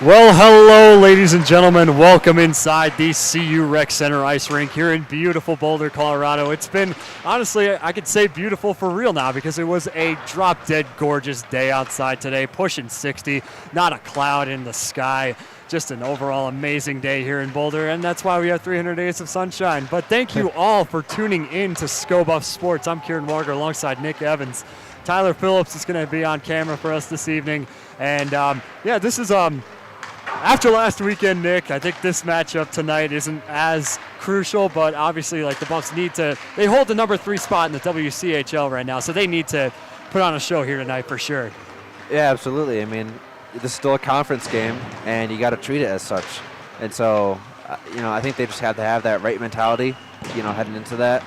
Well, hello, ladies and gentlemen. Welcome inside the CU Rec Center Ice Rink here in beautiful Boulder, Colorado. It's been, honestly, I could say beautiful for real now because it was a drop-dead gorgeous day outside today, pushing 60, not a cloud in the sky. Just an overall amazing day here in Boulder, and that's why we have 300 days of sunshine. But thank you all for tuning in to ScoBuff Sports. I'm Kieran Walker alongside Nick Evans. Tyler Phillips is going to be on camera for us this evening. And, this is... After last weekend, Nick, I think this matchup tonight isn't as crucial, but obviously, the Buffs they hold the number 3 spot in the WCHL right now, so they need to put on a show here tonight for sure. Yeah, absolutely. I mean, this is still a conference game, and you got to treat it as such. And so, I think they just have to have that right mentality, heading into that.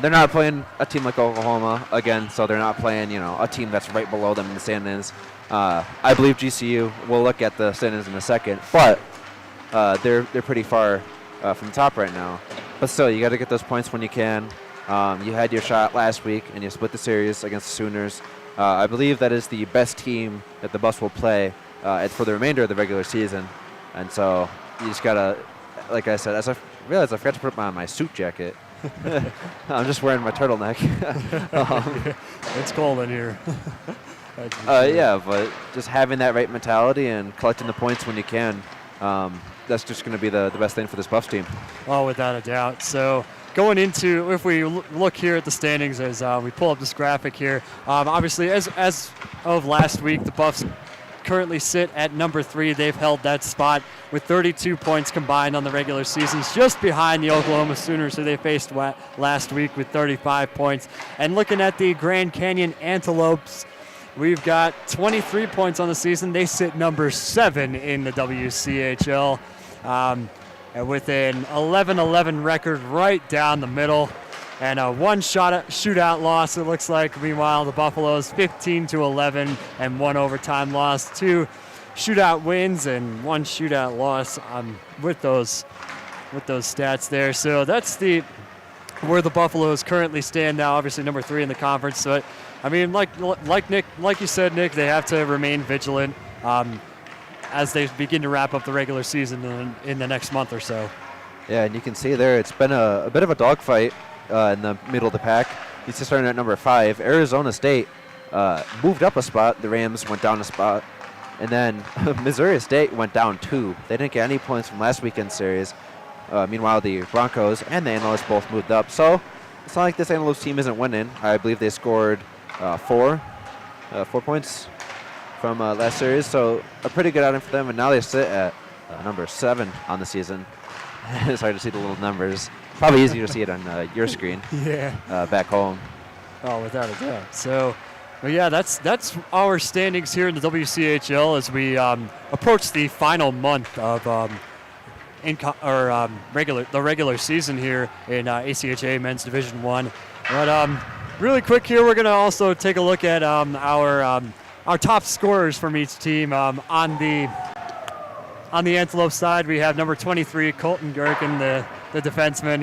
They're not playing a team like Oklahoma again, so they're not playing, a team that's right below them in the standings. I believe GCU, we'll look at the standings in a second, but they're pretty far from the top right now. But still, you got to get those points when you can. You had your shot last week, and you split the series against the Sooners. I believe that is the best team that the Buffs will play for the remainder of the regular season. And so you just got to, like I said, as I realized I forgot to put on my suit jacket. I'm just wearing my turtleneck. It's cold in here. But just having that right mentality and collecting the points when you can, that's just going to be the best thing for this Buffs team. Oh, without a doubt. So going into, if we look here at the standings as we pull up this graphic here, obviously as of last week, the Buffs currently sit at number 3. They've held that spot with 32 points combined on the regular season, just behind the Oklahoma Sooners, who they faced last week with 35 points. And looking at the Grand Canyon Antelopes, we've got 23 points on the season. They sit number 7 in the WCHL and with an 11-11 record right down the middle. And a shootout loss, it looks like. Meanwhile, the Buffaloes 15-11 and 1 overtime loss. 2 shootout wins and 1 shootout loss with those stats there. So that's where the Buffaloes currently stand now. Obviously, number 3 in the conference. So, like you said, Nick, they have to remain vigilant as they begin to wrap up the regular season in the next month or so. Yeah, and you can see there it's been a bit of a dogfight in the middle of the pack. He's just starting at number 5. Arizona State moved up a spot. The Rams went down a spot. And then Missouri State went down 2. They didn't get any points from last weekend's series. Meanwhile, the Broncos and the Antelopes both moved up. So it's not like this Antelopes team isn't winning. I believe they scored 4 points from last series. So a pretty good outing for them. And now they sit at number 7 on the season. It's hard to see the little numbers. Probably easier to see it on your screen. Yeah. Back home. Oh, without a doubt. So, that's our standings here in the WCHL as we approach the final month of the regular season here in ACHA Men's Division 1. But really quick here, we're going to also take a look at our top scorers from each team. On the Antelope side, we have number 23, Colton Gherkin, the defenseman.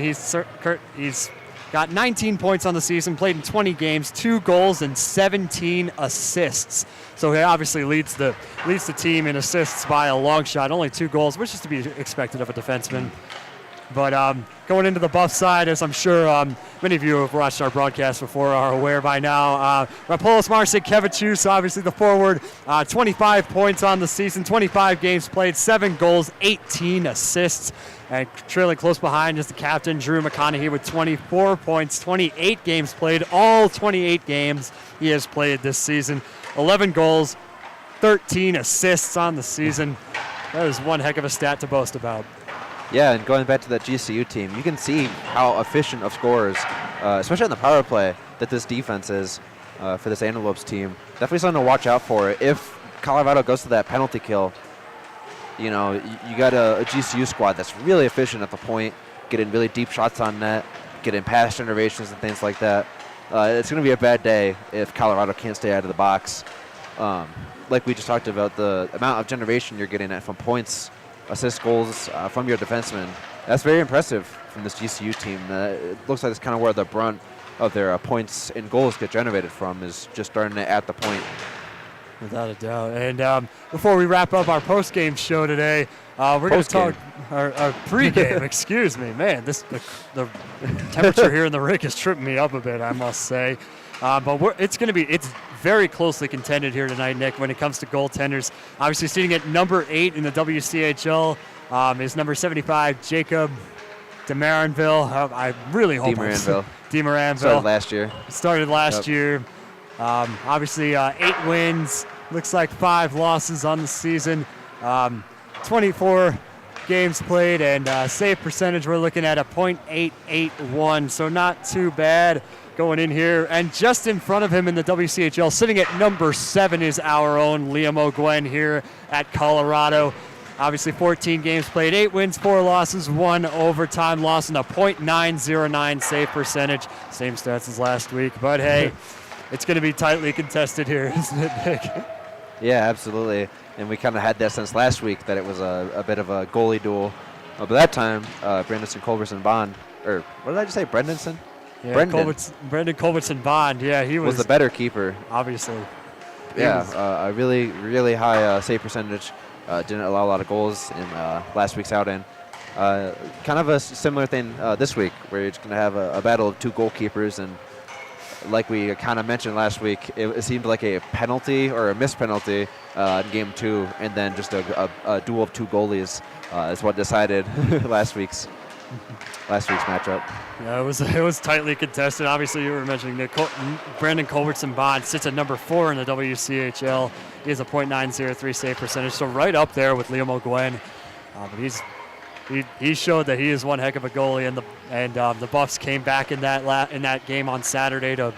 He's got 19 points on the season, played in 20 games, 2 goals and 17 assists. So he obviously leads the team in assists by a long shot. Only 2 goals, which is to be expected of a defenseman. But going into the Buff side, as I'm sure many of you who have watched our broadcast before are aware by now, Rapolos Marcin Kevicius, obviously the forward, 25 points on the season, 25 games played, 7 goals, 18 assists. And trailing close behind is the captain, Drew McConaughey, with 24 points, 28 games played, all 28 games he has played this season, 11 goals, 13 assists on the season. That is one heck of a stat to boast about. Yeah, and going back to that GCU team, you can see how efficient of scorers, especially on the power play, that this defense is for this Antelopes team. Definitely something to watch out for. If Colorado goes to that penalty kill, you got a GCU squad that's really efficient at the point, getting really deep shots on net, getting pass generations and things like that. It's going to be a bad day if Colorado can't stay out of the box. Like we just talked about, the amount of generation you're getting at from points, assist, goals from your defensemen. That's very impressive from this GCU team. It looks like it's kind of where the brunt of their points and goals get generated from, is just starting at the point. Without a doubt. And before we wrap up our post-game show today, we're going to talk our pregame. Excuse me, man. The temperature here in the rink is tripping me up a bit, I must say. But it's very closely contended here tonight, Nick, when it comes to goaltenders. Obviously, sitting at number 8 in the WCHL is number 75, Jacob DeMaranville. I really hope DeMaranville. Started last year. Obviously, 8 wins. Looks like 5 losses on the season. 24 games played, and save percentage, we're looking at a .881, so not too bad going in here. And just in front of him in the WCHL, sitting at number 7, is our own Liam O'Gwen here at Colorado. Obviously, 14 games played, 8 wins, 4 losses, 1 overtime loss, and a .909 save percentage. Same stats as last week, but hey, it's going to be tightly contested here, isn't it, Nick? Yeah, absolutely. And we kind of had that since last week, that it was a bit of a goalie duel. But that time, Brandonson, Culberson, Bond, or what did I just say, Brendanson? Yeah, Brendan Culbertson Bond. Yeah, he was the better keeper. Obviously. Yeah, a really, really high save percentage. Didn't allow a lot of goals in last week's outing. Kind of a similar thing this week, where you're just going to have a battle of 2 goalkeepers. And like we kind of mentioned last week, it seemed like a penalty or a missed penalty in Game 2, and then just a duel of 2 goalies is what decided last week's matchup. Yeah, it was tightly contested. Obviously, you were mentioning that Brandon Culbertson Bond sits at number 4 in the WCHL. He has a .903 save percentage, so right up there with Liam O'Gwen. But he showed that he is one heck of a goalie, and the Buffs came back in that game on Saturday to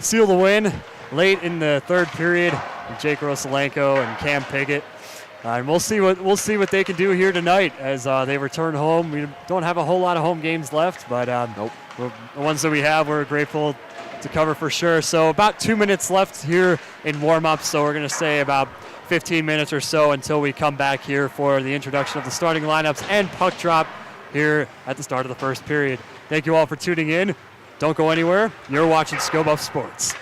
seal the win late in the 3rd period. Jake Rosalenko and Cam Piggott. And we'll see what they can do here tonight as they return home. We don't have a whole lot of home games left, but the ones that we have, we're grateful to cover for sure. So about 2 minutes left here in warm-up, so we're going to say about 15 minutes or so until we come back here for the introduction of the starting lineups and puck drop here at the start of the 1st period. Thank you all for tuning in. Don't go anywhere. You're watching Scobuff Sports.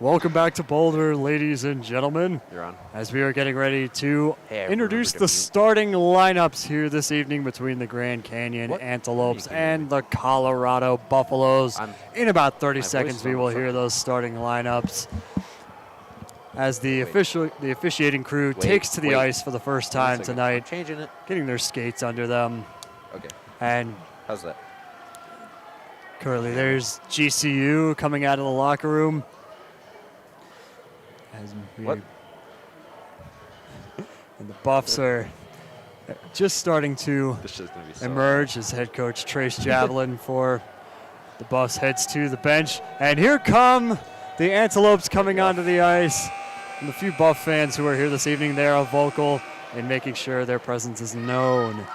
Welcome back to Boulder, ladies and gentlemen. You're on. As we are getting ready to Hey, introduce the starting lineups here this evening between the Grand Canyon What? Antelopes and the Colorado Buffaloes. In about 30 my voice seconds, is we on will the hear front. those starting lineups as the officiating crew Wait, takes to the wait. ice for the first Wait a time second. tonight, I'm changing it. getting their skates under them. Okay. And How's that? currently there's GCU coming out of the locker room. As What? And the Buffs are just starting to This is gonna be so emerge as head coach Trace Javelin for the Buffs heads to the bench. And here come the Antelopes coming onto the ice. And the few Buff fans who are here this evening, they are vocal in making sure their presence is known.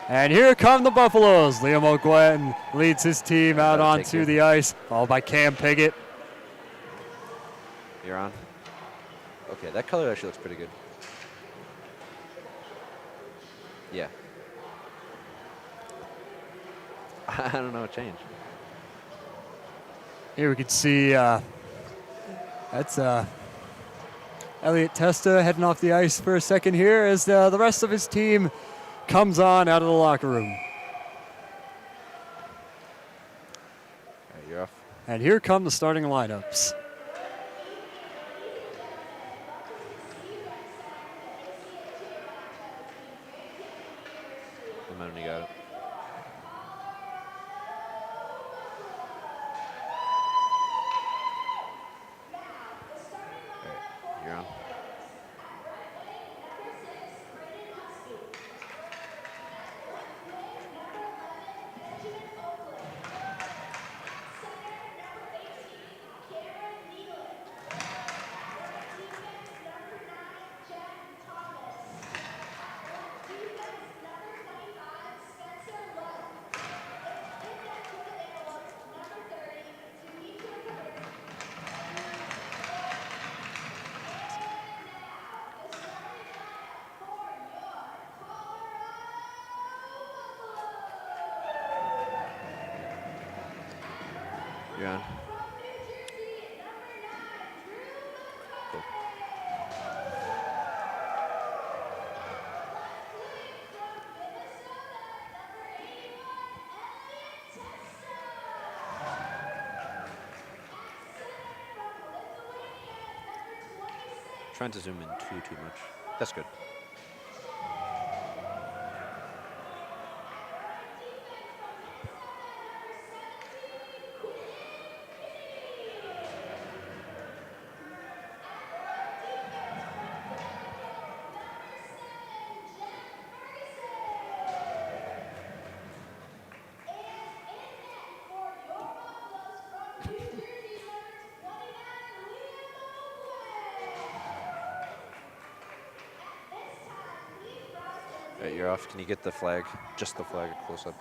And here come the Buffaloes. Liam O'Gwen leads his team out onto the ice, followed by Cam Piggott. You're on. Okay, that color actually looks pretty good. Yeah. I don't know what changed. Here we can see that's Elliot Testa heading off the ice for a second here as the rest of his team comes on out of the locker room. All right, you're off. And here come the starting lineups. The moment you got it. All right, you're on. You're on. Cool. Trying to zoom in too much. That's good. All right, you're off. Can you get the flag? Just the flag close up.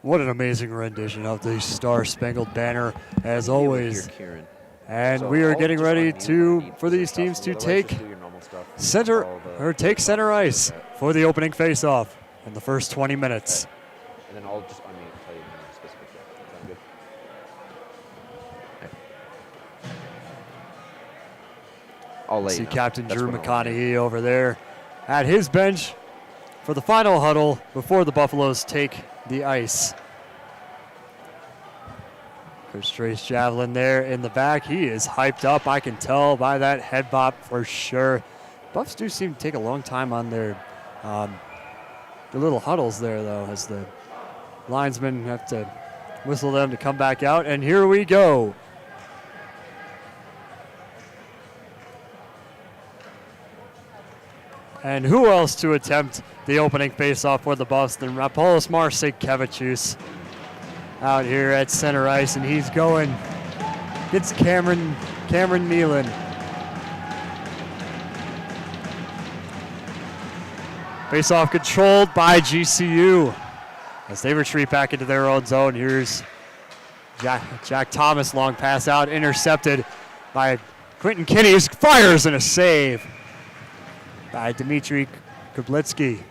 What an amazing rendition of the Star Spangled Banner, as always. And we are getting ready for these teams to take center ice for the opening face-off in the first 20 minutes. And then I'll just unmute and tell you the specific shot. Sound good? I'll let you See know. Captain That's Drew when I'll- McConaughey over there at his bench for the final huddle before the Buffaloes take the ice. Coach Trace Javelin there in the back. He is hyped up. I can tell by that head bop for sure. Buffs do seem to take a long time on their little huddles there, though, as the linesmen have to whistle them to come back out. And here we go. And who else to attempt the opening faceoff for the Buffs than Rapolos Marsekevicius out here at center ice, and he's going. Gets Cameron Nealon. Faceoff controlled by GCU as they retreat back into their own zone. Here's Jack Thomas, long pass out, intercepted by Quentin Kinney, who fires in a save by Dmitry Kublitsky.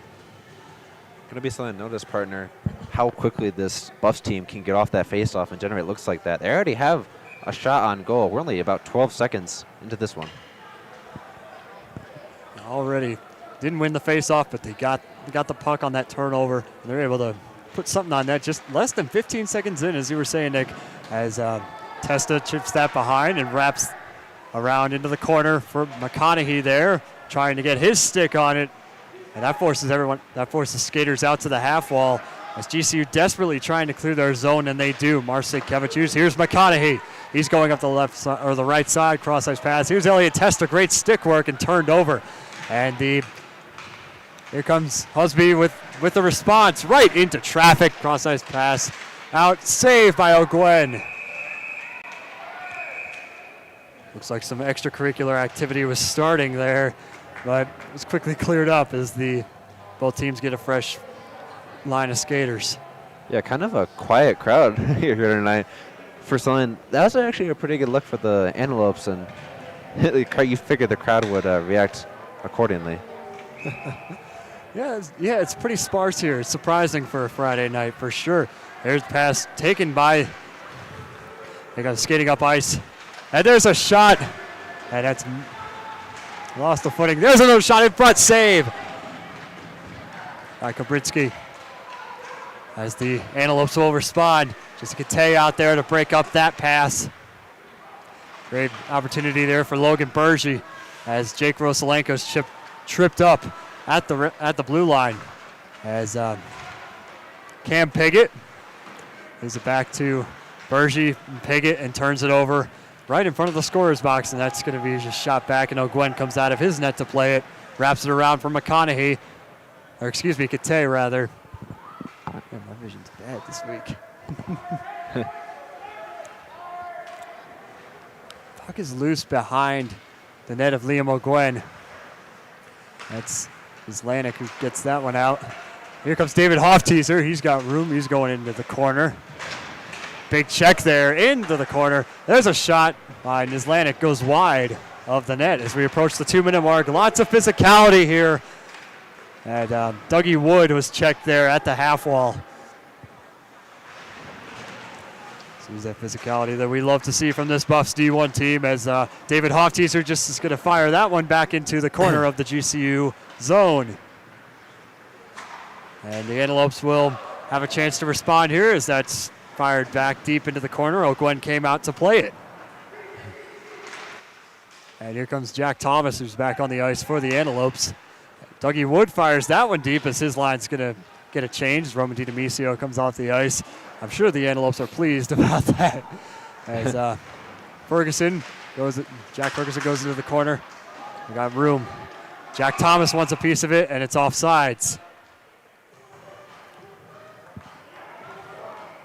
Going to be something to notice, partner, how quickly this Buffs team can get off that faceoff and generate looks like that. They already have a shot on goal. We're only about 12 seconds into this one. Already didn't win the faceoff, but they got the puck on that turnover, and they're able to put something on that just less than 15 seconds in, as you were saying, Nick, as Testa chips that behind and wraps around into the corner for McConaughey there, trying to get his stick on it. And that forces skaters out to the half wall as GCU desperately trying to clear their zone, and they do. Marsekevicius, here's McConaughey. He's going up the left side or the right side, cross ice pass. Here's Elliot Testa, great stick work and turned over. And here comes Husby with the response right into traffic. Cross ice pass out, saved by O'Gwen. Looks like some extracurricular activity was starting there, but it was quickly cleared up as both teams get a fresh line of skaters. Yeah, kind of a quiet crowd here tonight. For something, that was actually a pretty good look for the Antelopes, and you figured the crowd would react accordingly. Yeah, it's pretty sparse here. It's surprising for a Friday night for sure. There's the pass taken by, they got skating up ice, and there's a shot, and that's lost the footing. There's another shot in front, save by Kubritsky. As the Antelopes will respond, just Kate out there to break up that pass. Great opportunity there for Logan Bergy as Jake Rosalenko's tripped up at the blue line. As Cam Piggott gives it back to Bergy and Piggott and turns it over right in front of the scorer's box, and that's going to be just shot back, and O'Gwen comes out of his net to play it, wraps it around for McConaughey, or excuse me, Kate rather. Man, my vision's bad this week. Puck is loose behind the net of Liam O'Gwen. That's Islanik who gets that one out. Here comes David Hofteaser. He's got room. He's going into the corner. Big check there into the corner. There's a shot by Islanik. Goes wide of the net as we approach the 2-minute mark. Lots of physicality here. And Dougie Wood was checked there at the half wall. Sees that physicality that we love to see from this Buffs D1 team, as David Hofteaser just is going to fire that one back into the corner of the GCU zone. And the Antelopes will have a chance to respond here as that's fired back deep into the corner. O'Gwen came out to play it. And here comes Jack Thomas, who's back on the ice for the Antelopes. Dougie Wood fires that one deep as his line's going to get a change. Roman DiDomicio comes off the ice. I'm sure the Antelopes are pleased about that. As Jack Ferguson goes into the corner. We got room. Jack Thomas wants a piece of it, and it's offsides.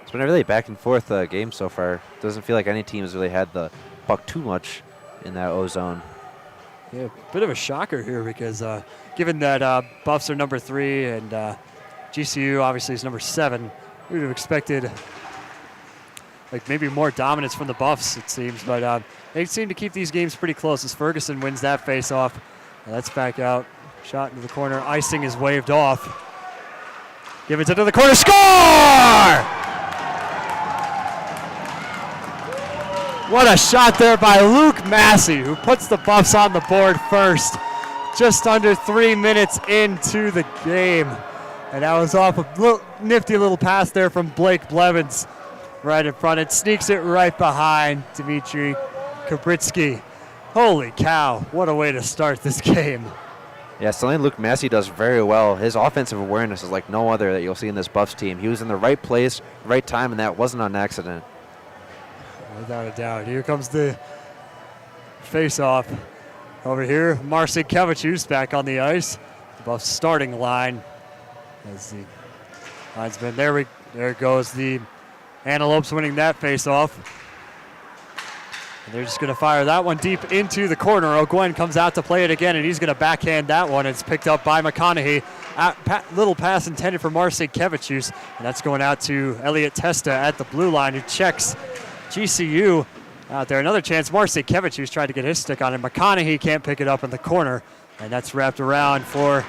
It's been a really back and forth game so far. Doesn't feel like any team has really had the puck too much in that O zone. Yeah, bit of a shocker here because given that Buffs are number 3 and GCU obviously is number 7, we would have expected like maybe more dominance from the Buffs, it seems, but they seem to keep these games pretty close as Ferguson wins that face-off. That's back out. Shot into the corner. Icing is waved off. Give it into the corner. Score! What a shot there by Luke Massey, who puts the Buffs on the board first. Just under 3 minutes into the game. And that was off a nifty little pass there from Blake Blevins right in front. It sneaks it right behind Dmitry Kabritsky. Holy cow, what a way to start this game. Yeah, something Luke Massey does very well. His offensive awareness is like no other that you'll see in this Buffs team. He was in the right place, right time, and that wasn't on accident. Without a doubt. Here comes the face-off. Over here, Marcin Kevicius back on the ice. The Buffs starting line. As the linesman, there goes the Antelopes winning that face-off. And they're just going to fire that one deep into the corner. O'Gwen comes out to play it again, and he's going to backhand that one. It's picked up by McConaughey. Little pass intended for Marcin Kevicius, and that's going out to Elliot Testa at the blue line, who checks GCU out there. Another chance. Marcin Kevicius tried to get his stick on it. McConaughey can't pick it up in the corner, and that's wrapped around for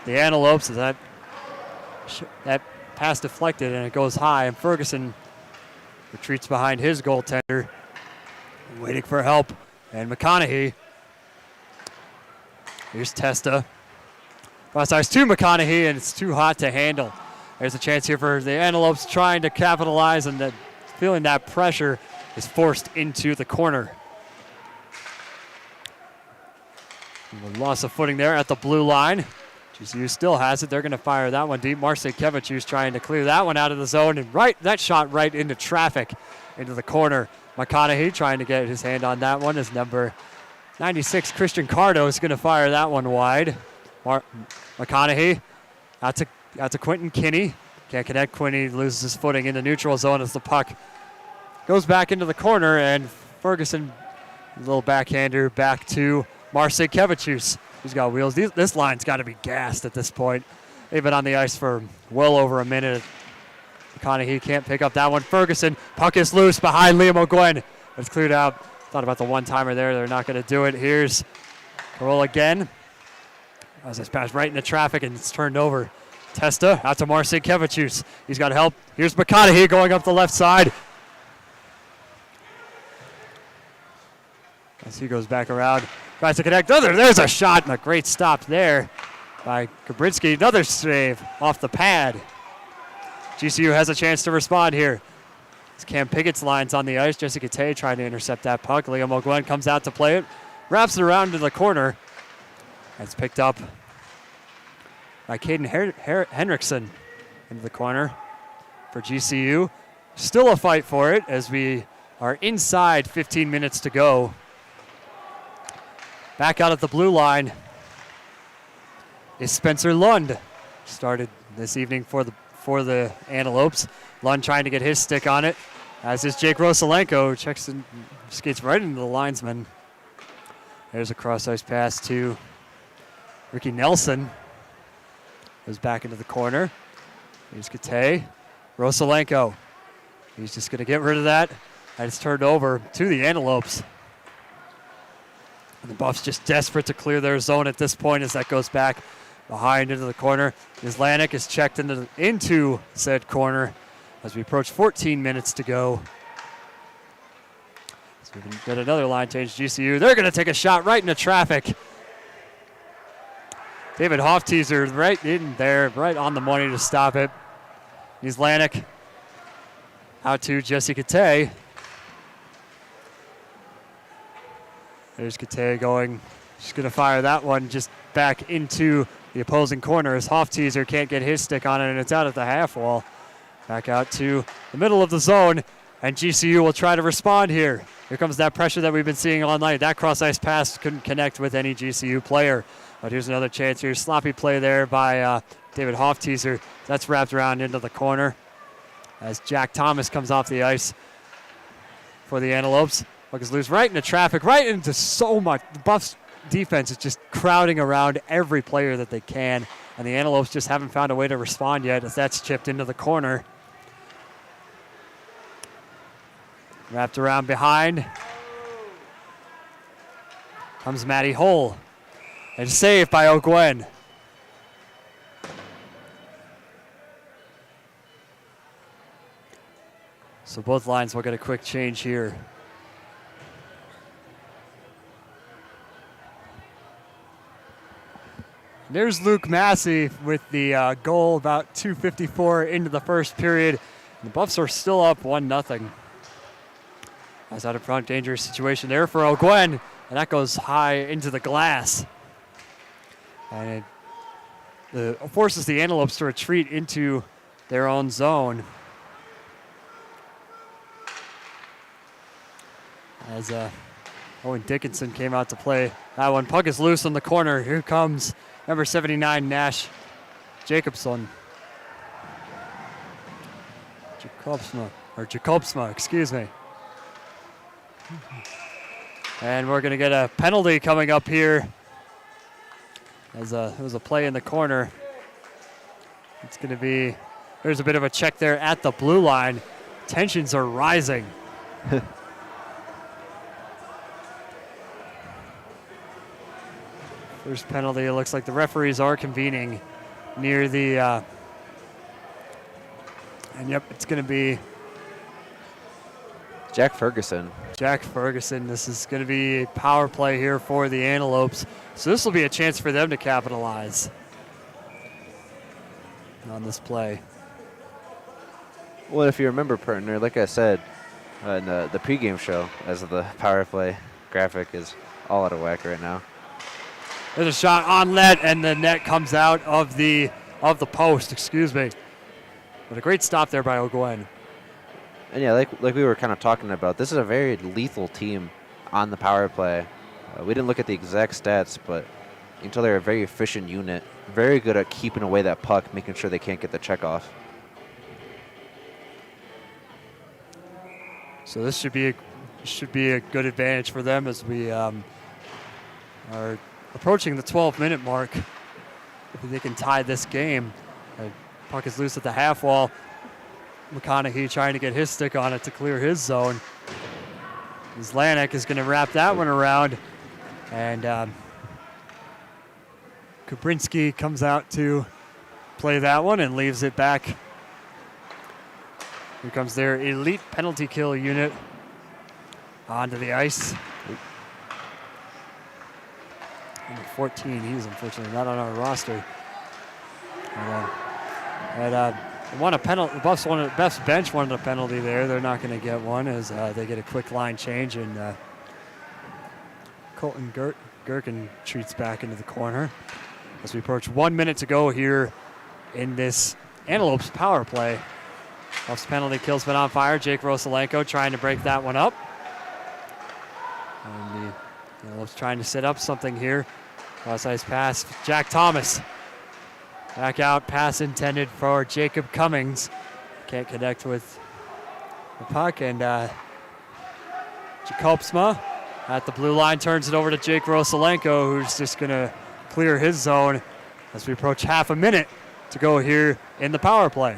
the Antelopes as that pass deflected, and it goes high, and Ferguson retreats behind his goaltender, waiting for help. And McConaughey, here's Testa. Cross ice to McConaughey, and it's too hot to handle. There's a chance here for the Antelopes trying to capitalize, and feeling that pressure is forced into the corner. And the loss of footing there at the blue line. GCU still has it. They're going to fire that one deep. Marcin Kevicius trying to clear that one out of the zone, and that shot right into traffic, into the corner. McConaughey trying to get his hand on that one as number 96, Christian Cardo, is going to fire that one wide. McConaughey out to Quentin Kinney. Can't connect. Quinney loses his footing in the neutral zone as the puck goes back into the corner, and Ferguson, a little backhander back to Marcin Kevicius. He's got wheels. This line's got to be gassed at this point. They've been on the ice for well over a minute. McConaughey can't pick up that one. Ferguson, puck is loose behind Liam O'Gwen. It's cleared out. Thought about the one-timer there. They're not going to do it. Here's Carroll again. As this pass right into traffic, and it's turned over. Testa out to Marcin Kevicius. He's got help. Here's McConaughey going up the left side. As he goes back around, tries to connect. There's a shot, and a great stop there by Kabrinsky. Another save off the pad. GCU has a chance to respond here. It's Cam Piggott's lines on the ice. Jesse Gate trying to intercept that puck. Liam O'Gwen comes out to play it. Wraps it around to the corner. It's picked up by Caden Henriksen into the corner for GCU. Still a fight for it as we are inside 15 minutes to go. Back out at the blue line is Spencer Lund. Started this evening for the Antelopes. Lund trying to get his stick on it, as is Jake Rosalenko, who checks and skates right into the linesman. There's a cross-ice pass to Ricky Nelson. Goes back into the corner. Here's Gate. Rosalenko. He's just going to get rid of that. And it's turned over to the Antelopes. And the Buffs just desperate to clear their zone at this point as that goes back behind into the corner. Islanik is checked into said corner as we approach 14 minutes to go. So we can get another line change. GCU, they're going to take a shot right into traffic. David Hofteaser right in there, right on the money to stop it. Islanik out to Jesse Gate. There's Gate going. She's going to fire that one just back into the opposing corner as Hofteaser can't get his stick on it, and it's out at the half wall. Back out to the middle of the zone, and GCU will try to respond here. Here comes that pressure that we've been seeing all night. That cross-ice pass couldn't connect with any GCU player. But here's another chance here. Sloppy play there by David Hofteaser. That's wrapped around into the corner as Jack Thomas comes off the ice for the Antelopes. Puck is loose right into traffic, right into so much. The Buffs defense is just crowding around every player that they can, and the Antelopes just haven't found a way to respond yet as that's chipped into the corner. Wrapped around behind. Comes Matty Hole. And saved by O'Gwen. So both lines will get a quick change here. There's Luke Massey with the goal about 2:54 into the first period. The Buffs are still up 1-0. That's out in front, dangerous situation there for O'Gwen, and that goes high into the glass. And it forces the Antelopes to retreat into their own zone. As Owen Dickinson came out to play that one. Puck is loose on the corner. Here comes number 79, Nash Jacobsma, excuse me. And we're going to get a penalty coming up here. As it was a play in the corner. It's going to be, there's a bit of a check there at the blue line. Tensions are rising. First penalty, it looks like the referees are convening near the, and yep, it's going to be Jack Ferguson. Jack Ferguson. This is going to be a power play here for the Antelopes. So this will be a chance for them to capitalize on this play. Well, if you remember, partner, like I said in the pregame show, as the power play graphic is all out of whack right now. There's a shot on net, and the net comes out of the post, excuse me. But a great stop there by O'Gwen. And yeah, like we were kind of talking about, this is a very lethal team on the power play. We didn't look at the exact stats, but you can tell they're a very efficient unit, very good at keeping away that puck, making sure they can't get the check off. So this should be a good advantage for them as we are approaching the 12-minute mark. If they can tie this game. Puck is loose at the half wall. McConaughey trying to get his stick on it to clear his zone. Zlanek is going to wrap that one around. And Kubrinsky comes out to play that one and leaves it back. Here comes their elite penalty kill unit onto the ice. Number 14, he's unfortunately not on our roster. The Buffs wanted, Buffs bench wanted a penalty there. They're not going to get one as they get a quick line change, and Colton Gherkin treats back into the corner. As we approach 1 minute to go here in this Antelopes power play. Buffs penalty kill's been on fire. Jake Rosalenko trying to break that one up. And the Antelopes trying to set up something here. Cross-ice pass, Jack Thomas. Back out, pass intended for Jacob Cummings. Can't connect with the puck, and Jacobsma at the blue line turns it over to Jake Rosalenko, who's just going to clear his zone as we approach half a minute to go here in the power play.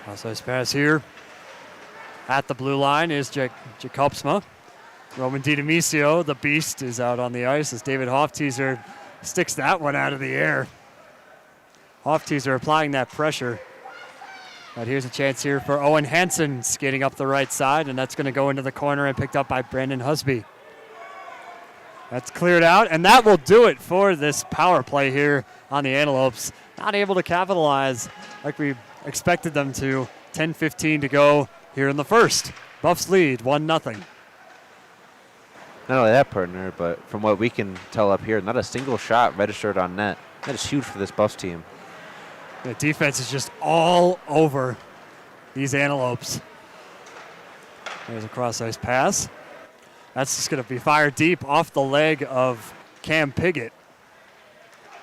Cross-ice pass here at the blue line is Jacobsma. Roman DiDomisio, the beast, is out on the ice as David Hofteaser sticks that one out of the air. Hofteaser applying that pressure. But here's a chance here for Owen Hansen skating up the right side, and that's going to go into the corner and picked up by Brandon Husby. That's cleared out, and that will do it for this power play here on the Antelopes. Not able to capitalize like we expected them to. 10:15 to go here in the first. Buffs lead 1-0. Not only that, partner, but from what we can tell up here, not a single shot registered on net. That is huge for this Buffs team. The defense is just all over these Antelopes. There's a cross-ice pass. That's just going to be fired deep off the leg of Cam Piggott.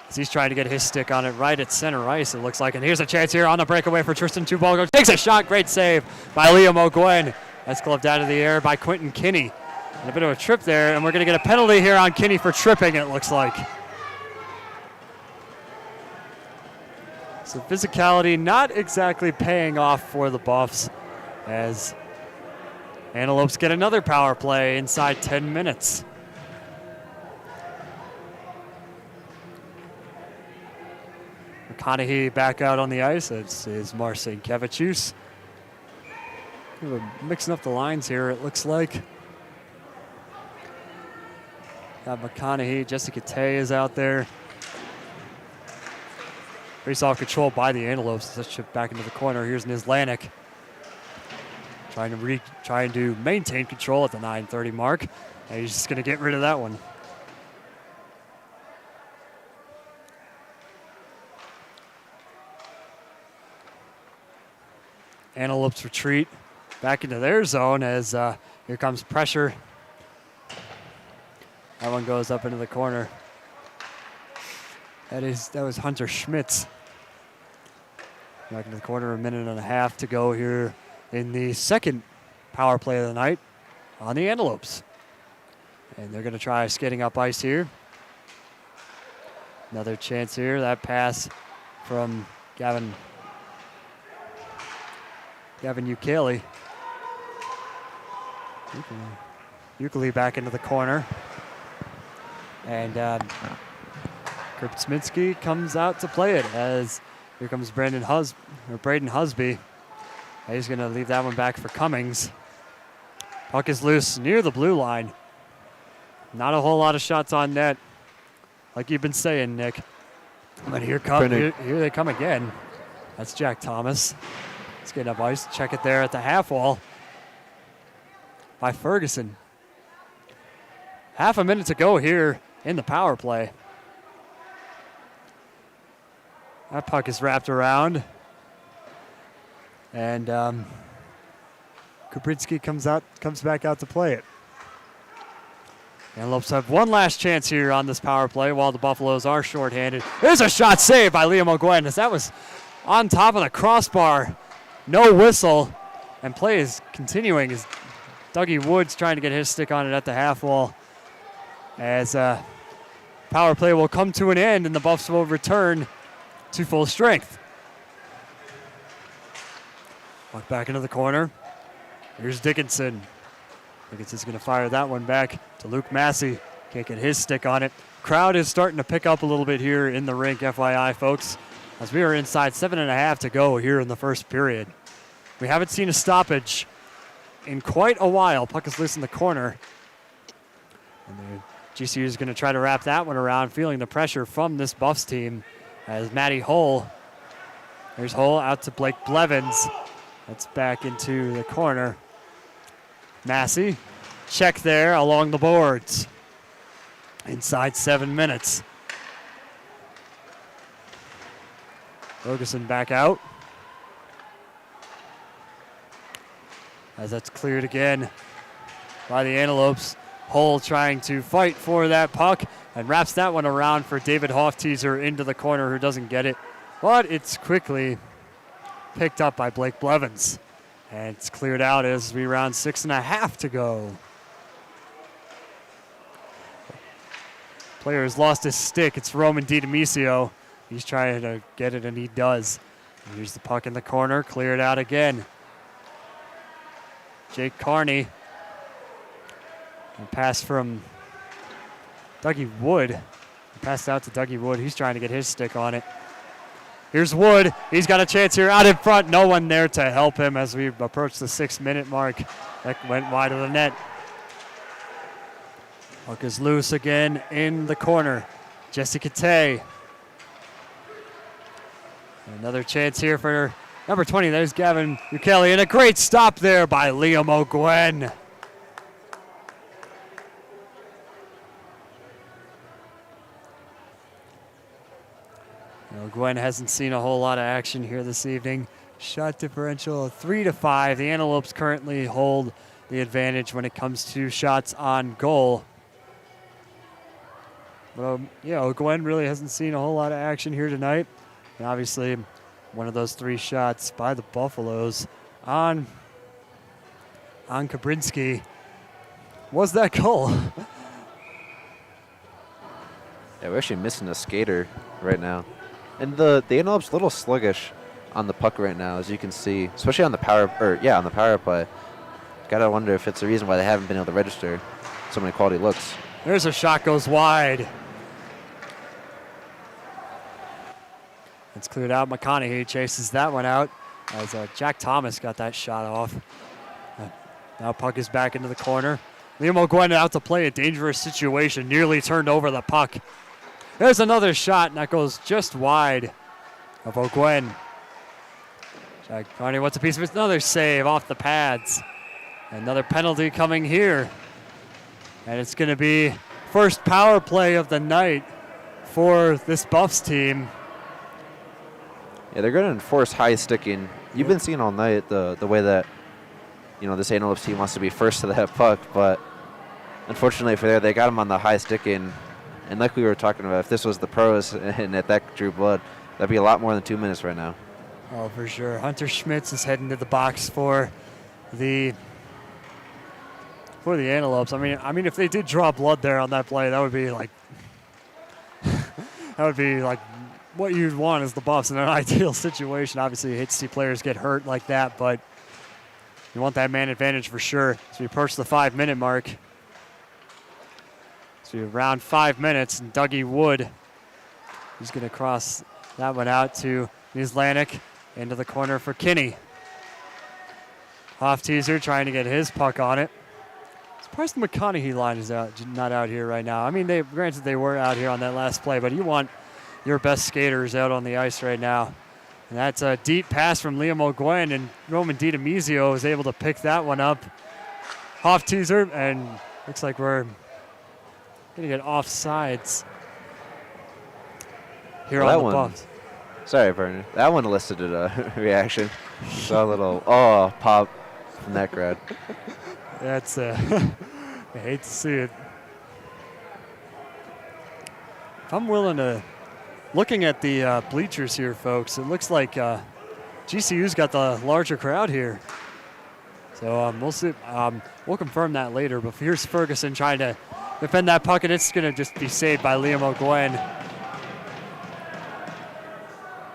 As he's trying to get his stick on it right at center ice, it looks like. And here's a chance here on the breakaway for Tristan Tubalgo. Takes a shot. Great save by Liam O'Gwen. That's gloved out of the air by Quentin Kinney. And a bit of a trip there, and we're going to get a penalty here on Kinney for tripping, it looks like. So physicality not exactly paying off for the Buffs as Antelopes get another power play inside 10 minutes. McConaughey back out on the ice. It's Marcinkiewicz. We're mixing up the lines here, it looks like. Got McConaughey. Jessica Tay is out there. Face-off control by the Antelopes. Let's shift back into the corner. Here's Nislanik. Trying to maintain control at the 9:30 mark. And he's just going to get rid of that one. Antelopes retreat back into their zone as here comes pressure. That one goes up into the corner. That was Hunter Schmitz. Back into the corner, a minute and a half to go here in the second power play of the night on the Antelopes. And they're going to try skating up ice here. Another chance here. That pass from Gavin Ukele. Ukele back into the corner. And Krupsminski comes out to play it as here comes Braden Husby. He's going to leave that one back for Cummings. Puck is loose near the blue line. Not a whole lot of shots on net, like you've been saying, Nick. But here they come again. That's Jack Thomas. Let's get up ice. Check it there at the half wall by Ferguson. Half a minute to go here in the power play. That puck is wrapped around. And Kuprinski comes back out to play it. Antelopes have one last chance here on this power play while the Buffaloes are shorthanded. There's a shot saved by Liam O'Gwen as that was on top of the crossbar. No whistle. And play is continuing as Dougie Woods trying to get his stick on it at the half wall. As power play will come to an end and the Buffs will return to full strength. Walk back into the corner. Here's Dickinson. Dickinson's going to fire that one back to Luke Massey. Can't get his stick on it. Crowd is starting to pick up a little bit here in the rink, FYI, folks, as we are inside 7.5 to go here in the first period. We haven't seen a stoppage in quite a while. Puck is loose in the corner. And GCU is going to try to wrap that one around, feeling the pressure from this Buffs team as Matty Hull. There's Hull out to Blake Blevins. That's back into the corner. Massey, check there along the boards. Inside 7 minutes. Ferguson back out. As that's cleared again by the Antelopes. Hull trying to fight for that puck and wraps that one around for David Hofteaser into the corner who doesn't get it. But it's quickly picked up by Blake Blevins. And it's cleared out as we round 6.5 to go. Player has lost his stick. It's Roman DiDomisio. He's trying to get it, and he does. And here's the puck in the corner, cleared out again. Jake Carney. And pass from Dougie Wood. Passed out to Dougie Wood. He's trying to get his stick on it. Here's Wood. He's got a chance here out in front. No one there to help him as we approach the 6-minute mark. That went wide of the net. Puck is loose again in the corner. Jessica Tay. Another chance here for number 20. There's Gavin Ukele. And a great stop there by Liam O'Gwen. Gwen hasn't seen a whole lot of action here this evening. Shot differential 3-5. The Antelopes currently hold the advantage when it comes to shots on goal. But Gwen really hasn't seen a whole lot of action here tonight. And obviously, one of those 3 shots by the Buffaloes on Kabrinski was that goal. Yeah, we're actually missing a skater right now. And the Antelopes a little sluggish on the puck right now, as you can see, especially on the power play. Gotta wonder if it's the reason why they haven't been able to register so many quality looks. There's a shot goes wide. It's cleared out. McConaughey chases that one out as Jack Thomas got that shot off. Now puck is back into the corner. Liam O'Gwen out to play a dangerous situation. Nearly turned over the puck. There's another shot, and that goes just wide of O'Gwen. Jack Carney wants a piece of it. Another save off the pads. Another penalty coming here. And it's going to be first power play of the night for this Buffs team. Yeah, they're going to enforce high sticking. You've been seeing all night the way that, this Antelopes team wants to be first to that puck, but unfortunately for they got him on the high sticking. And like we were talking about, if this was the pros and that drew blood, that'd be a lot more than 2 minutes right now. Oh, for sure. Hunter Schmitz is heading to the box for the Antelopes. I mean, if they did draw blood there on that play, that would be like what you'd want as the Buffs in an ideal situation. Obviously, you hate to see players get hurt like that, but you want that man advantage for sure. So we approach the 5-minute mark. So around 5 minutes, and Dougie Wood, he's going to cross that one out to Nislanik into the corner for Kinney. Hoff-Teaser trying to get his puck on it. Surprised the McConaughey line is not out here right now. I mean, granted they were out here on that last play, but you want your best skaters out on the ice right now. And that's a deep pass from Liam O'Gwen, and Roman DiDomizio is able to pick that one up. Hoff-Teaser, and looks like we're going to get offsides here on the Buffs. Sorry, Bernie. That one elicited a reaction. Saw a little pop from that crowd. That's I hate to see it. If I'm willing to, looking at the bleachers here, folks, it looks like GCU's got the larger crowd here. So we'll see. We'll confirm that later. But here's Ferguson trying to defend that puck, and it's going to just be saved by Liam O'Gwen.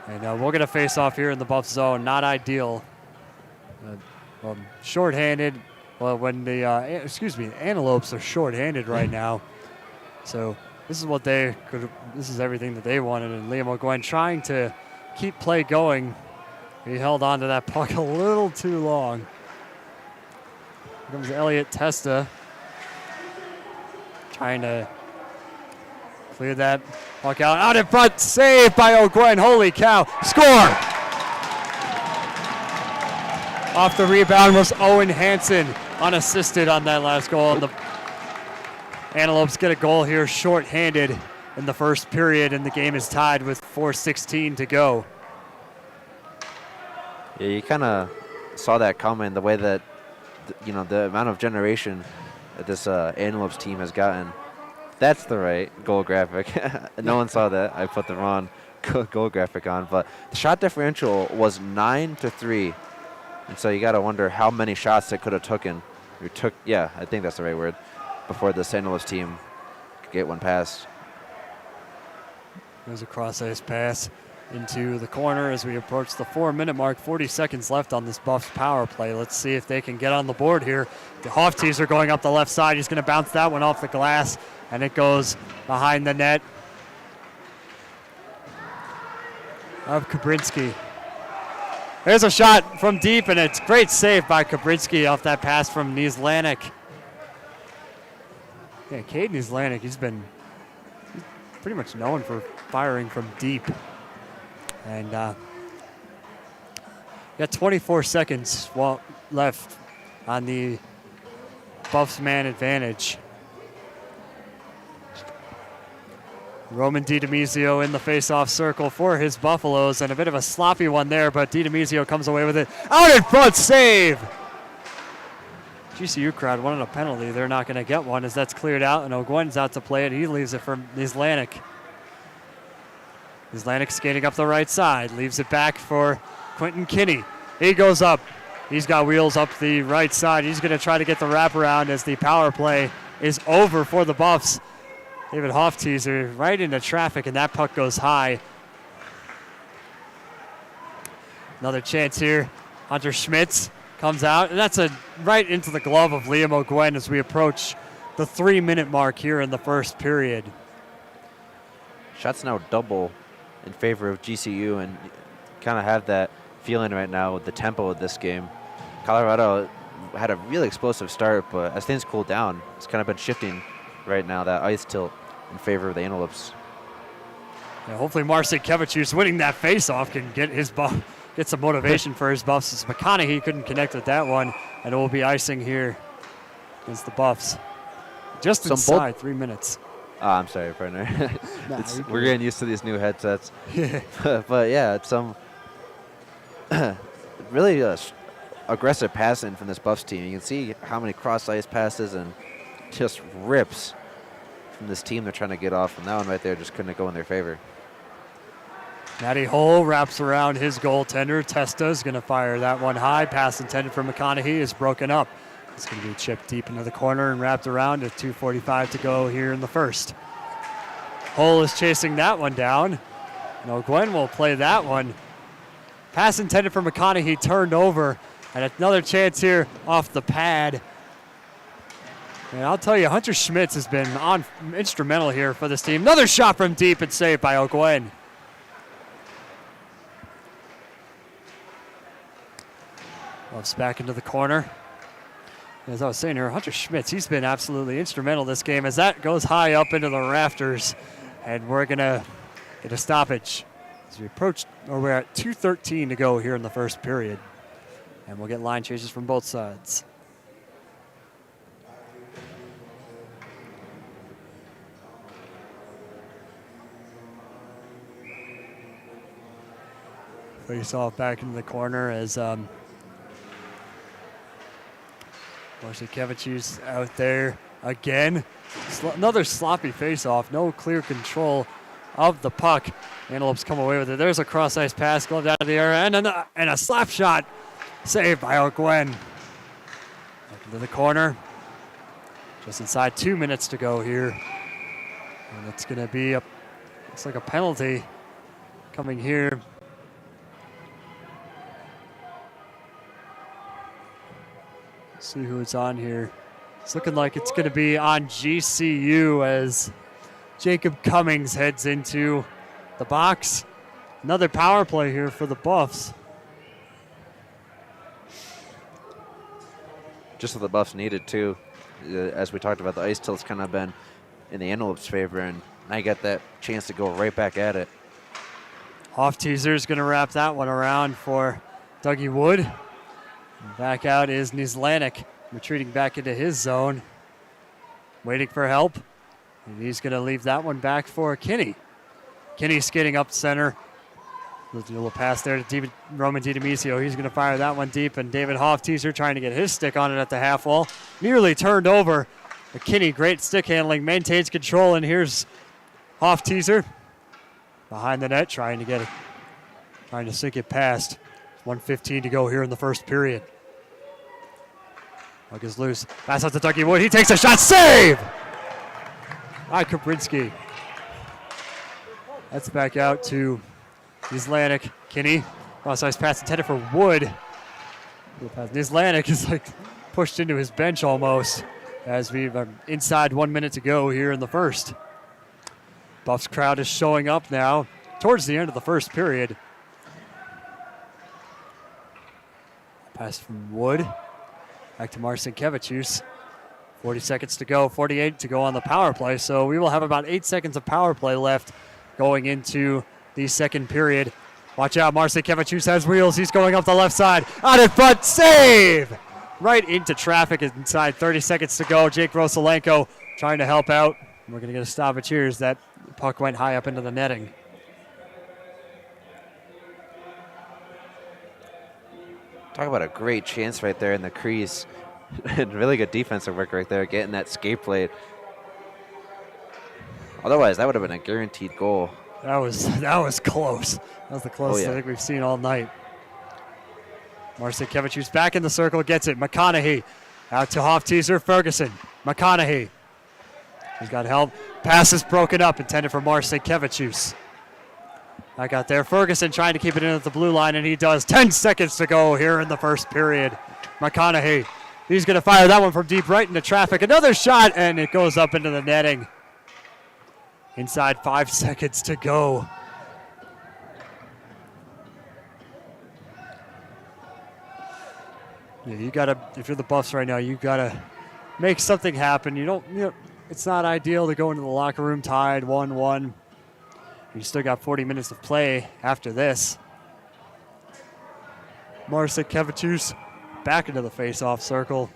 And we're going to face off here in the Buff zone. Not ideal. Shorthanded. Well, when the Antelopes are shorthanded right now. So this is what they could. This is everything that they wanted. And Liam O'Gwen trying to keep play going. He held on to that puck a little too long. Here comes Elliot Testa trying to clear that puck out in front. Saved by O'Gwen. Holy cow! Score! Off the rebound was Owen Hansen, unassisted on that last goal. And the Antelopes get a goal here short-handed in the first period, and the game is tied with 4:16 to go. Yeah, you kind of saw that coming, the way that, the amount of generation that this Antelopes team has gotten. That's the right goal graphic. No one saw that. I put the wrong goal graphic on. But the shot differential was 9-3. And so you got to wonder how many shots they could have taken. I think that's the right word, before the Antelopes team could get one past. There's a cross-ice pass into the corner as we approach the 4-minute mark. 40 seconds left on this Buffs power play. Let's see if they can get on the board here. The Hoff-Teaser going up the left side. He's going to bounce that one off the glass, and it goes behind the net of Kabrinski. There's a shot from deep, and it's great save by Kabrinski off that pass from Nislanik. Yeah, Cade Nislanik, he's pretty much known for firing from deep. And got 24 seconds left on the Buffs man advantage. Roman DiDomizio in the face-off circle for his Buffaloes, and a bit of a sloppy one there, but DiDomizio comes away with it. Out in front, save! GCU crowd wanted a penalty. They're not going to get one as that's cleared out, and O'Gwen's out to play it. He leaves it for Nislanik. Nislanik skating up the right side, leaves it back for Quentin Kinney. He goes up. He's got wheels up the right side. He's going to try to get the wraparound as the power play is over for the Buffs. David Hoff-Teaser right into traffic, and that puck goes high. Another chance here. Hunter Schmitz comes out, and that's right into the glove of Liam O'Gwen as we approach the 3-minute mark here in the first period. Shots now double in favor of GCU, and kind of have that feeling right now with the tempo of this game. Colorado had a really explosive start, but as things cool down, it's kind of been shifting right now, that ice tilt in favor of the Antelopes. Yeah, hopefully Marcin Kevichus winning that face-off can get some motivation for his Buffs. As McConaughey couldn't connect with that one, and it will be icing here against the Buffs. Just inside 3 minutes. Oh, I'm sorry, partner. We're getting used to these new headsets. But yeah, it's some really aggressive passing from this Buffs team. You can see how many cross-ice passes and just rips from this team they're trying to get off. And that one right there just couldn't go in their favor. Matty Hull wraps around his goaltender. Testa's going to fire that one high. Pass intended for McConaughey is broken up. It's going to be chipped deep into the corner and wrapped around with 2:45 to go here in the first. Hull is chasing that one down. No, Gwen will play that one. Pass intended for McConaughey turned over. And another chance here off the pad. And I'll tell you, Hunter Schmitz has been instrumental here for this team. Another shot from deep and saved by O'Gwen. Loves back into the corner. As I was saying here, Hunter Schmitz, he's been absolutely instrumental this game as that goes high up into the rafters. And we're going to get a stoppage as we approach, or we're at 2:13 to go here in the first period. And we'll get line changes from both sides. Face off back into the corner as Kevichus out there again. Another sloppy face-off. No clear control of the puck. Antelopes come away with it. There's a cross-ice pass, glove down to the air, and a slap shot saved by O'Gwen. Up into the corner. Just inside 2 minutes to go here. And it's going to be looks like a penalty coming here. See who it's on here. It's looking like it's going to be on GCU as Jacob Cummings heads into the box. Another power play here for the Buffs. Just what the Buffs needed too. As we talked about, the ice tilt's kind of been in the Antelopes' favor, and now you got that chance to go right back at it. Hoff-Teaser is going to wrap that one around for Dougie Wood. Back out is Nislanik, retreating back into his zone, waiting for help. And he's going to leave that one back for Kinney. Kinney skating up center. A little pass there to Roman DiDomisio. He's going to fire that one deep, and David Hoff-Teaser trying to get his stick on it at the half wall. Nearly turned over. But Kinney, great stick handling, maintains control, and here's Hoff-Teaser behind the net, trying to sink it past. 1:15 to go here in the first period. Puck is loose. Pass out to Dougie Wood. He takes a shot. Save! By Kaprinsky. That's back out to Nislanik. Kinney. Cross-ice pass intended for Wood. Nislanik is pushed into his bench almost as we've inside 1 minute to go here in the first. Buffs crowd is showing up now towards the end of the first period. Pass from Wood. Back to Marcin Kevichus. 40 seconds to go, 48 to go on the power play. So we will have about 8 seconds of power play left going into the second period. Watch out, Marcin Kevichus has wheels. He's going up the left side. Out in front, save! Right into traffic inside 30 seconds to go. Jake Rosalenko trying to help out. We're going to get a stoppage here as that puck went high up into the netting. Talk about a great chance right there in the crease. And really good defensive work right there, getting that skate plate. Otherwise, that would have been a guaranteed goal. That was close. That was the closest I think we've seen all night. Marcin Kevichus back in the circle, gets it. McConaughey out to Hoff-Teaser, Ferguson. McConaughey. He's got help. Pass is broken up, intended for Marcin Kevichus. I got there. Ferguson trying to keep it in at the blue line, and he does. 10 seconds to go here in the first period. McConaughey, he's going to fire that one from deep right into traffic. Another shot, and it goes up into the netting. Inside 5 seconds to go. Yeah, you got to, if you're the Buffs right now, you got to make something happen. It's not ideal to go into the locker room tied 1-1. You still got 40 minutes of play after this. Marcin Kevicius back into the face-off circle.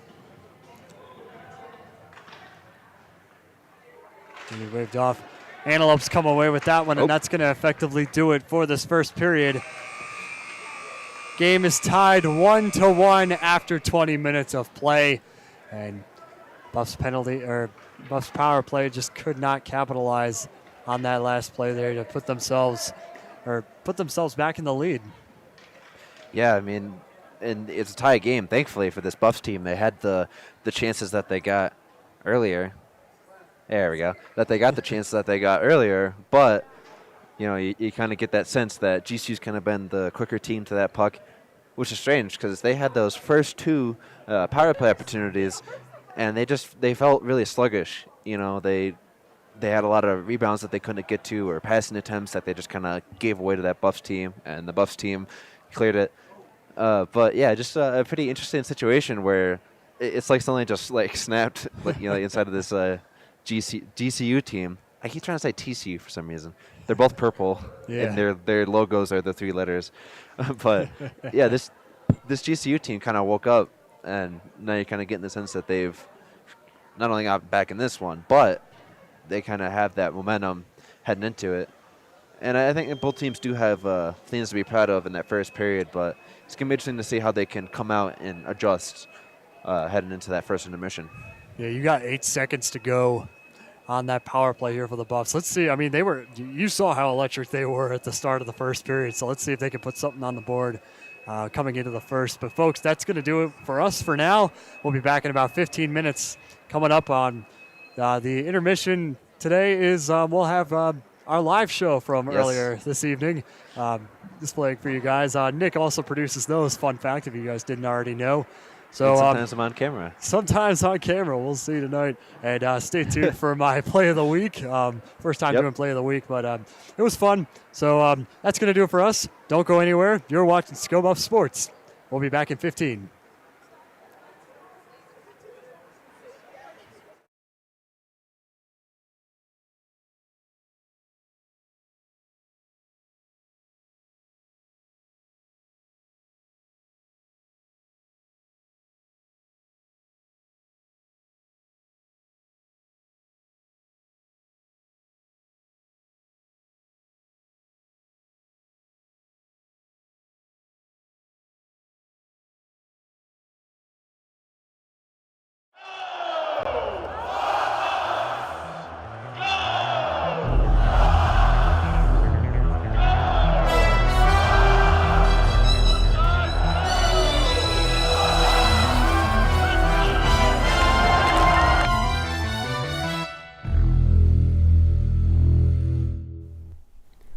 And he waved off. Antelopes come away with that one, and that's going to effectively do it for this first period. Game is tied 1-1 after 20 minutes of play, and Buffs power play just could not capitalize on that last play there to put themselves back in the lead. Yeah, I mean, and it's a tie game, thankfully, for this Buffs team. They had the chances that they got earlier. There we go. That they got the chances that they got earlier, but you kind of get that sense that GCU's kind of been the quicker team to that puck, which is strange because they had those first two power play opportunities, and they felt really sluggish. They had a lot of rebounds that they couldn't get to, or passing attempts that they just kind of gave away to that Buffs team, and the Buffs team cleared it. But yeah, just a pretty interesting situation where it's like something just like snapped, inside of this GCU team. I keep trying to say TCU for some reason. They're both purple, and their logos are the 3 letters. But yeah, this GCU team kind of woke up, and now you're kind of getting the sense that they've not only got back in this one, but they kind of have that momentum heading into it. And I think both teams do have things to be proud of in that first period, but it's going to be interesting to see how they can come out and adjust heading into that first intermission. Yeah, you got 8 seconds to go on that power play here for the Buffs. Let's see. I mean, you saw how electric they were at the start of the first period, so let's see if they can put something on the board coming into the first. But, folks, that's going to do it for us for now. We'll be back in about 15 minutes. Coming up on the intermission today is we'll have our live show from earlier this evening displaying for you guys. Nick also produces those, fun fact, if you guys didn't already know. So and sometimes I'm on camera. Sometimes on camera. We'll see tonight. And stay tuned for my play of the week. First time doing play of the week, but it was fun. So that's going to do it for us. Don't go anywhere. You're watching Sko Buff Sports. We'll be back in 15.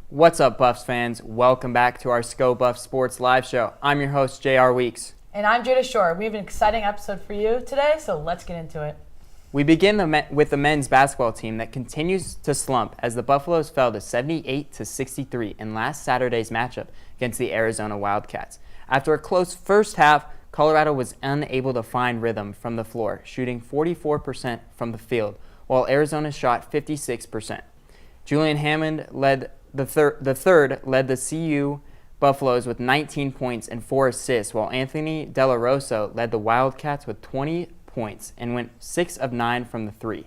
What's up, Buffs fans? Welcome back to our Sko Buff Sports live show. I'm your host, JR Weeks. And I'm Jada Shore. We have an exciting episode for you today, so let's get into it. We begin with the men's basketball team that continues to slump as the Buffaloes fell to 78-63 in last Saturday's matchup against the Arizona Wildcats. After a close first half, Colorado was unable to find rhythm from the floor, shooting 44% from the field, while Arizona shot 56%. Julian Hammond led the third led the CU Buffaloes with 19 points and 4 assists, while Anthony De La Rosa led the Wildcats with 20 points and went 6 of 9 from the 3.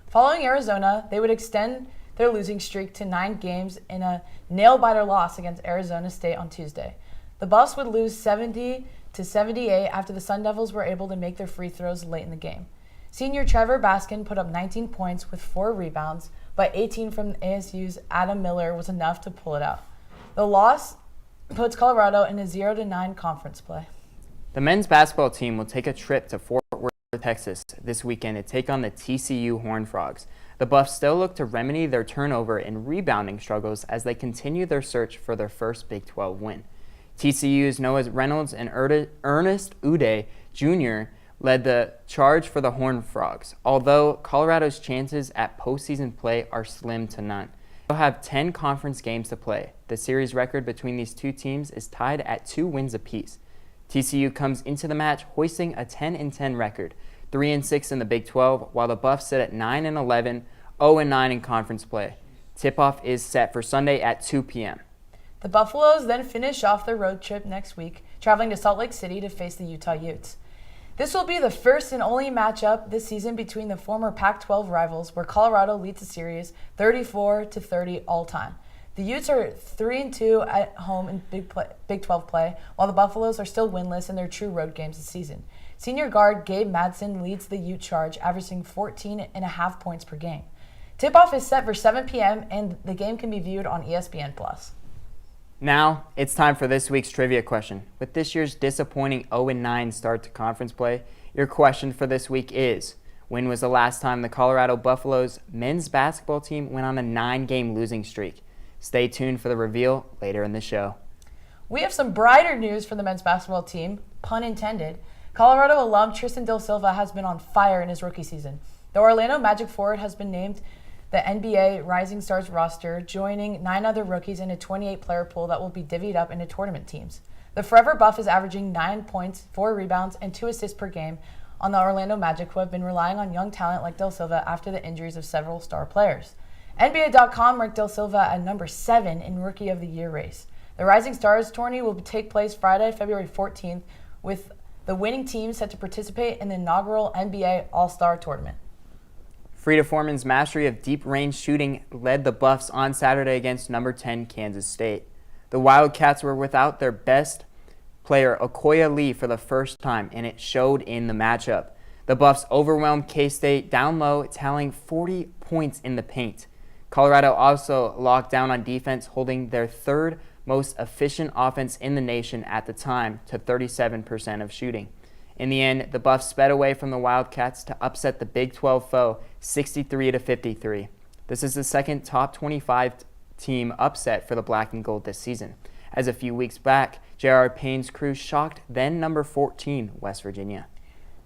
Following Arizona, they would extend their losing streak to 9 games in a nail-biter loss against Arizona State on Tuesday. The Buffs would lose 70-78 after the Sun Devils were able to make their free throws late in the game. Senior Trevor Baskin put up 19 points with 4 rebounds, but 18 from ASU's Adam Miller was enough to pull it out. The loss puts Colorado in a 0-9 conference play. The men's basketball team will take a trip to Fort Worth, Texas this weekend to take on the TCU Horned Frogs. The Buffs still look to remedy their turnover and rebounding struggles as they continue their search for their first Big 12 win. TCU's Noah Reynolds and Ernest Uday Jr. led the charge for the Horned Frogs, although Colorado's chances at postseason play are slim to none. They'll have 10 conference games to play. The series record between these two teams is tied at 2 wins apiece. TCU comes into the match hoisting a 10-10 record, 3-6 in the Big 12, while the Buffs sit at 9-11, 0-9 in conference play. Tip-off is set for Sunday at 2 p.m. The Buffaloes then finish off their road trip next week, traveling to Salt Lake City to face the Utah Utes. This will be the first and only matchup this season between the former Pac-12 rivals, where Colorado leads the series 34-30 all time. The Utes are 3-2 at home in Big 12 play, while the Buffaloes are still winless in their true road games this season. Senior guard Gabe Madsen leads the Ute charge, averaging 14.5 points per game. Tip-off is set for 7 p.m., and the game can be viewed on ESPN+. Now, it's time for this week's trivia question. With this year's disappointing 0-9 start to conference play, your question for this week is, when was the last time the Colorado Buffaloes men's basketball team went on a 9-game losing streak? Stay tuned for the reveal later in the show. We have some brighter news for the men's basketball team, pun intended. Colorado alum Tristan Del Silva has been on fire in his rookie season. The Orlando Magic forward has been named the NBA Rising Stars roster, joining 9 other rookies in a 28-player pool that will be divvied up into tournament teams. The Forever Buff is averaging 9 points, 4 rebounds, and 2 assists per game on the Orlando Magic, who have been relying on young talent like Del Silva after the injuries of several star players. NBA.com ranked Del Silva at number 7 in Rookie of the Year race. The Rising Stars tourney will take place Friday, February 14th, with the winning team set to participate in the inaugural NBA All-Star Tournament. Frida Foreman's mastery of deep-range shooting led the Buffs on Saturday against number 10 Kansas State. The Wildcats were without their best player, Okoye Lee, for the first time, and it showed in the matchup. The Buffs overwhelmed K-State down low, tallying 40 points in the paint. Colorado also locked down on defense, holding their third most efficient offense in the nation at the time to 37% of shooting. In the end, the Buffs sped away from the Wildcats to upset the Big 12 foe 63-53. This is the second top 25 team upset for the Black and Gold this season, as a few weeks back, J.R. Payne's crew shocked then number 14 West Virginia.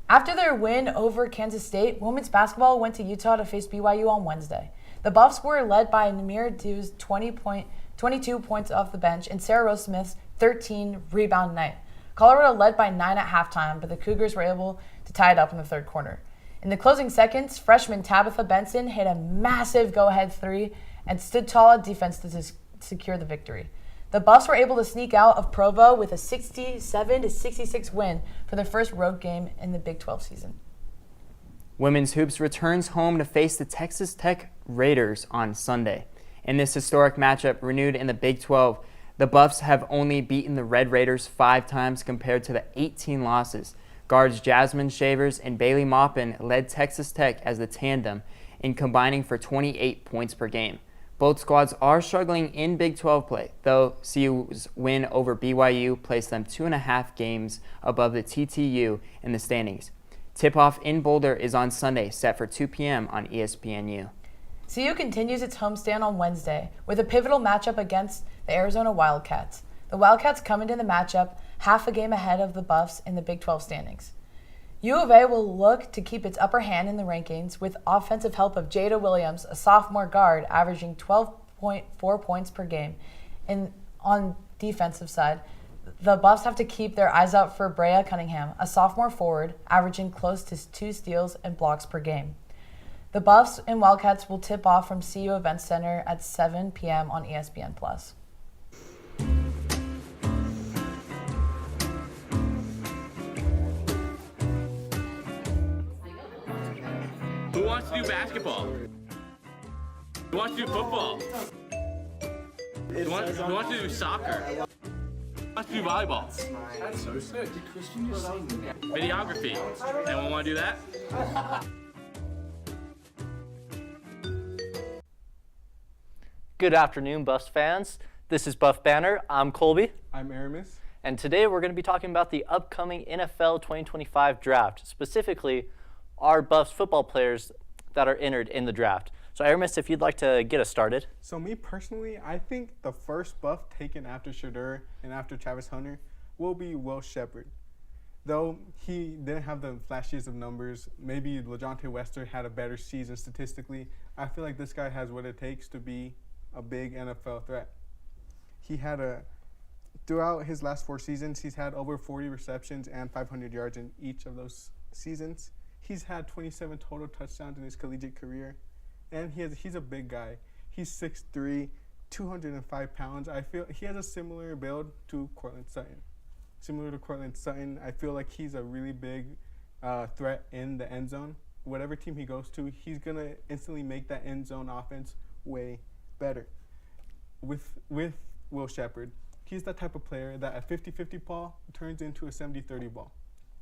After their win over Kansas State, women's basketball went to Utah to face BYU on Wednesday. The Buffs were led by Namir Dew's 22 points off the bench and Sarah Rose Smith's 13 rebound night. Colorado led by 9 at halftime, but the Cougars were able to tie it up in the third quarter. In the closing seconds, freshman Tabitha Benson hit a massive go-ahead 3 and stood tall at defense to secure the victory. The Buffs were able to sneak out of Provo with a 67-66 win for their first road game in the Big 12 season. Women's Hoops returns home to face the Texas Tech Raiders on Sunday. In this historic matchup renewed in the Big 12, the Buffs have only beaten the Red Raiders 5 times compared to the 18 losses. Guards Jasmine Shavers and Bailey Maupin led Texas Tech as the tandem in combining for 28 points per game. Both squads are struggling in Big 12 play, though CU's win over BYU placed them 2.5 games above the TTU in the standings. Tip-off in Boulder is on Sunday, set for 2 p.m. on ESPNU. CU continues its homestand on Wednesday with a pivotal matchup against the Arizona Wildcats. The Wildcats come into the matchup half a game ahead of the Buffs in the Big 12 standings. U of A will look to keep its upper hand in the rankings with offensive help of Jada Williams, a sophomore guard, averaging 12.4 points per game. On defensive side, the Buffs have to keep their eyes out for Brea Cunningham, a sophomore forward, averaging close to 2 steals and blocks per game. The Buffs and Wildcats will tip off from CU Events Center at 7 p.m. on ESPN+. Who wants to do basketball? Who wants to do football? Who wants to do soccer? Who wants to do volleyball? That's so sick. Did Christian just say that? Videography. Anyone want to do that? Good afternoon, Buffs fans. This is Buff Banner. I'm Colby. I'm Aramis. And today we're going to be talking about the upcoming NFL 2025 draft, specifically our Buffs football players that are entered in the draft. So Aramis, if you'd like to get us started. So me personally, I think the first buff taken after Shadur and after Travis Hunter will be Will Shepherd. Though he didn't have the flashiest of numbers, maybe LaJohntay Wester had a better season statistically. I feel like this guy has what it takes to be a big NFL threat. Throughout his last 4 seasons, he's had over 40 receptions and 500 yards in each of those seasons. He's had 27 total touchdowns in his collegiate career, and he's a big guy. He's 6'3", 205 pounds. I feel he has a similar build to Courtland Sutton. I feel like he's a really big threat in the end zone. Whatever team he goes to, he's going to instantly make that end zone offense way better. With Will Shepherd, he's the type of player that a 50-50 ball turns into a 70-30 ball.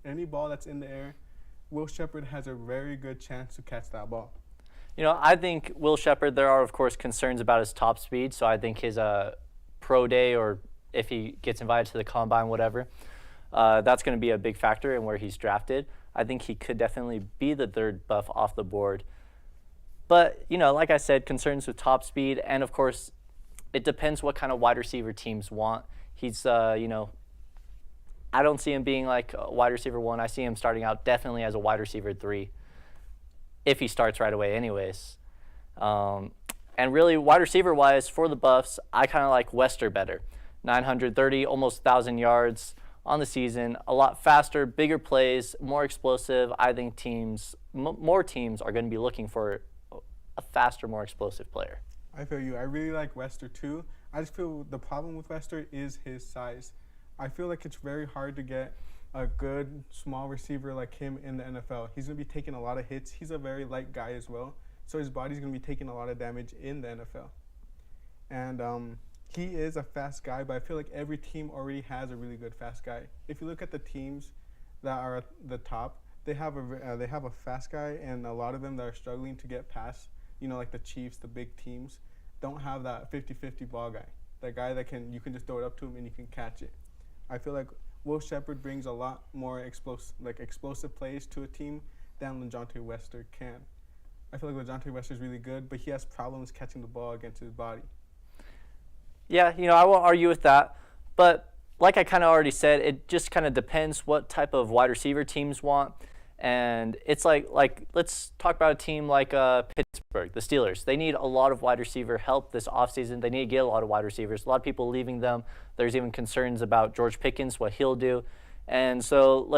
Any ball that's in the air, Will Shepherd has a very good chance to catch that ball. You know, I think Will Shepherd, there are, of course, concerns about his top speed, so I think his pro day, or if he gets invited to the combine, whatever, that's going to be a big factor in where he's drafted. I think he could definitely be the third buff off the board. But, you know, like I said, concerns with top speed, and, of course, it depends what kind of wide receiver teams want. He's, you know, I don't see him being like a wide receiver 1. I see him starting out definitely as a wide receiver 3 if he starts right away anyways. And really, wide receiver-wise, for the Buffs, I kind of like Wester better. 930, almost 1,000 yards on the season, a lot faster, bigger plays, more explosive. I think more teams are going to be looking for a faster, more explosive player. I feel you. I really like Wester too. I just feel the problem with Wester is his size. I feel like it's very hard to get a good small receiver like him in the NFL. He's going to be taking a lot of hits. He's a very light guy as well, so his body's going to be taking a lot of damage in the NFL. And he is a fast guy, but I feel like every team already has a really good fast guy. If you look at the teams that are at the top, they have a fast guy, and a lot of them that are struggling to get past, you know, like the Chiefs, the big teams, don't have that 50-50 ball guy. That guy that you can just throw it up to him and you can catch it. I feel like Will Shepherd brings a lot more explosive plays to a team than LaJohntay Wester can. I feel like LaJohntay Wester is really good, but he has problems catching the ball against his body. Yeah, you know, I won't argue with that. But like I kind of already said, it just kind of depends what type of wide receiver teams want. And it's like let's talk about a team like Pittsburgh, the Steelers. They need a lot of wide receiver help this offseason. They need to get a lot of wide receivers. A lot of people leaving them. There's even concerns about George Pickens, what he'll do. And so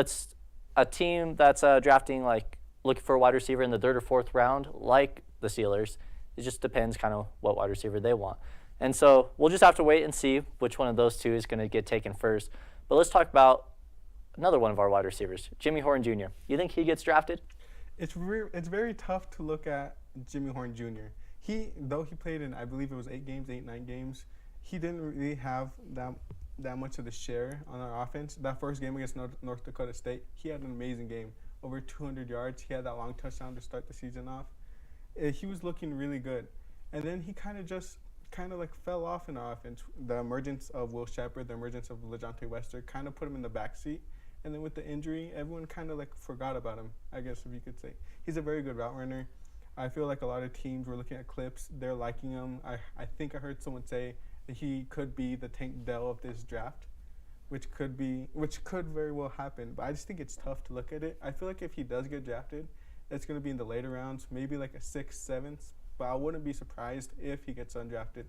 a team that's drafting, like looking for a wide receiver in the 3rd or 4th round, like the Steelers, it just depends kind of what wide receiver they want. And so we'll just have to wait and see which one of those two is going to get taken first. But let's talk about another one of our wide receivers, Jimmy Horn Jr. You think he gets drafted? It's very tough to look at Jimmy Horn Jr. Though he played in, I believe it was 9 games, he didn't really have that much of the share on our offense. That first game against North Dakota State, he had an amazing game. Over 200 yards. He had that long touchdown to start the season off. He was looking really good. And then he kind of like fell off in our offense. The emergence of Will Shepherd, the emergence of LaJohntay Wester kind of put him in the backseat. And then with the injury, everyone kind of like forgot about him, I guess if you could say. He's a very good route runner. I feel like a lot of teams were looking at clips. They're liking him. I think I heard someone say that he could be the Tank Dell of this draft, which could very well happen. But I just think it's tough to look at it. I feel like if he does get drafted, it's going to be in the later rounds, maybe like a 6th, 7th. But I wouldn't be surprised if he gets undrafted.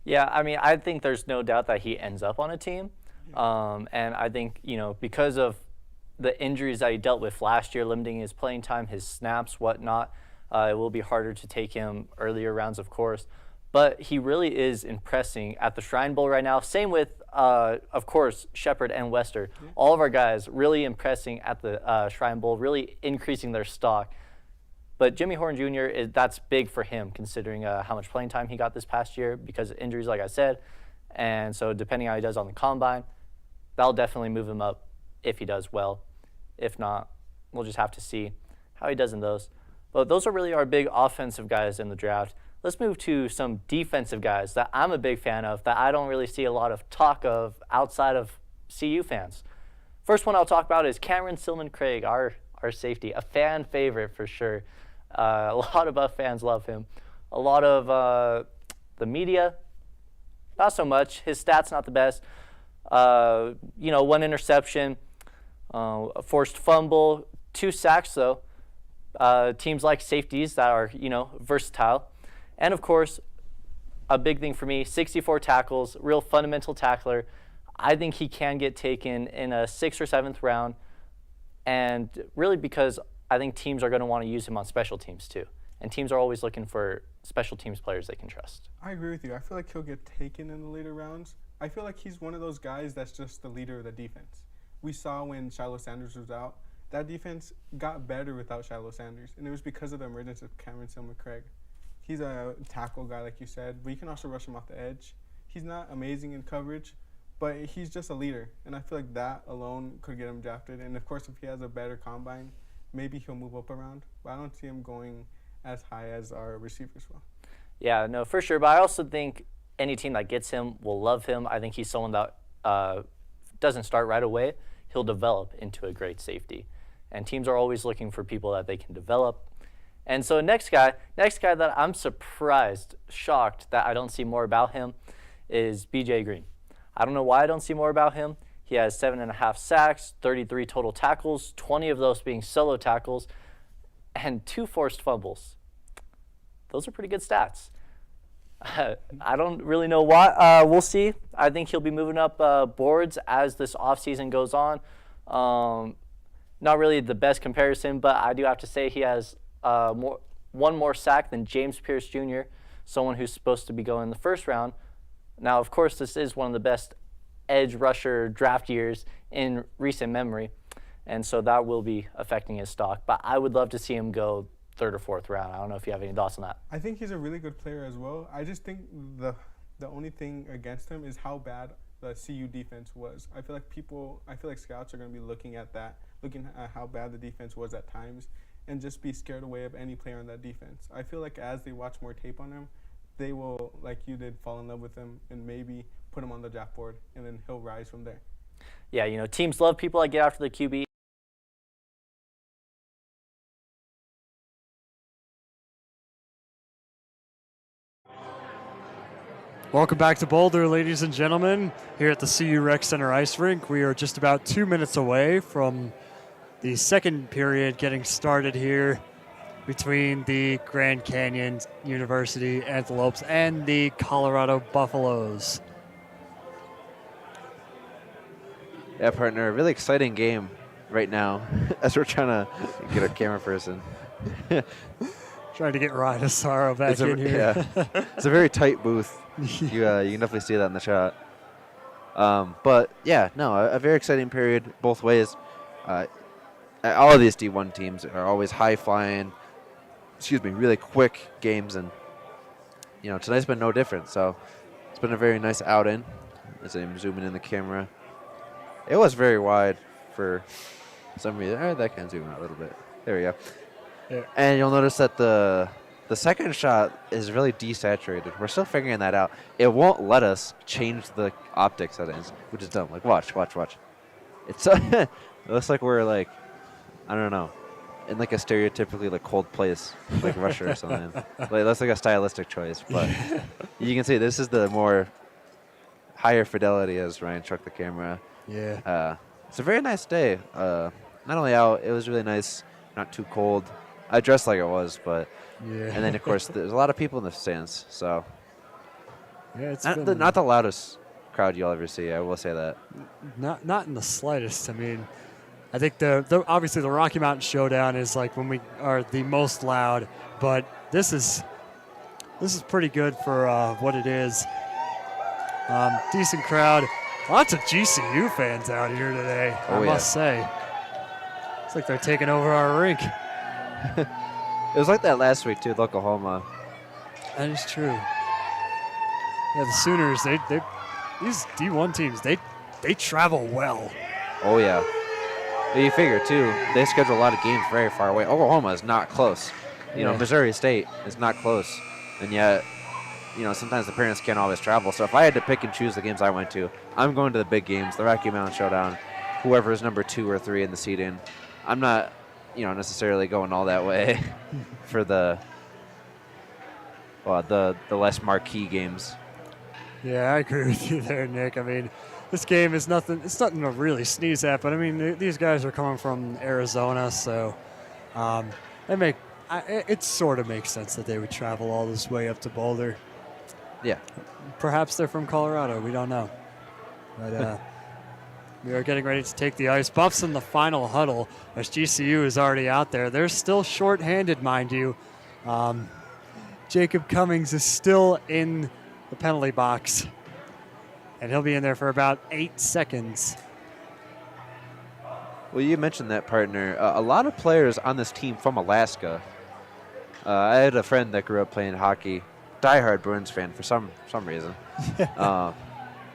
Yeah, I mean, I think there's no doubt that he ends up on a team. And I think, you know, because of the injuries that he dealt with last year, limiting his playing time, his snaps, whatnot, it will be harder to take him earlier rounds, of course. But he really is impressing at the Shrine Bowl right now. Same with, of course, Shepherd and Wester. Yeah. All of our guys really impressing at the Shrine Bowl, really increasing their stock. But Jimmy Horn Jr., that's big for him, considering how much playing time he got this past year because of injuries, like I said. And so depending how he does on the combine, that'll definitely move him up if he does well. If not, we'll just have to see how he does in those. But those are really our big offensive guys in the draft. Let's move to some defensive guys that I'm a big fan of that I don't really see a lot of talk of outside of CU fans. First one I'll talk about is Cameron Silman Craig, our safety, a fan favorite for sure. A lot of Buff fans love him. A lot of the media, not so much. His stats not the best. 1 interception, a forced fumble, 2 sacks though. Teams like safeties that are, versatile. And of course, a big thing for me, 64 tackles, real fundamental tackler. I think he can get taken in a 6th or 7th round. And really because I think teams are going to want to use him on special teams too. And teams are always looking for special teams players they can trust. I agree with you. I feel like he'll get taken in the later rounds. I feel like he's one of those guys that's just the leader of the defense. We saw when Shiloh Sanders was out, that defense got better without Shiloh Sanders, and it was because of the emergence of Cameron Silmer-Craig. He's a tackle guy, like you said, but you can also rush him off the edge. He's not amazing in coverage, but he's just a leader, and I feel like that alone could get him drafted. And of course, if he has a better combine, maybe he'll move up around, but I don't see him going as high as our receivers will. Yeah, no, for sure. But I also think any team that gets him will love him. I think he's someone that doesn't start right away. He'll develop into a great safety. And teams are always looking for people that they can develop. And so next guy that I'm surprised, shocked that I don't see more about him is BJ Green. I don't know why I don't see more about him. He has 7.5 sacks, 33 total tackles, 20 of those being solo tackles, and 2 forced fumbles. Those are pretty good stats. I don't really know why. We'll see. I think he'll be moving up boards as this offseason goes on. Not really the best comparison, but I do have to say he has one more sack than James Pierce Jr., someone who's supposed to be going in the 1st round. Now, of course, this is one of the best edge rusher draft years in recent memory, and so that will be affecting his stock. But I would love to see him go 3rd or 4th round. I don't know if you have any thoughts on that. I think he's a really good player as well. I just think the only thing against him is how bad the CU defense was. I feel like scouts are going to be looking at how bad the defense was at times and just be scared away of any player on that defense. I feel like as they watch more tape on him, they will, like you did, fall in love with him and maybe put him on the draft board, and then he'll rise from there. Yeah, teams love people that get after the QB. Welcome back to Boulder, ladies and gentlemen, here at the CU Rec Center Ice Rink. We are just about 2 minutes away from the second period getting started here between the Grand Canyon University Antelopes and the Colorado Buffaloes. Yeah, partner, a really exciting game right now as we're trying to get a camera person. Trying to get Ryan Asaro back in here. Yeah. It's a very tight booth. You can definitely see that in the shot. But, yeah, no, a very exciting period both ways. All of these D1 teams are always high-flying, really quick games. And, tonight's been no different. So it's been a very nice outing as I'm zooming in the camera. It was very wide for some reason. That can zoom out a little bit. There we go. Yeah. And you'll notice that the second shot is really desaturated. We're still figuring that out. It won't let us change the optic settings, which is dumb. Like, watch. It's it looks like we're like, I don't know, in like a stereotypically like cold place, like Russia or something. Like that's like a stylistic choice, but you can see this is the more higher fidelity as Ryan struck the camera. Yeah. It's a very nice day. Not only out, it was really nice, not too cold. I dressed like it was, but yeah. And then of course there's a lot of people in the stands, so yeah, it's not the loudest crowd you'll ever see. I will say that. Not in the slightest. I mean, I think the obviously the Rocky Mountain Showdown is like when we are the most loud, but this is pretty good for what it is. Decent crowd. Lots of GCU fans out here today, I must say. It's like they're taking over our rink. It was like that last week, too, with Oklahoma. That is true. Yeah, the Sooners, these D1 teams, they travel well. Oh, yeah. You figure, too, they schedule a lot of games very far away. Oklahoma is not close. You know, Missouri State is not close. And yet, sometimes the parents can't always travel. So if I had to pick and choose the games I went to, I'm going to the big games, the Rocky Mountain Showdown, whoever is number 2 or 3 in the seeding. I'm not necessarily going all that way for the less marquee games. Yeah, I agree with you there, Nick. I mean, this game is nothing. It's nothing to really sneeze at. But I mean, these guys are coming from Arizona, so it sort of makes sense that they would travel all this way up to Boulder. Yeah. Perhaps they're from Colorado. We don't know. But we are getting ready to take the ice. Buffs in the final huddle as GCU is already out there. They're still shorthanded, mind you. Jacob Cummings is still in the penalty box, and he'll be in there for about 8 seconds. Well, you mentioned that, partner. A lot of players on this team from Alaska. I had a friend that grew up playing hockey, diehard Bruins fan for some reason. But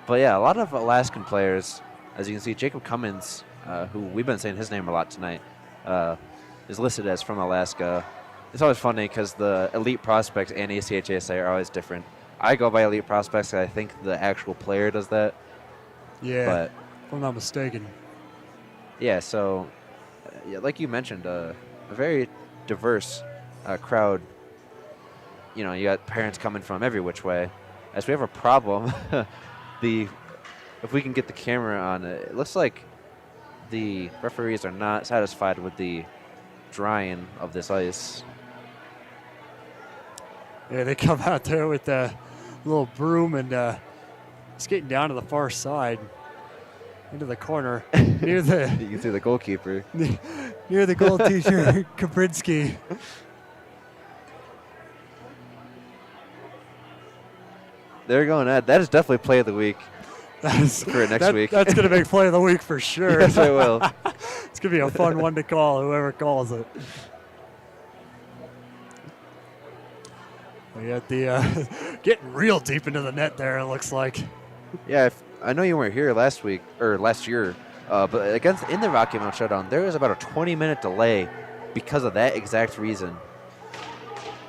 yeah, a lot of Alaskan players. As you can see, Jacob Cummins, who we've been saying his name a lot tonight, is listed as from Alaska. It's always funny because the elite prospects and ACHA are always different. I go by elite prospects, and I think the actual player does that. Yeah, but if I'm not mistaken. Yeah, so like you mentioned, a very diverse crowd. You got parents coming from every which way. As we have a problem, if we can get the camera on it looks like the referees are not satisfied with the drying of this ice. Yeah, they come out there with a little broom and skating down to the far side into the corner near the. You can see the goalkeeper. Near the goal teacher, Kaprinsky. They're going at that is definitely play of the week for next week. That's going to make play of the week for sure. Yes, it will. It's going to be a fun one to call, whoever calls it. We got the getting real deep into the net there, it looks like. Yeah, I know you weren't here last week or last year, but in the Rocky Mountain Showdown, there was about a 20-minute delay because of that exact reason.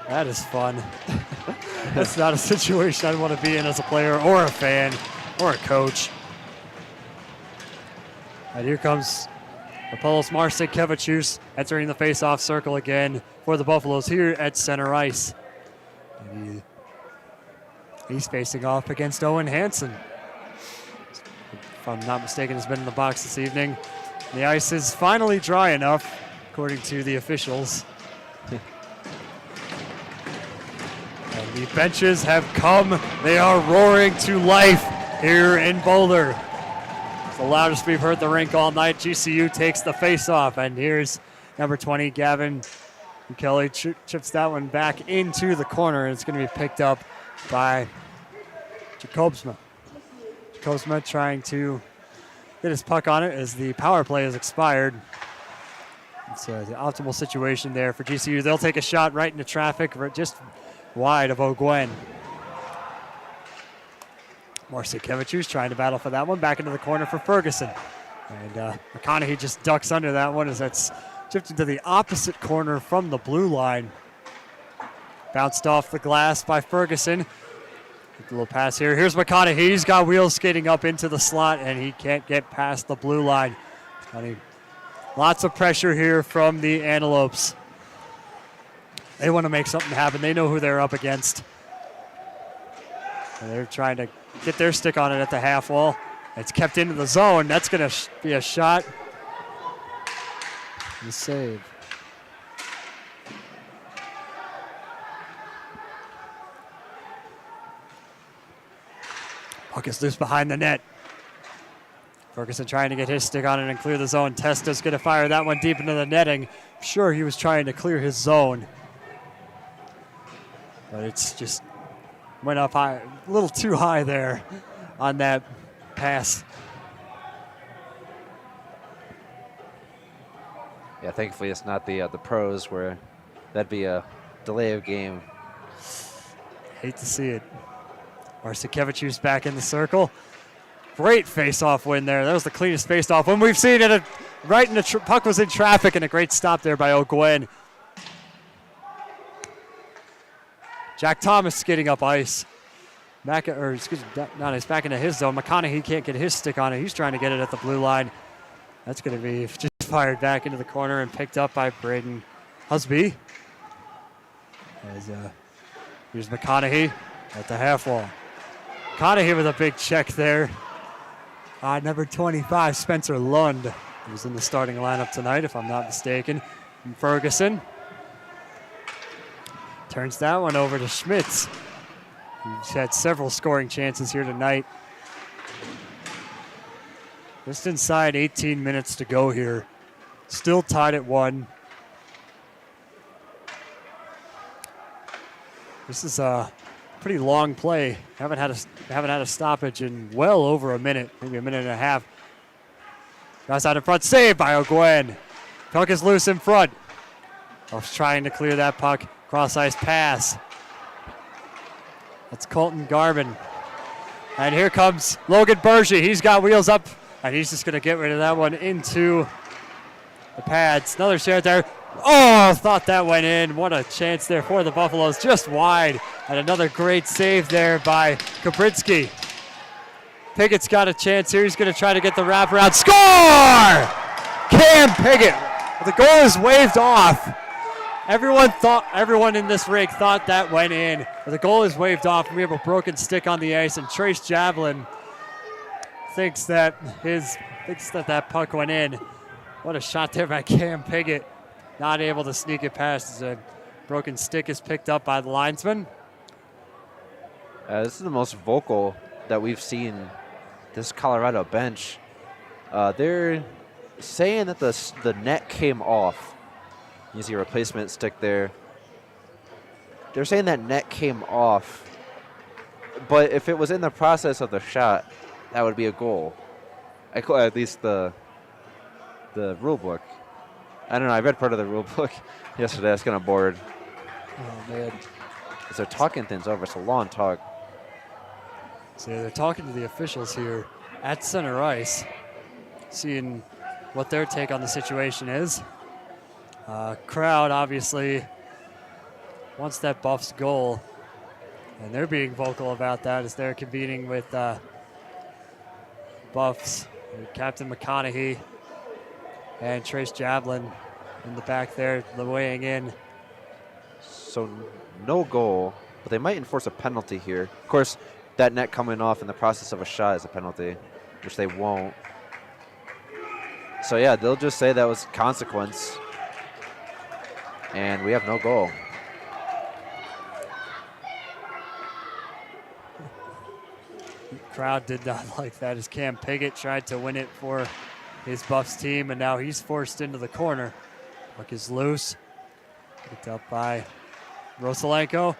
That is fun. That's not a situation I'd want to be in as a player or a fan or a coach. And here comes Apollos Marcinkevičius entering the face-off circle again for the Buffaloes here at center ice. And he's facing off against Owen Hansen. If I'm not mistaken, has been in the box this evening. The ice is finally dry enough, according to the officials. And the benches have come. They are roaring to life here in Boulder. It's the loudest we've heard the rink all night. GCU takes the face-off, and here's number 20, Gavin Kelly chips that one back into the corner, and it's going to be picked up by Jacobsma. Jacobsma trying to get his puck on it as the power play has expired. It's the optimal situation there for GCU. They'll take a shot right into traffic, just wide of Ogwen. Marcinkevičius trying to battle for that one. Back into the corner for Ferguson. And McConaughey just ducks under that one as that's shifted to the opposite corner from the blue line. Bounced off the glass by Ferguson. A little pass here. Here's McConaughey. He's got wheels skating up into the slot, and he can't get past the blue line. Lots of pressure here from the Antelopes. They want to make something happen. They know who they're up against. And they're trying to get their stick on it at the half wall. It's kept into the zone. That's going to be a shot. The save. Puck is loose behind the net. Ferguson trying to get his stick on it and clear the zone. Testa's going to fire that one deep into the netting. I'm sure he was trying to clear his zone. But it's just went up high, a little too high there on that pass. Yeah, thankfully it's not the pros where that'd be a delay of game. Hate to see it. Marcinkevičius back in the circle. Great face-off win there. That was the cleanest face-off win we've seen. It right in the puck was in traffic, and a great stop there by Ogwen. Jack Thomas skating up ice. Back into his zone. McConaughey can't get his stick on it. He's trying to get it at the blue line. That's going to be just fired back into the corner and picked up by Braden Husby. Here's McConaughey at the half wall. McConaughey with a big check there. Number 25, Spencer Lund, who's in the starting lineup tonight, if I'm not mistaken. And Ferguson turns that one over to Schmitz, who's had several scoring chances here tonight. Just inside 18 minutes to go here. Still tied at 1. This is a pretty long play. Haven't had a stoppage in well over a minute, maybe a minute and a half. Pass out in front, saved by O'Gwen. Puck is loose in front. Buffs trying to clear that puck. Cross ice pass. That's Colton Garvin. And here comes Logan Bergie. He's got wheels up, and he's just going to get rid of that one into the pads. Another shot there. Oh, thought that went in. What a chance there for the Buffaloes, just wide. And another great save there by Kaprinsky. Piggott's got a chance here. He's going to try to get the wraparound. Score! Cam Piggott. The goal is waved off. Everyone in this rig thought that went in. But the goal is waved off. We have a broken stick on the ice, and Trace Javelin thinks that that puck went in. What a shot there by Cam Piggott. Not able to sneak it past as a broken stick is picked up by the linesman. This is the most vocal that we've seen this Colorado bench. They're saying that the net came off. You see a replacement stick there. They're saying that net came off. But if it was in the process of the shot, that would be a goal. At least the rule book. I don't know. I read part of the rule book yesterday. I was kind of bored. Oh, man. Because they're talking things over. It's a long talk. So they're talking to the officials here at center ice, seeing what their take on the situation is. Crowd obviously wants that Buffs goal, and they're being vocal about that as they're convening with Buffs, Captain McConaughey, and Trace Javelin in the back there, weighing in. So no goal, but they might enforce a penalty here. Of course, that net coming off in the process of a shot is a penalty, which they won't. So yeah, they'll just say that was consequence. And we have no goal. Crowd did not like that as Cam Piggott tried to win it for his Buffs team, and now he's forced into the corner. Puck is loose. Picked up by Rosalenko.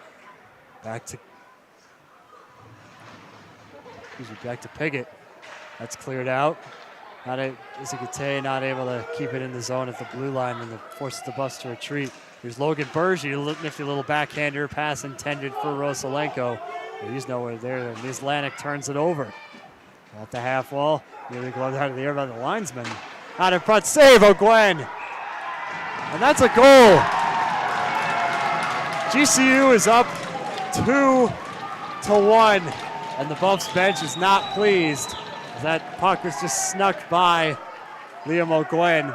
Back to Piggott. That's cleared out. Izagate not able to keep it in the zone at the blue line, and it forces the Buffs to retreat. Here's Logan Bergie, a nifty little backhander pass intended for Rosalenko. But he's nowhere there, and the Atlantic turns it over. At the half wall, nearly gloved out of the air by the linesman. Out in front, save O'Gwen. And that's a goal. GCU is up 2-1, and the Buffs bench is not pleased. That puck was just snuck by Liam O'Gwen.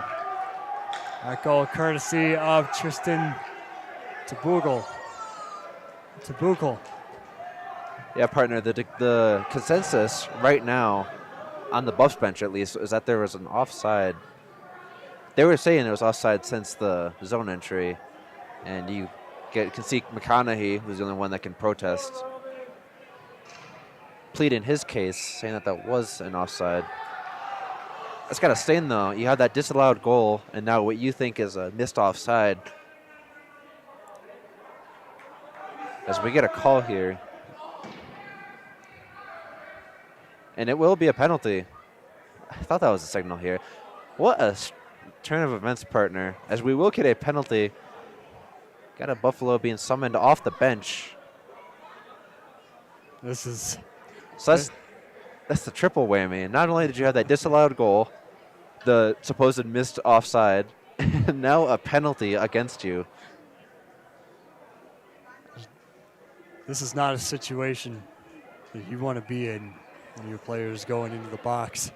That goal courtesy of Tristan Tabukel. Yeah, partner, the consensus right now, on the Buffs bench at least, is that there was an offside. They were saying it was offside since the zone entry, and you can see McConaughey, who's the only one that can protest, plead in his case, saying that was an offside. That's got to stain, though. You have that disallowed goal, and now what you think is a missed offside. As we get a call here. And it will be a penalty. I thought that was a signal here. What a turn of events, partner. As we will get a penalty. Got a Buffalo being summoned off the bench. So that's the triple whammy. Not only did you have that disallowed goal, the supposed missed offside, and now a penalty against you. This is not a situation that you want to be in when your players going into the box.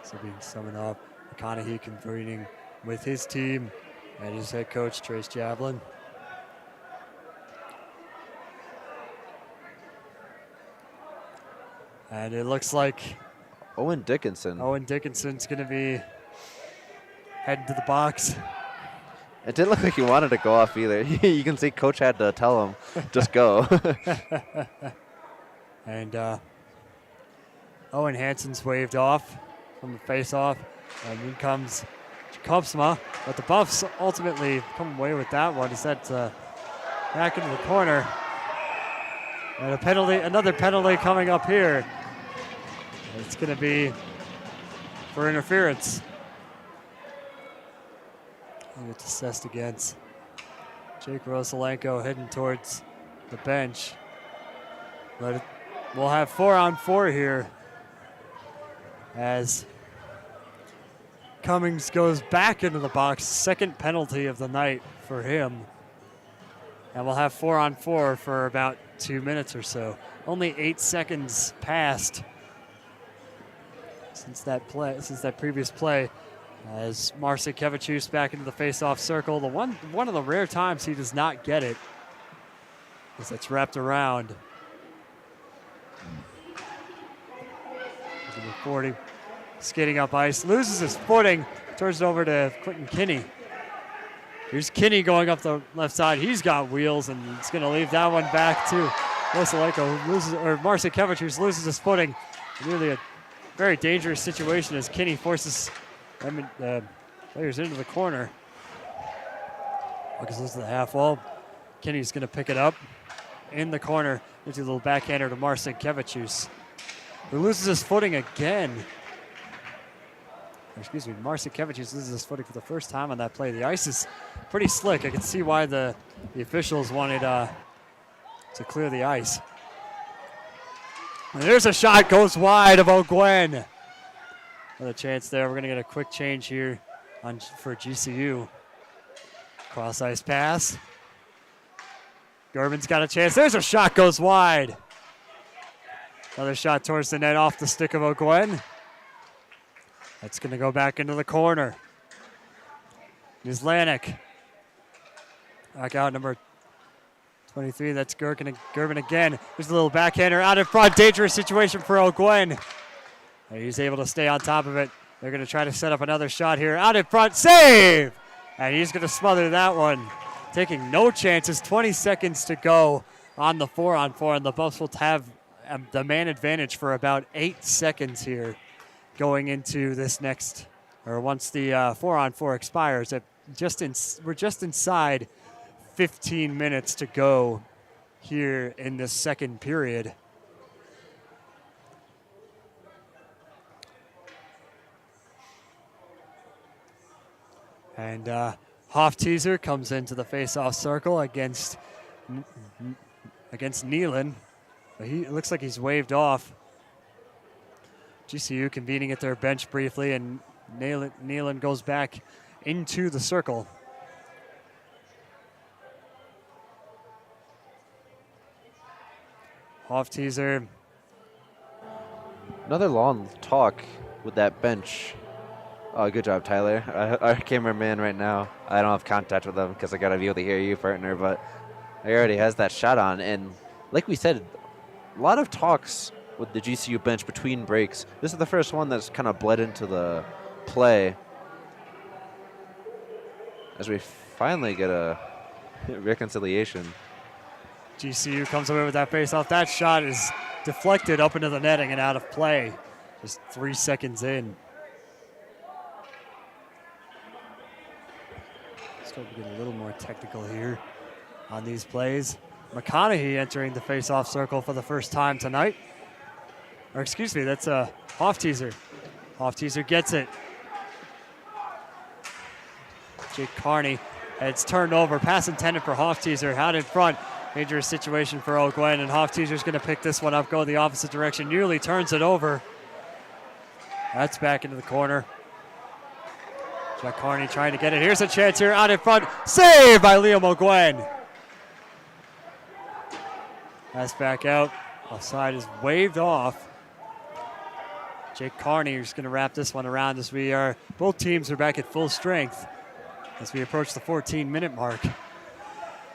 So being summoned off, McConaughey converting with his team and his head coach, Trace Javelin. And it looks like Owen Dickinson. Owen Dickinson's going to be heading to the box. It didn't look like he wanted to go off either. You can see Coach had to tell him, just go. And Owen Hansen's waved off from the face-off. And in comes Kopsma. But the Buffs ultimately come away with that one. He sent back into the corner. And a penalty, another penalty coming up here. It's going to be for interference. And it's assessed against Jake Rosalenko heading towards the bench. But we'll have 4-on-4 here as Cummings goes back into the box. Second penalty of the night for him. And we'll have 4-on-4 for about 2 minutes or so. Only 8 seconds passed since that previous play. As Marcin Kevicius back into the face-off circle. One of the rare times he does not get it as it's wrapped around. Number 40, skating up ice, loses his footing, turns it over to Quentin Kinney. Here's Kinney going up the left side. He's got wheels, and it's going to leave that one back to Rosalenko, who loses, or Marcin Kevicius loses his footing. Really a very dangerous situation as Kinney forces players into the corner. Lucas loses the half wall. Kinney's going to pick it up in the corner into a little backhander to Marcin Kevicius, who loses his footing again. Excuse me, Marcin Kevicius loses his footing for the first time on that play. The ice is pretty slick. I can see why the officials wanted to clear the ice. And there's a shot, goes wide of O'Gwen. Another chance there. We're going to get a quick change here for GCU. Cross ice pass. Gervin's got a chance. There's a shot, goes wide. Another shot towards the net off the stick of O'Gwen. That's going to go back into the corner. Islanik. Back out, number 23. That's Gervin again. There's a little backhander out in front. Dangerous situation for O'Gwen. And he's able to stay on top of it. They're going to try to set up another shot here. Out in front. Save! And he's going to smother that one. Taking no chances. 20 seconds to go on the 4-on-4. And the Buffs will have the man advantage for about 8 seconds here going into this next, or once the 4-on-4 expires. We're just inside 15 minutes to go here in this second period. And Hofteaser comes into the face-off circle against Nealon. It looks like he's waved off. GCU convening at their bench briefly, and Nealon goes back into the circle. Hofteaser. Another long talk with that bench. Oh, good job, Tyler. Our cameraman right now. I don't have contact with him because I got to be able to hear you, partner, but he already has that shot on. And like we said, a lot of talks with the GCU bench between breaks. This is the first one that's kind of bled into the play as we finally get a reconciliation. GCU comes away with that face-off. That shot is deflected up into the netting and out of play. Just 3 seconds in. Starting to get a little more technical here on these plays. McConaughey entering the face-off circle for the first time tonight. Or excuse me, that's a Hofteaser. Hofteaser gets it. Jake Carney. It's turned over. Pass intended for Hofteaser. Out in front. Dangerous situation for O'Gwen. And Hofteaser's going to pick this one up, go the opposite direction. Nearly turns it over. That's back into the corner. Jack Carney trying to get it. Here's a chance here. Out in front. Save by Liam O'Gwen. Pass back out. Offside is waved off. Jake Carney is going to wrap this one around as both teams are back at full strength as we approach the 14-minute mark.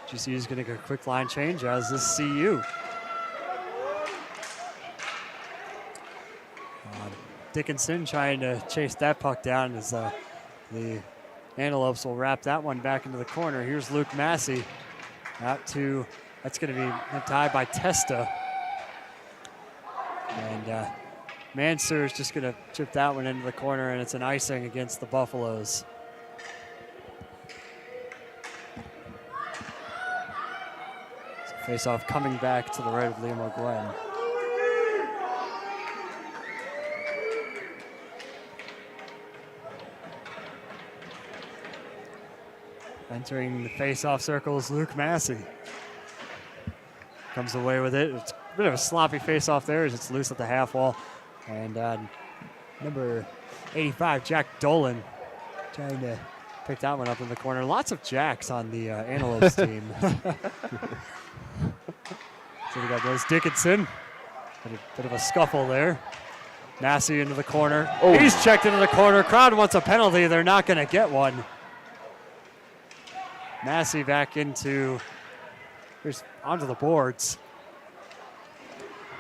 GCU is going to get a quick line change, as is CU. Dickinson trying to chase that puck down as the Antelopes will wrap that one back into the corner. Here's Luke Massey out to, that's going to be tied by Testa. And Mansour is just going to chip that one into the corner, and it's an icing against the Buffaloes. So face-off coming back to the right of Liam O'Gwen. Entering the face-off circle is Luke Massey. Comes away with it. It's a bit of a sloppy face-off there as it's loose at the half wall. And number 85, Jack Dolan, trying to pick that one up in the corner. Lots of Jacks on the Antelopes team. So we got those Dickinson. Bit of a scuffle there. Massey into the corner. Oh. He's checked into the corner. Crowd wants a penalty. They're not going to get one. Massey back into, here's onto the boards.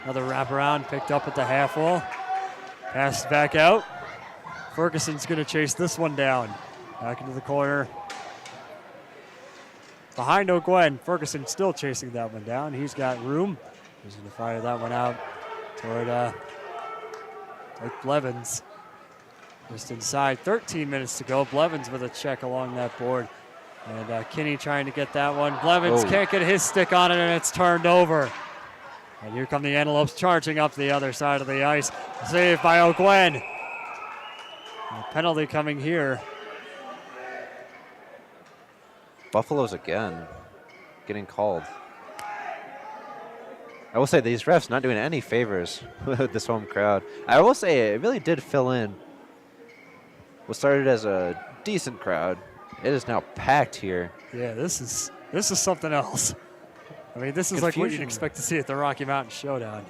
Another wraparound picked up at the half wall. Passed back out. Ferguson's going to chase this one down. Back into the corner. Behind O'Gwen, Ferguson still chasing that one down. He's got room. He's going to fire that one out toward Blevins. Just inside, 13 minutes to go. Blevins with a check along that board. And Kinney trying to get that one. Blevins can't get his stick on it, and it's turned over. And here come the Antelopes charging up the other side of the ice. Saved by O'Gwen. A penalty coming here. Buffaloes again getting called. I will say these refs not doing any favors with this home crowd. I will say it really did fill in. What started as a decent crowd, it is now packed here. Yeah, this is something else. I mean, this is like what you'd expect to see at the Rocky Mountain Showdown.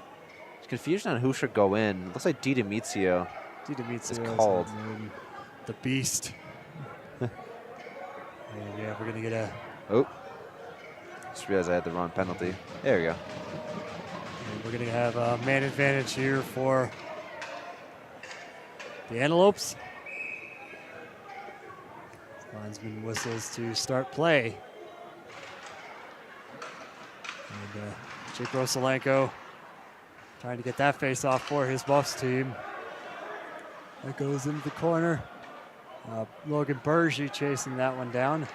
There's confusion on who should go in. Looks like Di Demizio is called. The Beast. And yeah, we're going to get a... Oh. Just realized I had the wrong penalty. There we go. And we're going to have a man advantage here for the Antelopes. Linesman whistles to start play. And Jake Rosalenko trying to get that face off for his Buffs team. That goes into the corner. Logan Bergy chasing that one down.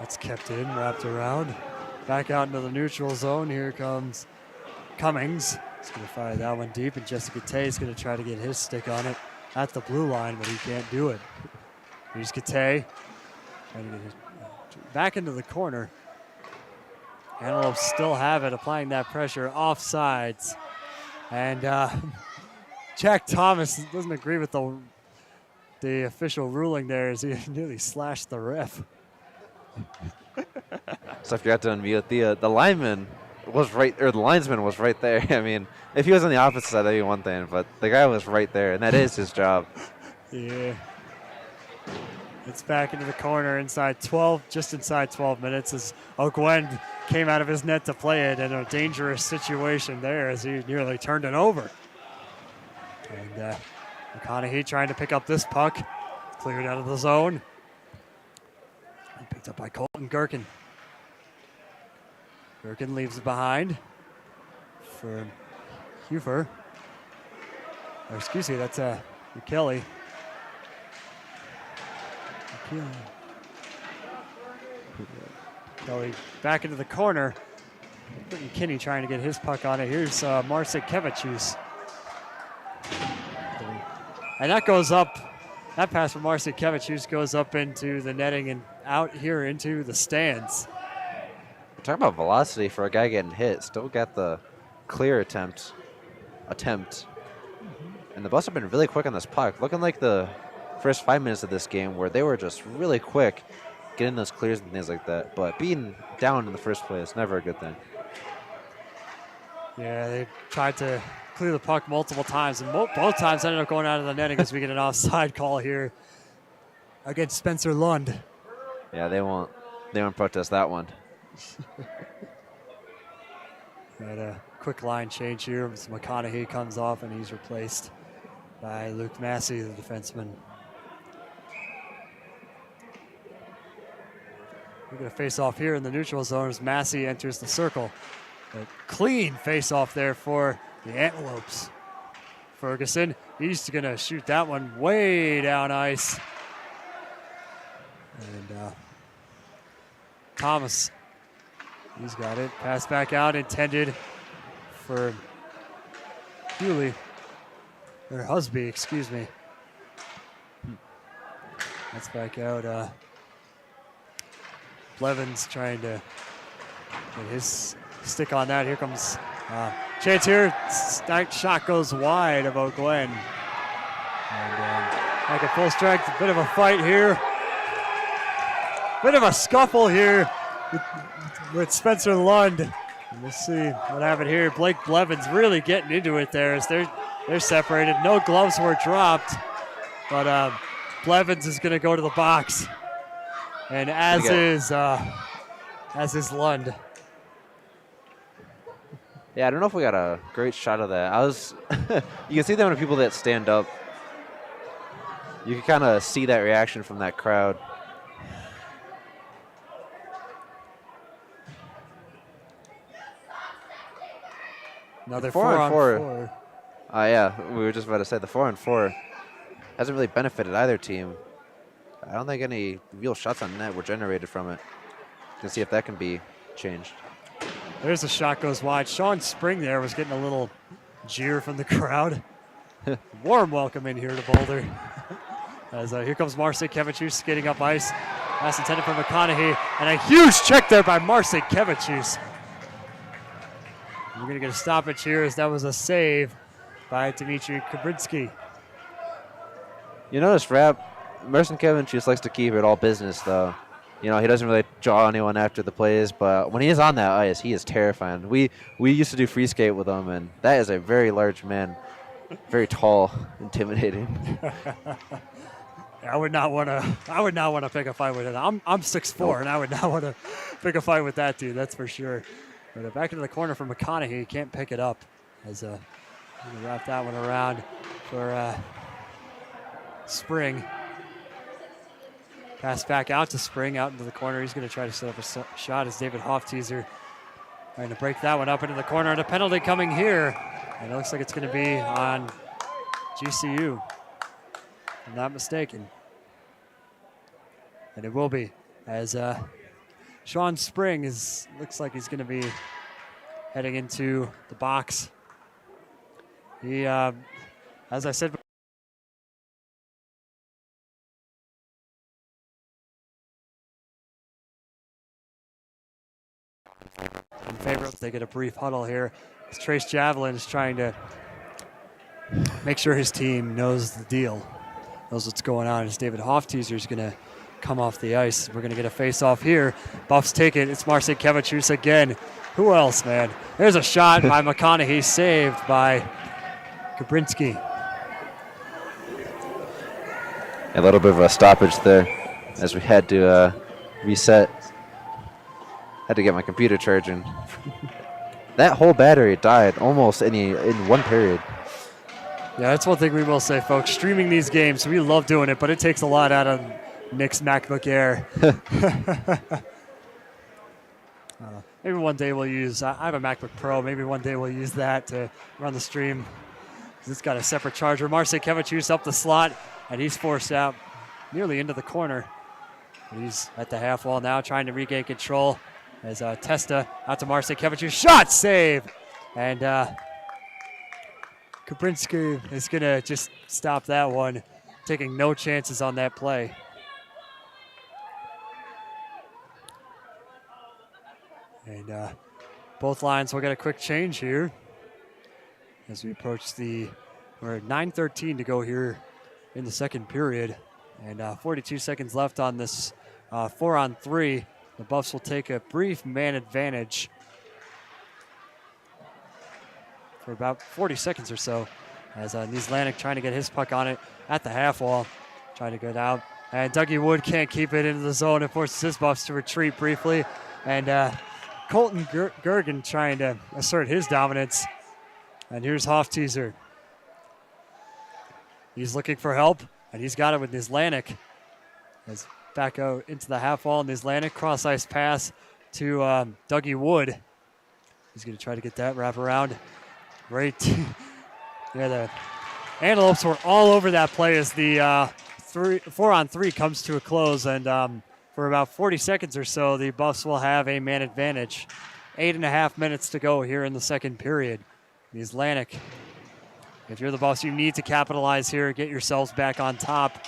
That's kept in, wrapped around. Back out into the neutral zone. Here comes Cummings. He's going to fire that one deep, and Jessica Tay is going to try to get his stick on it at the blue line, but he can't do it. Here's Katay trying to get his back into the corner. Antelopes still have it, applying that pressure offsides. And Jack Thomas doesn't agree with the official ruling there as he nearly slashed the ref. So I forgot to unmute. The lineman was right, or the linesman was right there. I mean, if he was on the opposite side, that'd be one thing, but the guy was right there, and that is his job. Yeah. It's back into the corner inside 12, just inside 12 minutes as O'Gwen came out of his net to play it in a dangerous situation there as he nearly turned it over. And McConaughey trying to pick up this puck, cleared out of the zone. And picked up by Colton Gherkin. Gherkin leaves it behind for Hufer. Or excuse me, that's Kelly. Kelly back into the corner. Kinney trying to get his puck on it. Here's Marcin Kevicius. And that goes up. That pass from Marcin Kevicius goes up into the netting and out here into the stands. We're talking about velocity for a guy getting hit. Still got the clear attempt. And the Buffs have been really quick on this puck. Looking like the first 5 minutes of this game where they were just really quick getting those clears and things like that. But being down in the first place, never a good thing. Yeah, they tried to clear the puck multiple times, and both times ended up going out of the netting as we get an offside call here against Spencer Lund. Yeah, they won't protest that one. Got a quick line change here. McConaughey comes off, and he's replaced by Luke Massey, the defenseman. We're going to face off here in the neutral zone as Massey enters the circle. A clean face off there for the Antelopes. Ferguson, he's going to shoot that one way down ice. And Thomas, he's got it. Pass back out, intended for Husby, excuse me. That's back out. Blevins trying to get his stick on that. Here comes chance here. That shot goes wide of O'Gwen. And back at full strength, a bit of a fight here. Bit of a scuffle here with Spencer Lund. And we'll see what happened here. Blake Blevins really getting into it there as they're separated. No gloves were dropped, but Blevins is going to go to the box, and as is Lund. Yeah, I don't know if we got a great shot of that. You can see the amount of people that stand up. You can kind of see that reaction from that crowd. Another 4-on-4. Yeah, we were just about to say the 4-on-4 hasn't really benefited either team. I don't think any real shots on net were generated from it. Let's see if that can be changed. There's a shot goes wide. Sean Spring there was getting a little jeer from the crowd. Warm welcome in here to Boulder. As here comes Marcin Kevicius skating up ice. Pass intended for McConaughey, and a huge check there by Marcin Kevicius. We're going to get a stoppage here as that was a save by Dmitry Kubrinsky. You notice, Marcin Kevicius likes to keep it all business, though. You know, he doesn't really draw anyone after the plays, but when he is on that ice, he is terrifying. We used to do free skate with him, and that is a very large man, very tall, intimidating. I would not want to pick a fight with him. I'm 6'4", nope. And I would not want to pick a fight with that dude. That's for sure. But back into the corner for McConaughey. Can't pick it up. As wrap that one around for Spring. Pass back out to Spring, out into the corner. He's going to try to set up a shot as David Hofteaser trying to break that one up into the corner. And a penalty coming here. And it looks like it's going to be on GCU, if I'm not mistaken. And it will be, as Sean Spring looks like he's going to be heading into the box. He, as I said, in favor. They get a brief huddle here. Trace Javelin is trying to make sure his team knows the deal, knows what's going on. As David Hofteaser is going to come off the ice. We're going to get a face-off here. Buffs take it. It's Marcin Kevicius again. Who else, man? There's a shot by McConaughey, saved by Kubrinsky. A little bit of a stoppage there as we had to reset. Had to get my computer charging. That whole battery died almost in one period. Yeah, that's one thing we will say, folks. Streaming these games, we love doing it, but it takes a lot out of Nick's MacBook Air. Maybe one day we'll use, I have a MacBook Pro, maybe one day we'll use that to run the stream. It's got a separate charger. Marcin Kevicius up the slot, and he's forced out nearly into the corner. He's at the half wall now, trying to regain control. As Testa out to Marcin Kevicius, shot save, and Kubrinsky is gonna just stop that one, taking no chances on that play. And both lines will get a quick change here as we approach we're at 9:13 to go here in the second period, and 42 seconds left on this 4-on-3. The Buffs will take a brief man advantage. for about 40 seconds or so. As Nislanik trying to get his puck on it at the half wall, trying to get out. And Dougie Wood can't keep it into the zone. It forces his Buffs to retreat briefly. And Colton Gergen trying to assert his dominance. And here's Hofteaser. He's looking for help, and he's got it with Nislanik. As back out into the half wall, Nislanik cross-ice pass to Dougie Wood. He's going to try to get that wrap around. Great. Yeah, the Antelopes were all over that play as the 4-on-3 comes to a close, and for about 40 seconds or so, the Buffs will have a man advantage. 8.5 minutes to go here in the second period. Nislanik, if you're the Buffs, you need to capitalize here, get yourselves back on top,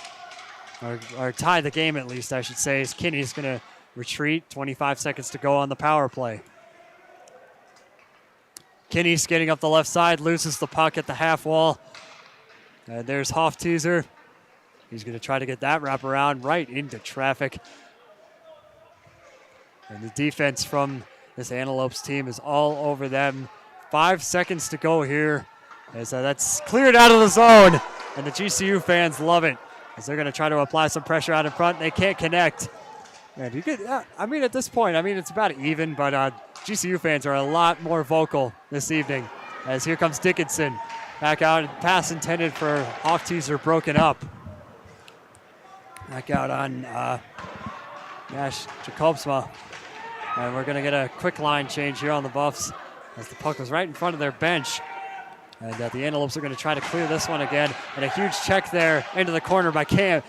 or tie the game at least, I should say, as Kinney's going to retreat. 25 seconds to go on the power play. Kinney skating up the left side, loses the puck at the half wall. And there's Hofteaser. He's going to try to get that wraparound right into traffic. And the defense from this Antelopes team is all over them. 5 seconds to go here as that's cleared out of the zone. And the GCU fans love it as they're going to try to apply some pressure out in front. They can't connect. And you could, I mean, at this point, I mean, it's about even, but GCU fans are a lot more vocal this evening. As here comes Dickinson back out, and pass intended for Hofteaser broken up. Back out on Nash Jacobsma. And we're going to get a quick line change here on the Buffs as the puck was right in front of their bench. And the Antelopes are going to try to clear this one again. And a huge check there into the corner by Cam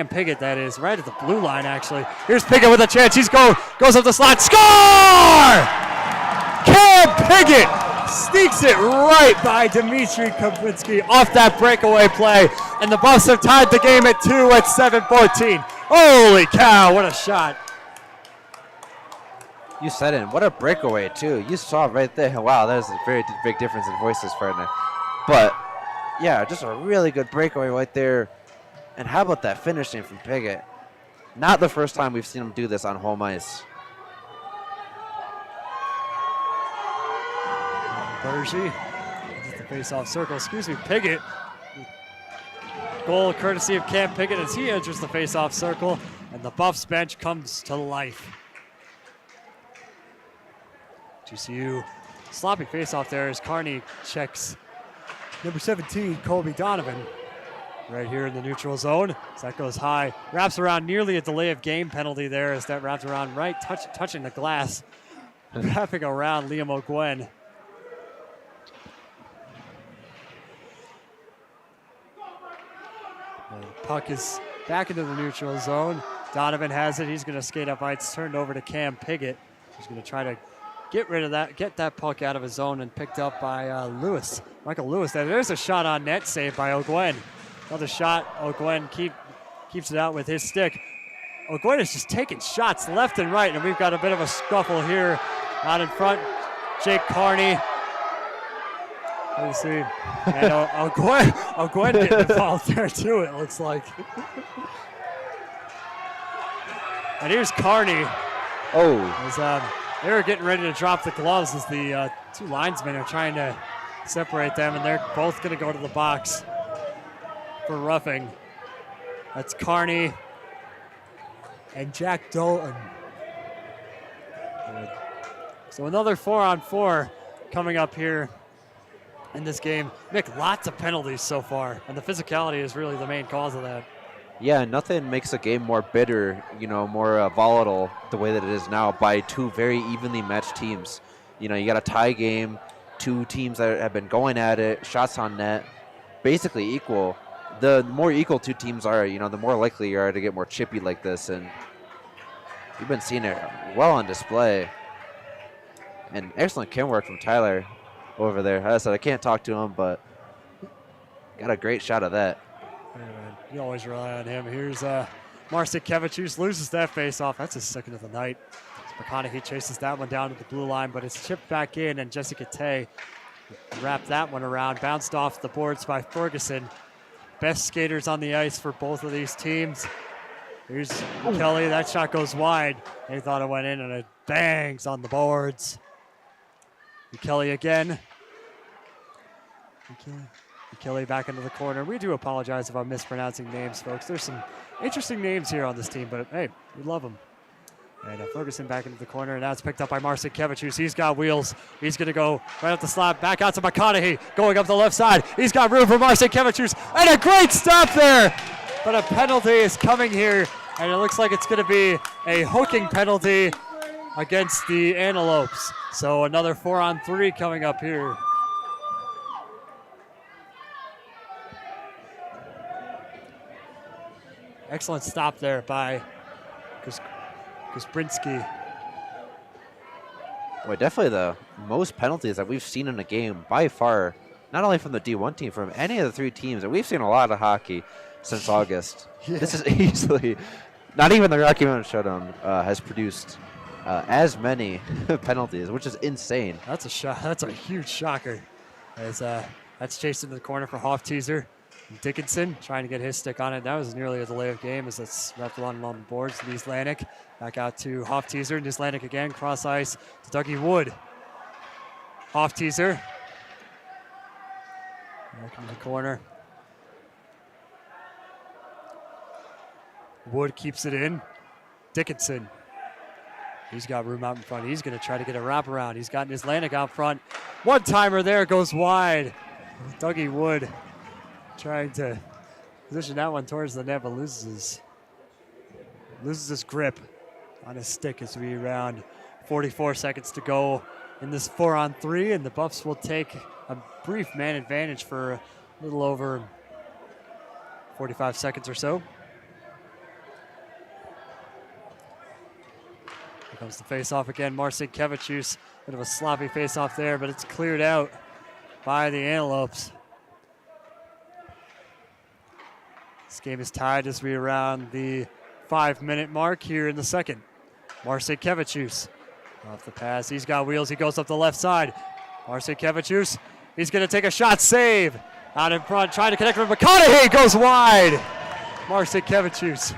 Piggott, that is, right at the blue line, actually. Here's Piggott with a chance. He's goes up the slot. Score! Cam Piggott sneaks it right by Dmitry Kopinski off that breakaway play. And the Buffs have tied the game at 2 at 7:14. Holy cow, what a shot. You said it. What a breakaway, too. You saw right there. Wow, there's a very big difference in voices, partner. But, yeah, just a really good breakaway right there. And how about that finishing from Piggott? Not the first time we've seen him do this on home ice. Bergy into the face-off circle. Excuse me, Piggott. Goal courtesy of Cam Piggott as he enters the face-off circle. And the Buffs bench comes to life. GCU sloppy face-off there as Carney checks number 17, Colby Donovan. Right here in the neutral zone. As that goes high. Wraps around, nearly a delay of game penalty there as that wraps around right, touching the glass. Wrapping around Liam O'Gwen. And the puck is back into the neutral zone. Donovan has it. He's going to skate up. It's turned over to Cam Piggott. He's going to try to get rid of that, get that puck out of his zone, and picked up by Lewis. Michael Lewis. There's a shot on net saved by O'Gwen. Another shot. O'Gwen keeps it out with his stick. O'Gwen is just taking shots left and right, and we've got a bit of a scuffle here out in front. Jake Carney. Let me see. And O'Gwen getting involved there too, it looks like. And here's Carney. Oh. As, they were getting ready to drop the gloves as the two linesmen are trying to separate them, and they're both going to go to the box for roughing. That's Carney and Jack Dolan. So another 4-on-4 coming up here in this game. Nick, lots of penalties so far, and the physicality is really the main cause of that. Yeah, nothing makes a game more bitter, more volatile the way that it is now by two very evenly matched teams. You got a tie game, two teams that have been going at it, shots on net, basically equal. The more equal two teams are, the more likely you are to get more chippy like this. And you've been seeing it well on display. And excellent chin work from Tyler over there. As I said, I can't talk to him, but got a great shot of that. Yeah, man. You always rely on him. Here's Marcin Kevichus, loses that face-off. That's his second of the night. McConaughey chases that one down to the blue line, but it's chipped back in, and Jessica Tay wrapped that one around. Bounced off the boards by Ferguson. Best skaters on the ice for both of these teams. Here's Kelly. That shot goes wide. They thought it went in, and it bangs on the boards. Kelly again. McKinley back into the corner. We do apologize if I'm mispronouncing names, folks. There's some interesting names here on this team, but hey, we love them. And Ferguson back into the corner, and now it's picked up by Marcinkiewicz. He's got wheels. He's going to go right up the slot, back out to McConaughey, going up the left side. He's got room for Marcinkiewicz, and a great stop there. But a penalty is coming here, and it looks like it's going to be a hooking penalty against the Antelopes. So another 4-on-3 coming up here. Excellent stop there by Kasprinsky. Boy, definitely the most penalties that we've seen in a game by far, not only from the D1 team, from any of the 3 teams. And we've seen a lot of hockey since August. Yeah. This is easily, not even the Rocky Mountain Showdown has produced as many penalties, which is insane. That's a shot. That's a huge shocker. As that's chased into the corner for Hofteaser. Dickinson trying to get his stick on it. That was nearly a delay of game as it's wrapped along the boards. Nislanik back out to Hofteaser. Nislanik again, cross ice to Dougie Wood. Hofteaser back in the corner. Wood keeps it in. Dickinson. He's got room out in front. He's going to try to get a wraparound. He's got Nislanik out front. One-timer there goes wide. Dougie Wood trying to position that one towards the net, but loses his grip on his stick as we round 44 seconds to go in this 4-on-3, and the Buffs will take a brief man advantage for a little over 45 seconds or so. Here comes the face-off again. Marcinkiewicz, bit of a sloppy face-off there, but it's cleared out by the Antelopes. This game is tied as we around the 5-minute mark here in the second. Marcinkiewicz off the pass. He's got wheels. He goes up the left side. Marcinkiewicz. He's going to take a shot. Save. Out in front. Trying to connect with McConaughey. Goes wide. Marcinkiewicz.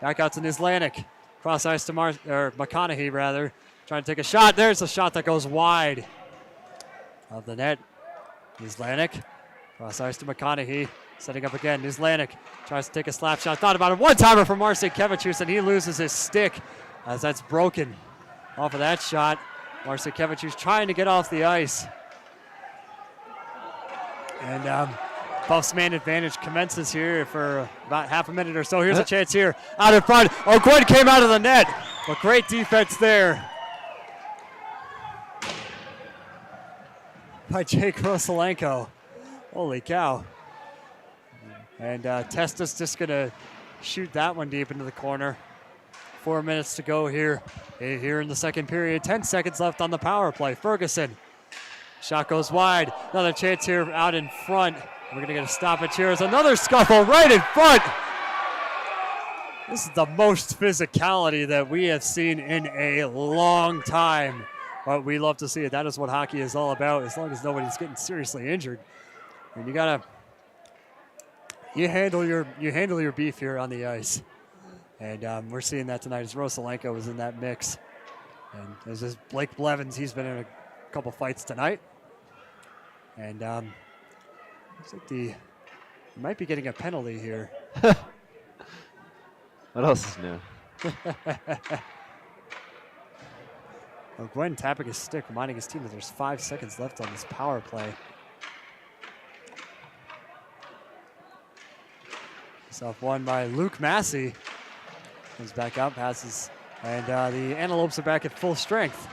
Back out to Nislanik. Cross ice to McConaughey, rather. Trying to take a shot. There's a shot that goes wide of the net. Nislanik. Cross ice to McConaughey. Setting up again. Nislanik tries to take a slap shot. Thought about it. One-timer from Marcinkiewicz, and he loses his stick as that's broken off of that shot. Marcinkiewicz trying to get off the ice. And Buffs man advantage commences here for about half a minute or so. Here's a chance here. Out in front. Oh, Gwen came out of the net. But great defense there by Jake Rosalenko. Holy cow. And Testa's just going to shoot that one deep into the corner. 4 minutes to go here in the second period. 10 seconds left on the power play. Ferguson. Shot goes wide. Another chance here out in front. We're going to get a stoppage here. There's another scuffle right in front. This is the most physicality that we have seen in a long time. But we love to see it. That is what hockey is all about, as long as nobody's getting seriously injured. And you got to... You handle your beef here on the ice, and we're seeing that tonight as Rosalenko was in that mix, and as is Blake Blevins, he's been in a couple fights tonight, and looks like he might be getting a penalty here. What else is new? Well, Gwen tapping his stick, reminding his team that there's 5 seconds left on this power play. Off one by Luke Massey. Comes back out, passes, and the Antelopes are back at full strength.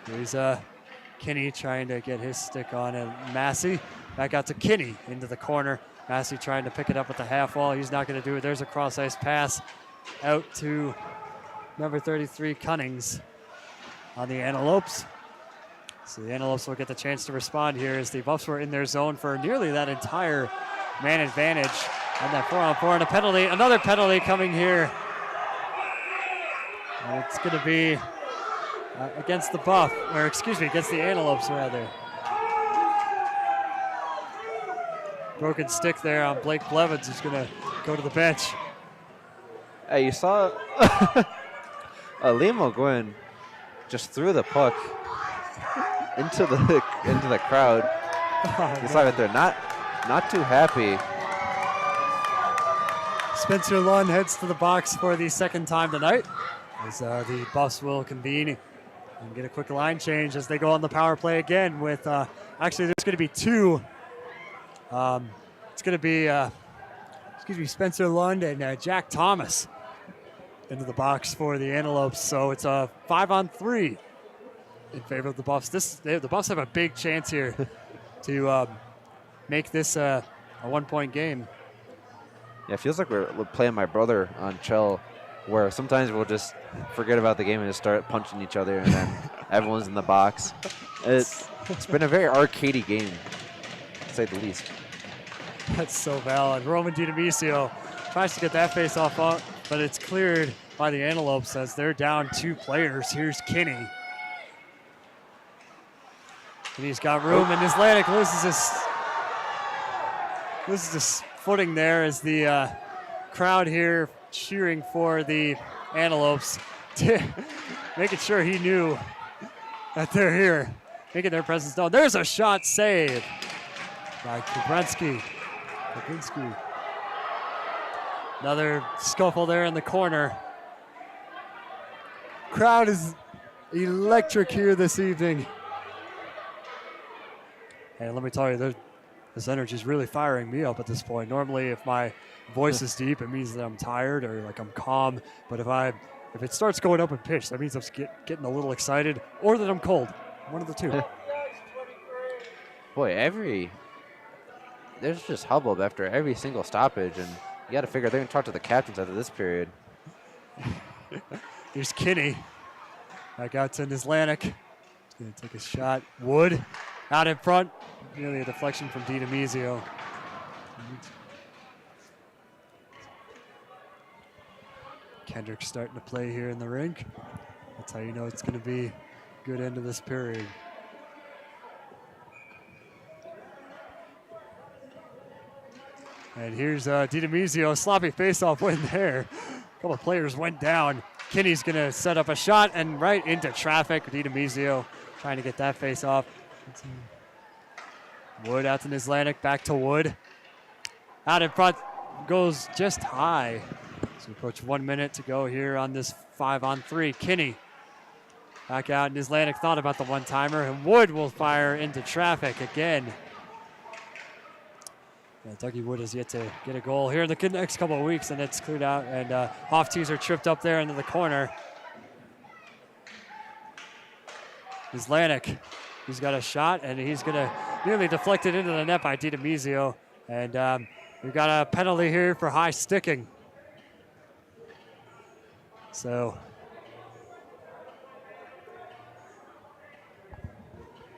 Here's Kinney trying to get his stick on, and Massey back out to Kinney into the corner. Massey trying to pick it up at the half wall. He's not going to do it. There's a cross ice pass out to number 33 Cunnings on the Antelopes. So the Antelopes will get the chance to respond here as the Buffs were in their zone for nearly that entire man advantage. And that 4-on-4 and a penalty. Another penalty coming here. And it's going to be against the against the Antelopes, rather. Broken stick there on Blake Blevins, who's going to go to the bench. Hey, you saw Liam O'Gwen just threw the puck into the crowd. It's like they're not too happy. Spencer Lund heads to the box for the second time tonight as the Buffs will convene and get a quick line change as they go on the power play again with, actually there's going to be two. It's going to be, Spencer Lund and Jack Thomas into the box for the Antelopes. So it's a 5-on-3 in favor of the Buffs. The Buffs have a big chance here to make this a 1-point game. Yeah, it feels like we're playing my brother on Chell, where sometimes we'll just forget about the game and just start punching each other, and then everyone's in the box. It's been a very arcadey game, to say the least. That's so valid. Roman DiDomisio tries to get that face off, but it's cleared by the Antelopes as they're down 2 players. Here's Kinney. And he's got room, and Atlantic loses his footing there as the crowd here cheering for the Antelopes, making sure he knew that they're here, making their presence known. There's a shot save by Kubrinski. Another scuffle there in the corner. Crowd is electric here this evening. And let me tell you, this energy is really firing me up at this point. Normally, if my voice is deep, it means that I'm tired or like I'm calm. But if it starts going up in pitch, that means I'm getting a little excited or that I'm cold. One of the two. Boy, there's just hubbub after every single stoppage, and you got to figure they're going to talk to the captains after this period. Here's Kinney. Back out to Atlantic. He's going to take a shot. Wood out in front. Nearly a deflection from DiDomisio. Kendrick's starting to play here in the rink. That's how you know it's going to be a good end of this period. And here's DiDomisio, sloppy faceoff win there. A couple of players went down. Kinney's going to set up a shot and right into traffic. DiDomisio trying to get that face off. Wood out to Atlantic, back to Wood. Out in front, goes just high. So we approach 1 minute to go here on this 5-on-3. Kinney back out, and Atlantic thought about the one-timer, and Wood will fire into traffic again. Yeah, Dougie Wood has yet to get a goal here in the next couple of weeks, and it's cleared out, and Hoff-Teaser tripped up there into the corner. Atlantic, he's got a shot, and he's going to nearly deflect it into the net by DiDomisio, and we've got a penalty here for high sticking. So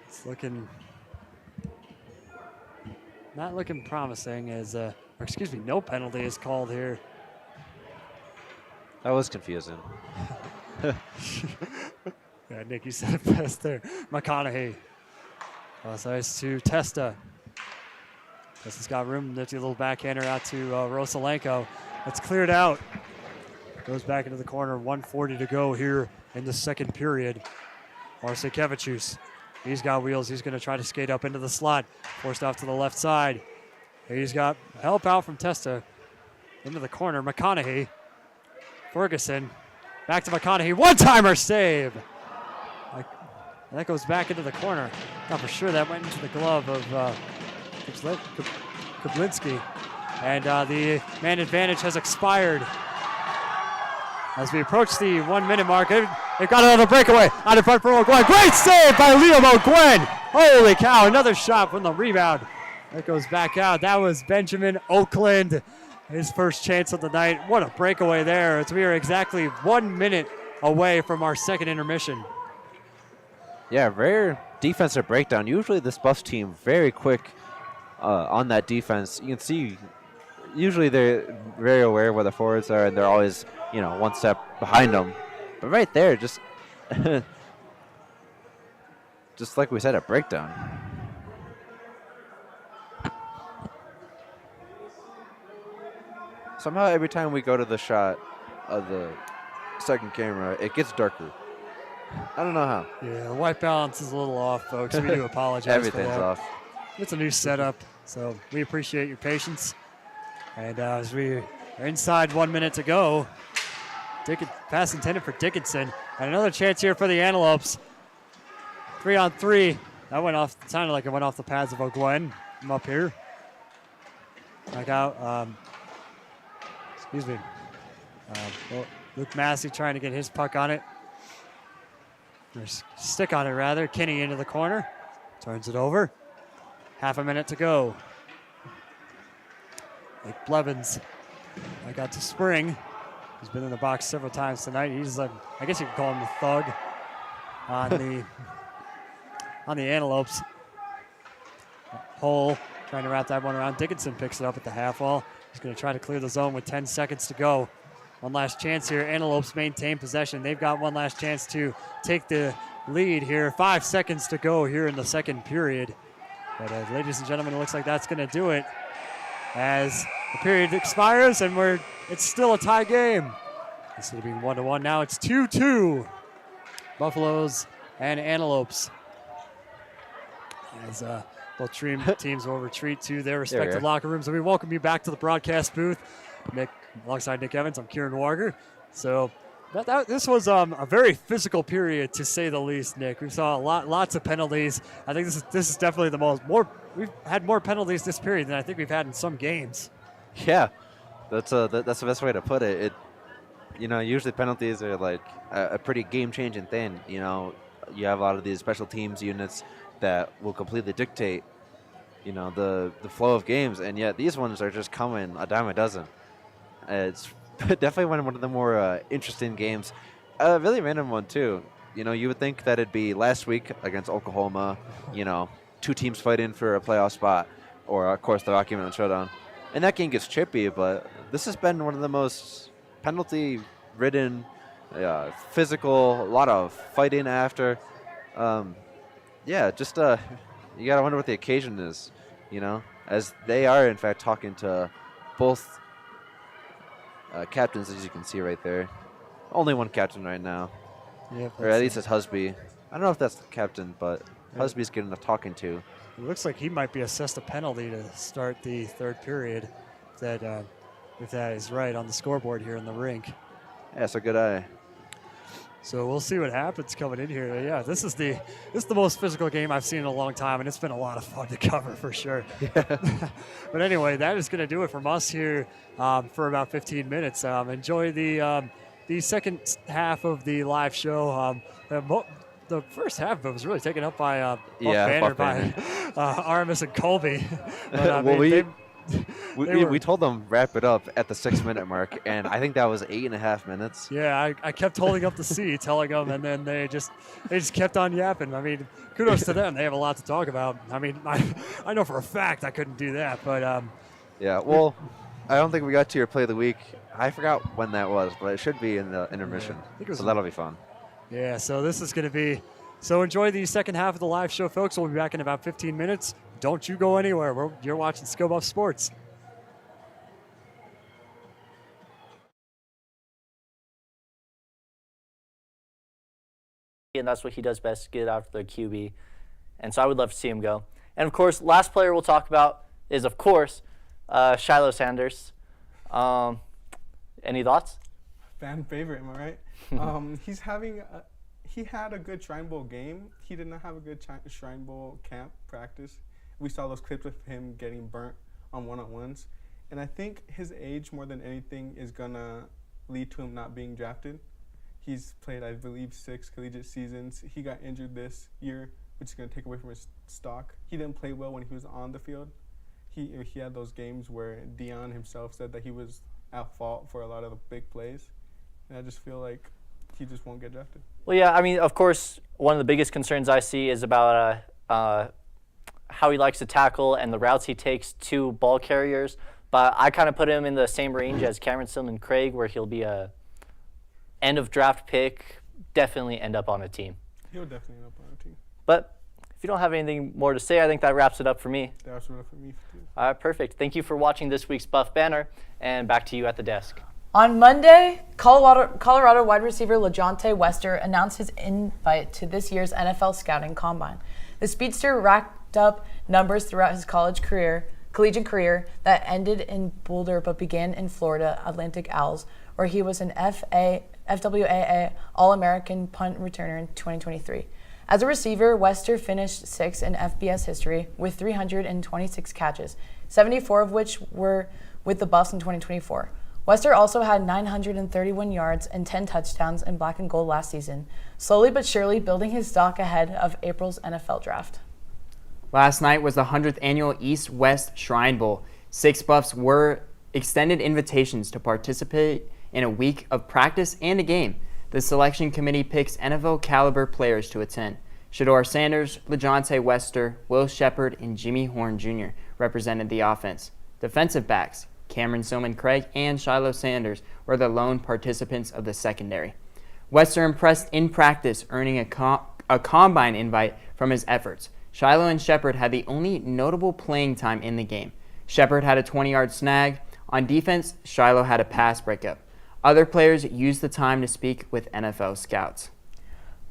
it's not looking promising as, no penalty is called here. That was confusing. Yeah, Nick, you said it best there. McConaughey. Nice to Testa. Testa's got room. There's a little backhander out to Rosalenko. That's cleared out. Goes back into the corner. 1:40 to go here in the second period. Arsekevicius. He's got wheels. He's going to try to skate up into the slot. Forced off to the left side. He's got help out from Testa. Into the corner. McConaughey. Ferguson. Back to McConaughey. One-timer save. That goes back into the corner. Not for sure that went into the glove of Kublinski. And the man advantage has expired. As we approach the 1 minute mark, they've got another breakaway out in front for O'Gwen. Great save by Liam O'Gwen. Holy cow, another shot from the rebound. That goes back out. That was Benjamin Oakland, his first chance of the night. What a breakaway there, as we are exactly 1 minute away from our second intermission. Yeah, rare defensive breakdown. Usually this Buffs team very quick on that defense. You can see usually they're very aware of where the forwards are, and they're always, one step behind them. But right there, just like we said, a breakdown. Somehow every time we go to the shot of the second camera, it gets darker. I don't know how. Yeah, the white balance is a little off, folks. We do apologize Everything's for that. off. It's a new setup, so we appreciate your patience. And as we are inside 1 minute to go, pass intended for Dickinson. And another chance here for the Antelopes. 3-on-3. That went off, sounded like it went off the pads of O'Gwen. I'm up here. Back out. Excuse me. Luke Massey trying to get his puck on it. Or stick on it, rather. Kinney into the corner. Turns it over. Half a minute to go. Like Blevins. I got to Spring. He's been in the box several times tonight. He's like, I guess you could call him the thug on the Antelopes. Hole trying to wrap that one around. Dickinson picks it up at the half wall. He's going to try to clear the zone with 10 seconds to go. One last chance here. Antelopes maintain possession. They've got one last chance to take the lead here. 5 seconds to go here in the second period. But ladies and gentlemen, it looks like that's going to do it as the period expires and it's still a tie game. Instead of being 1-1, now it's 2-2. Buffaloes and Antelopes. As both teams will retreat to their respective locker rooms. And we welcome you back to the broadcast booth. Alongside Nick Evans, I'm Kieran Warger. So this was a very physical period, to say the least, Nick. We saw lots of penalties. I think this is definitely we've had more penalties this period than I think we've had in some games. Yeah, that's the best way to put it. Usually penalties are like a pretty game-changing thing. You have a lot of these special teams units that will completely dictate, the flow of games, and yet these ones are just coming a dime a dozen. It's definitely one of the more interesting games. A really random one too. You would think that it'd be last week against Oklahoma. Two teams fighting for a playoff spot, or of course the Rocky Mountain Showdown, and that game gets chippy. But this has been one of the most penalty-ridden, physical, a lot of fighting after. You gotta wonder what the occasion is. As they are in fact talking to both captains, as you can see right there. Only one captain right now. Yep, or at least it's Husby. I don't know if that's the captain, but Husby's getting a talking to. It looks like he might be assessed a penalty to start the third period, if that is right on the scoreboard here in the rink. Yeah, so good eye. So we'll see what happens coming in here. Yeah, this is the most physical game I've seen in a long time, and it's been a lot of fun to cover for sure. Yeah. But anyway, that is going to do it from us here for about 15 minutes. Enjoy the second half of the live show. The first half of it was really taken up by Buff Banner by Aramis and Colby. But, we told them wrap it up at the 6-minute mark, and I think that was 8.5 minutes. Yeah, I kept holding up the C, telling them, and then they just kept on yapping. I mean, kudos to them. They have a lot to talk about. I mean, I know for a fact I couldn't do that, but yeah. Well, I don't think we got to your play of the week. I forgot when that was, but it should be in the intermission. Yeah, so that'll be fun. Yeah. So this is going to be. So enjoy the second half of the live show, folks. We'll be back in about 15 minutes. Don't you go anywhere. You're watching Skill Buff Sports. And that's what he does best, get after the QB. And so I would love to see him go. And, of course, last player we'll talk about is, of course, Shiloh Sanders. Any thoughts? Fan favorite, am I right? He had a good Shrine Bowl game. He did not have a good Shrine Bowl camp practice. We saw those clips of him getting burnt on one-on-ones. And I think his age, more than anything, is going to lead to him not being drafted. He's played, I believe, 6 collegiate seasons. He got injured this year, which is going to take away from his stock. He didn't play well when he was on the field. He had those games where Dion himself said that he was at fault for a lot of the big plays. And I just feel like he just won't get drafted. Well, yeah, I mean, of course, one of the biggest concerns I see is about how he likes to tackle and the routes he takes to ball carriers. But I kind of put him in the same range as Cameron Stillman Craig, where he'll be a end of draft pick, definitely end up on a team. He'll definitely end up on a team. But if you don't have anything more to say, I think that wraps it up for me. That wraps it up for me too. All right, perfect. Thank you for watching this week's Buff Banner, and back to you at the desk. On Monday, Colorado wide receiver LaJohntay Wester announced his invite to this year's NFL Scouting Combine. The speedster racked up numbers throughout his collegiate career that ended in Boulder but began in Florida Atlantic Owls, where he was an FWAA All-American punt returner in 2023. As a receiver, Wester finished 6th in FBS history with 326 catches, 74 of which were with the Buffs in 2024. Wester also had 931 yards and 10 touchdowns in black and gold last season, slowly but surely building his stock ahead of April's NFL draft. Last night was the 100th annual East-West Shrine Bowl. 6 Buffs were extended invitations to participate in a week of practice and a game. The selection committee picks NFL-caliber players to attend. Shedeur Sanders, LaJohntay Wester, Will Shepard, and Jimmy Horn Jr. represented the offense. Defensive backs, Cameron Soman-Craig and Shiloh Sanders, were the lone participants of the secondary. Wester impressed in practice, earning a combine invite from his efforts. Shiloh and Shepard had the only notable playing time in the game. Shepard had a 20-yard snag. On defense, Shiloh had a pass breakup. Other players used the time to speak with NFL scouts.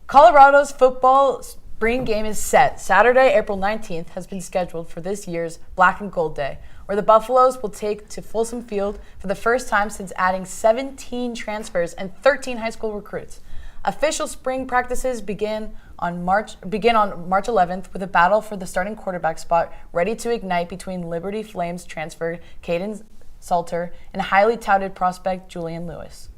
Colorado's football spring game is set. Saturday, April 19th, has been scheduled for this year's Black and Gold Day, where the Buffaloes will take to Folsom Field for the first time since adding 17 transfers and 13 high school recruits. Official spring practices begin on March 11th with a battle for the starting quarterback spot ready to ignite between Liberty Flames transfer Caden Salter and highly touted prospect Julian Lewis.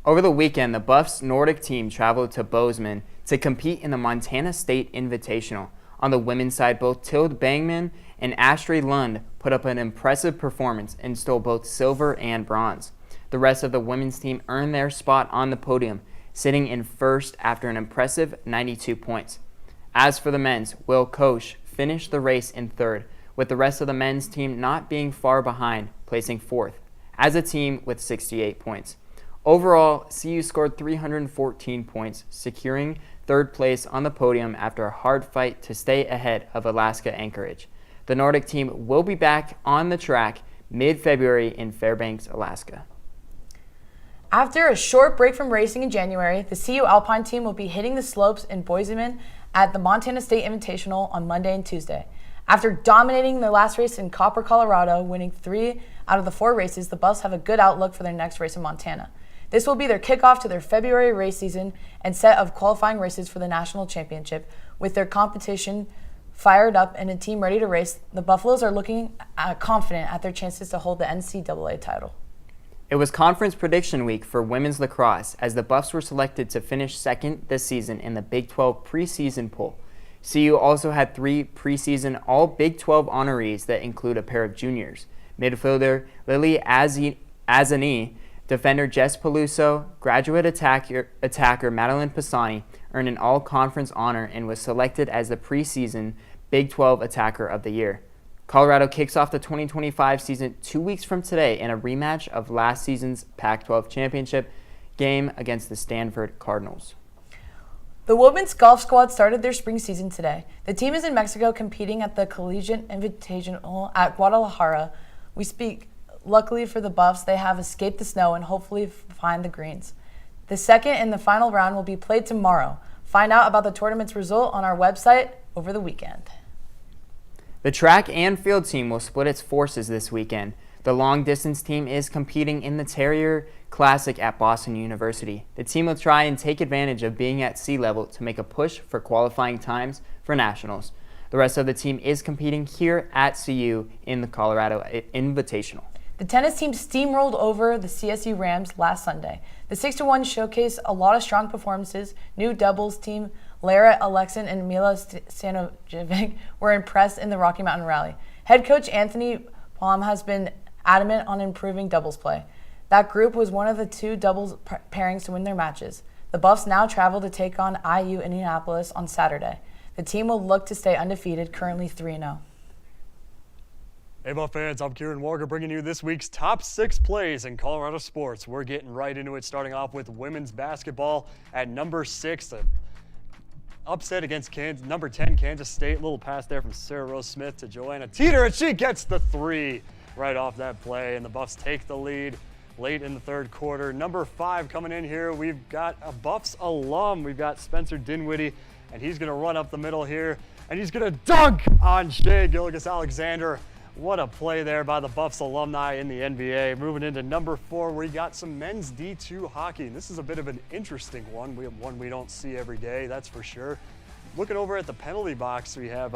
Over the weekend, the Buffs Nordic team traveled to Bozeman to compete in the Montana State Invitational. On the women's side, both Tilde Bangman and Ashley Lund put up an impressive performance and stole both silver and bronze. The rest of the women's team earned their spot on the podium, sitting in first after an impressive 92 points. As for the men's, Will Koch finished the race in third, with the rest of the men's team not being far behind, placing fourth, as a team with 68 points. Overall, CU scored 314 points, securing third place on the podium after a hard fight to stay ahead of Alaska Anchorage. The Nordic team will be back on the track mid-February in Fairbanks, Alaska. After a short break from racing in January, the CU Alpine team will be hitting the slopes in Bozeman at the Montana State Invitational on Monday and Tuesday. After dominating their last race in Copper, Colorado, winning 3 out of the 4 races, the Buffs have a good outlook for their next race in Montana. This will be their kickoff to their February race season and set of qualifying races for the national championship. With their competition fired up and a team ready to race, the Buffaloes are looking confident at their chances to hold the NCAA title. It was conference prediction week for women's lacrosse as the Buffs were selected to finish second this season in the Big 12 preseason poll. CU also had 3 preseason all Big 12 honorees that include a pair of juniors. Midfielder Lily Azani, defender Jess Peluso, graduate attacker Madeline Pisani earned an all-conference honor and was selected as the preseason Big 12 Attacker of the Year. Colorado kicks off the 2025 season 2 weeks from today in a rematch of last season's Pac-12 championship game against the Stanford Cardinals. The women's golf squad started their spring season today. The team is in Mexico competing at the Collegiate Invitational at Guadalajara. Luckily for the Buffs, they have escaped the snow and hopefully find the greens. The second and the final round will be played tomorrow. Find out about the tournament's result on our website over the weekend. The track and field team will split its forces this weekend. The long-distance team is competing in the Terrier Classic at Boston University. The team will try and take advantage of being at sea level to make a push for qualifying times for nationals. The rest of the team is competing here at CU in the Colorado Invitational. The tennis team steamrolled over the CSU Rams last Sunday. The 6-1 showcased a lot of strong performances. New doubles team Lara Alexin and Mila Stanojevic were impressed in the Rocky Mountain Rally. Head coach Anthony Palm has been adamant on improving doubles play. That group was one of the 2 doubles pairings to win their matches. The Buffs now travel to take on IU Indianapolis on Saturday. The team will look to stay undefeated, currently 3-0. Hey Buff fans, I'm Kieran Walker bringing you this week's top 6 plays in Colorado sports. We're getting right into it, starting off with women's basketball at number 6. Upset against number 10 Kansas State. Little pass there from Sarah Rose Smith to Joanna Teeter, and she gets the 3 right off that play, and the Buffs take the lead late in the third quarter. Number 5 coming in here, we've got a Buffs alum. We've got Spencer Dinwiddie, and he's going to run up the middle here, and he's going to dunk on Shea Gilgeous-Alexander. What a play there by the Buffs alumni in the NBA. Moving into number 4, we got some men's D2 hockey. And this is a bit of an interesting one. We have one we don't see every day, that's for sure. Looking over at the penalty box, we have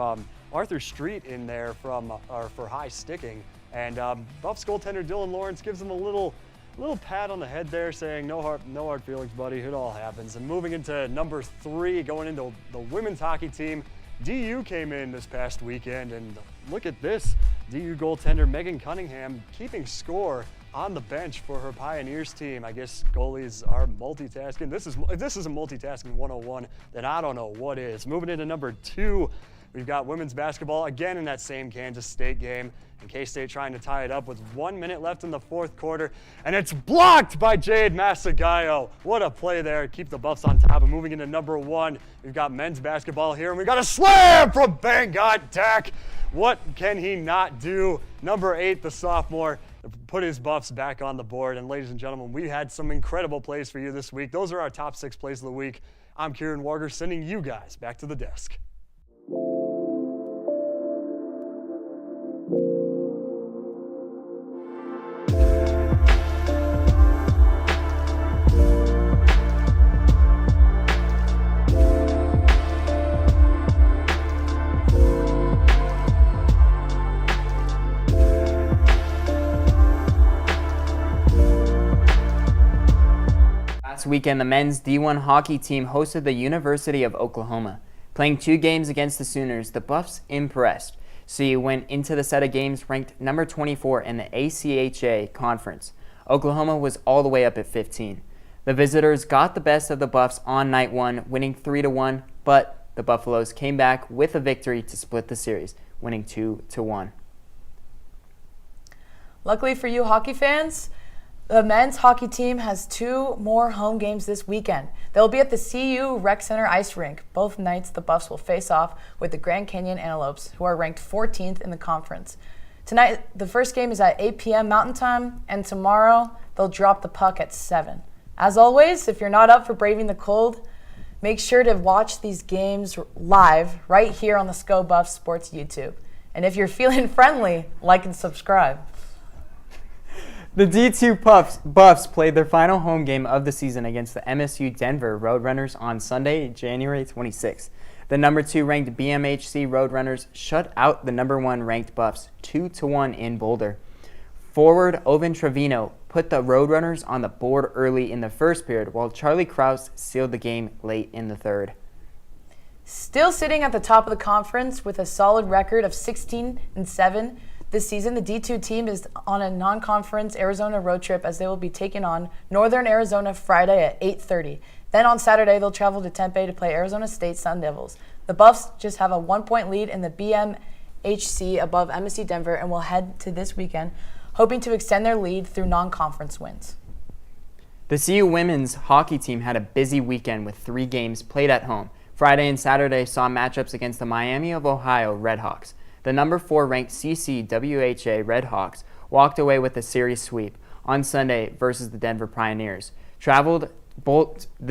Arthur Street in there for high sticking. And Buffs goaltender Dylan Lawrence gives him a little pat on the head there, saying, no hard feelings, buddy, it all happens. And moving into number 3, going into the women's hockey team, DU came in this past weekend, and look at this. DU goaltender Megan Cunningham keeping score on the bench for her Pioneers team. I guess goalies are multitasking. If this isn't multitasking 101, then I don't know what is. Moving into number 2, we've got women's basketball again in that same Kansas State game. And K-State trying to tie it up with 1 minute left in the fourth quarter. And it's blocked by Jade Masagayo. What a play there. Keep the Buffs on top. And moving into number 1, we've got men's basketball here. And we've got a slam from Bangot Dak. What can he not do? Number 8, the sophomore, put his Buffs back on the board. And ladies and gentlemen, we had some incredible plays for you this week. Those are our top 6 plays of the week. I'm Kieran Warger, sending you guys back to the desk. Last weekend, the men's D1 hockey team hosted the University of Oklahoma. Playing 2 games against the Sooners, the Buffs impressed. CU went into the set of games ranked number 24 in the ACHA conference. Oklahoma was all the way up at 15. The visitors got the best of the Buffs on night 1, winning 3-1, but the Buffaloes came back with a victory to split the series, winning 2-1. Luckily for you hockey fans, the men's hockey team has 2 more home games this weekend. They'll be at the CU Rec Center ice rink. Both nights, the Buffs will face off with the Grand Canyon Antelopes, who are ranked 14th in the conference. Tonight, the first game is at 8 p.m. Mountain Time, and tomorrow, they'll drop the puck at 7. As always, if you're not up for braving the cold, make sure to watch these games live right here on the SCO Buff Sports YouTube. And if you're feeling friendly, like and subscribe. The D2 Buffs played their final home game of the season against the MSU Denver Roadrunners on Sunday, January 26th. The number 2 ranked BMHC Roadrunners shut out the number 1 ranked Buffs 2-1 in Boulder. Forward Oven Trevino put the Roadrunners on the board early in the first period, while Charlie Krause sealed the game late in the third. Still sitting at the top of the conference with a solid record of 16-7, this season, the D2 team is on a non-conference Arizona road trip as they will be taking on Northern Arizona Friday at 8:30. Then on Saturday, they'll travel to Tempe to play Arizona State Sun Devils. The Buffs just have a 1-point lead in the BMHC above MSC Denver and will head to this weekend, hoping to extend their lead through non-conference wins. The CU women's hockey team had a busy weekend with 3 games played at home. Friday and Saturday saw matchups against the Miami of Ohio Redhawks. The number 4 ranked CCWHA Redhawks walked away with a series sweep on Sunday versus the Denver Pioneers. The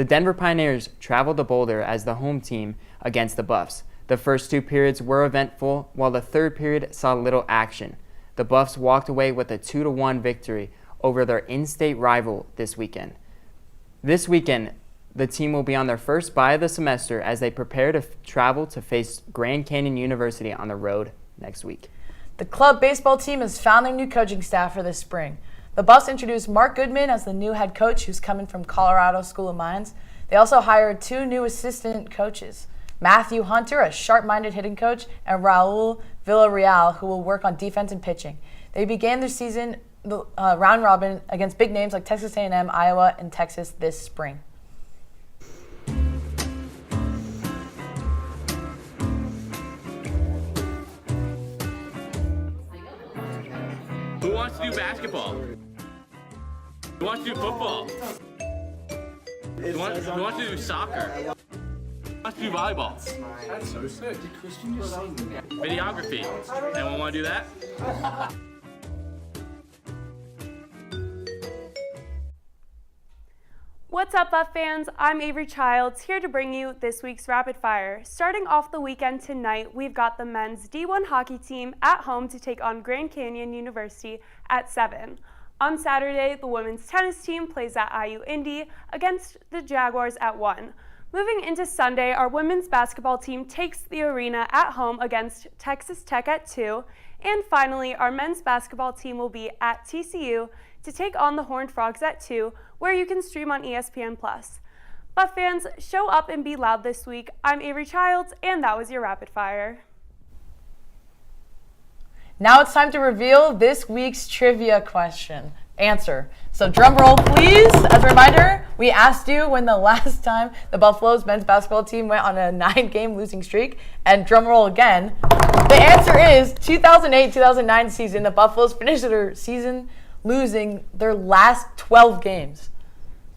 Denver Pioneers traveled to Boulder as the home team against the Buffs. The first 2 periods were eventful, while the third period saw little action. The Buffs walked away with a 2-1 victory over their in-state rival this weekend. This weekend, the team will be on their first bye of the semester as they prepare to travel to face Grand Canyon University on the road next week. The club baseball team has found their new coaching staff for this spring. The Buffs introduced Mark Goodman as the new head coach, who's coming from Colorado School of Mines. They also hired 2 new assistant coaches, Matthew Hunter, a sharp-minded hitting coach, and Raul Villarreal, who will work on defense and pitching. They began their season round robin against big names like Texas A&M, Iowa, and Texas this spring. Who wants to do basketball? Who wants to do football? Who wants to do soccer? Who wants to do volleyball? That's so sick. Did Christian just say that? Videography. Anyone want to do that? What's up, Buff fans? I'm Avery Childs, here to bring you this week's Rapid Fire. Starting off the weekend tonight, we've got the men's D1 hockey team at home to take on Grand Canyon University at 7. On Saturday, the women's tennis team plays at IU Indy against the Jaguars at 1. Moving into Sunday, our women's basketball team takes the arena at home against Texas Tech at 2. And finally, our men's basketball team will be at TCU to take on the Horned Frogs at 2, where you can stream on ESPN+. Buff fans, show up and be loud this week. I'm Avery Childs, and that was your Rapid Fire. Now it's time to reveal this week's trivia answer. So drum roll, please. As a reminder, we asked you when the last time the Buffalo's men's basketball team went on a 9-game losing streak. And drum roll again. The answer is 2008-2009 season. The Buffaloes finished their season losing their last 12 games.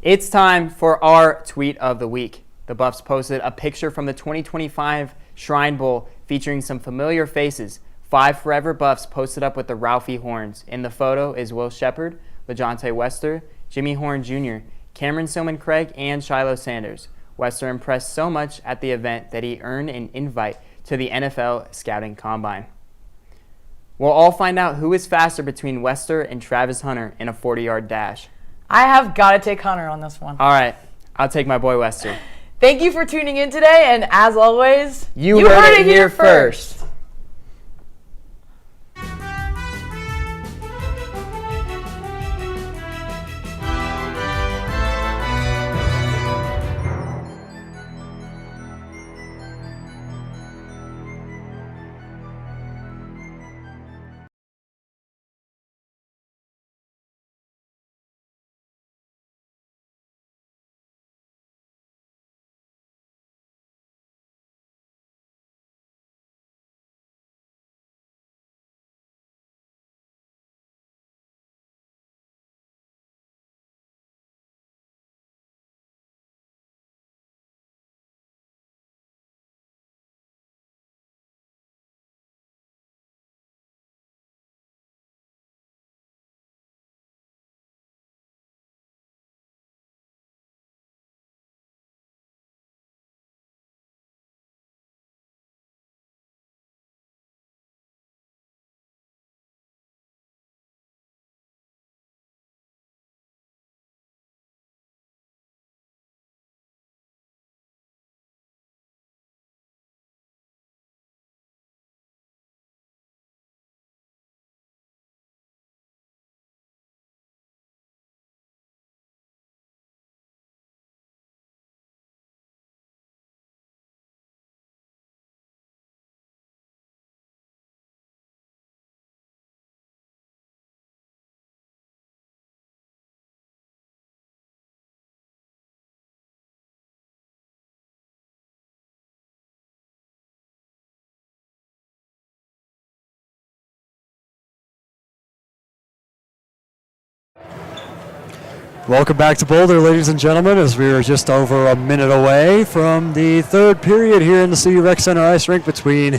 It's time for our tweet of the week. The Buffs posted a picture from the 2025 Shrine Bowl featuring some familiar faces. 5 Forever Buffs posted up with the Ralphie Horns. In the photo is Will Shepard, LaJohntay Wester, Jimmy Horn Jr., Cameron Silman Craig, and Shiloh Sanders. Wester impressed so much at the event that he earned an invite to the NFL Scouting Combine. We'll all find out who is faster between Wester and Travis Hunter in a 40-yard dash. I have got to take Hunter on this one. All right, I'll take my boy Wester. Thank you for tuning in today, and as always, you heard it here first. Welcome back to Boulder, ladies and gentlemen, as we are just over a minute away from the third period here in the CU Rec Center ice rink between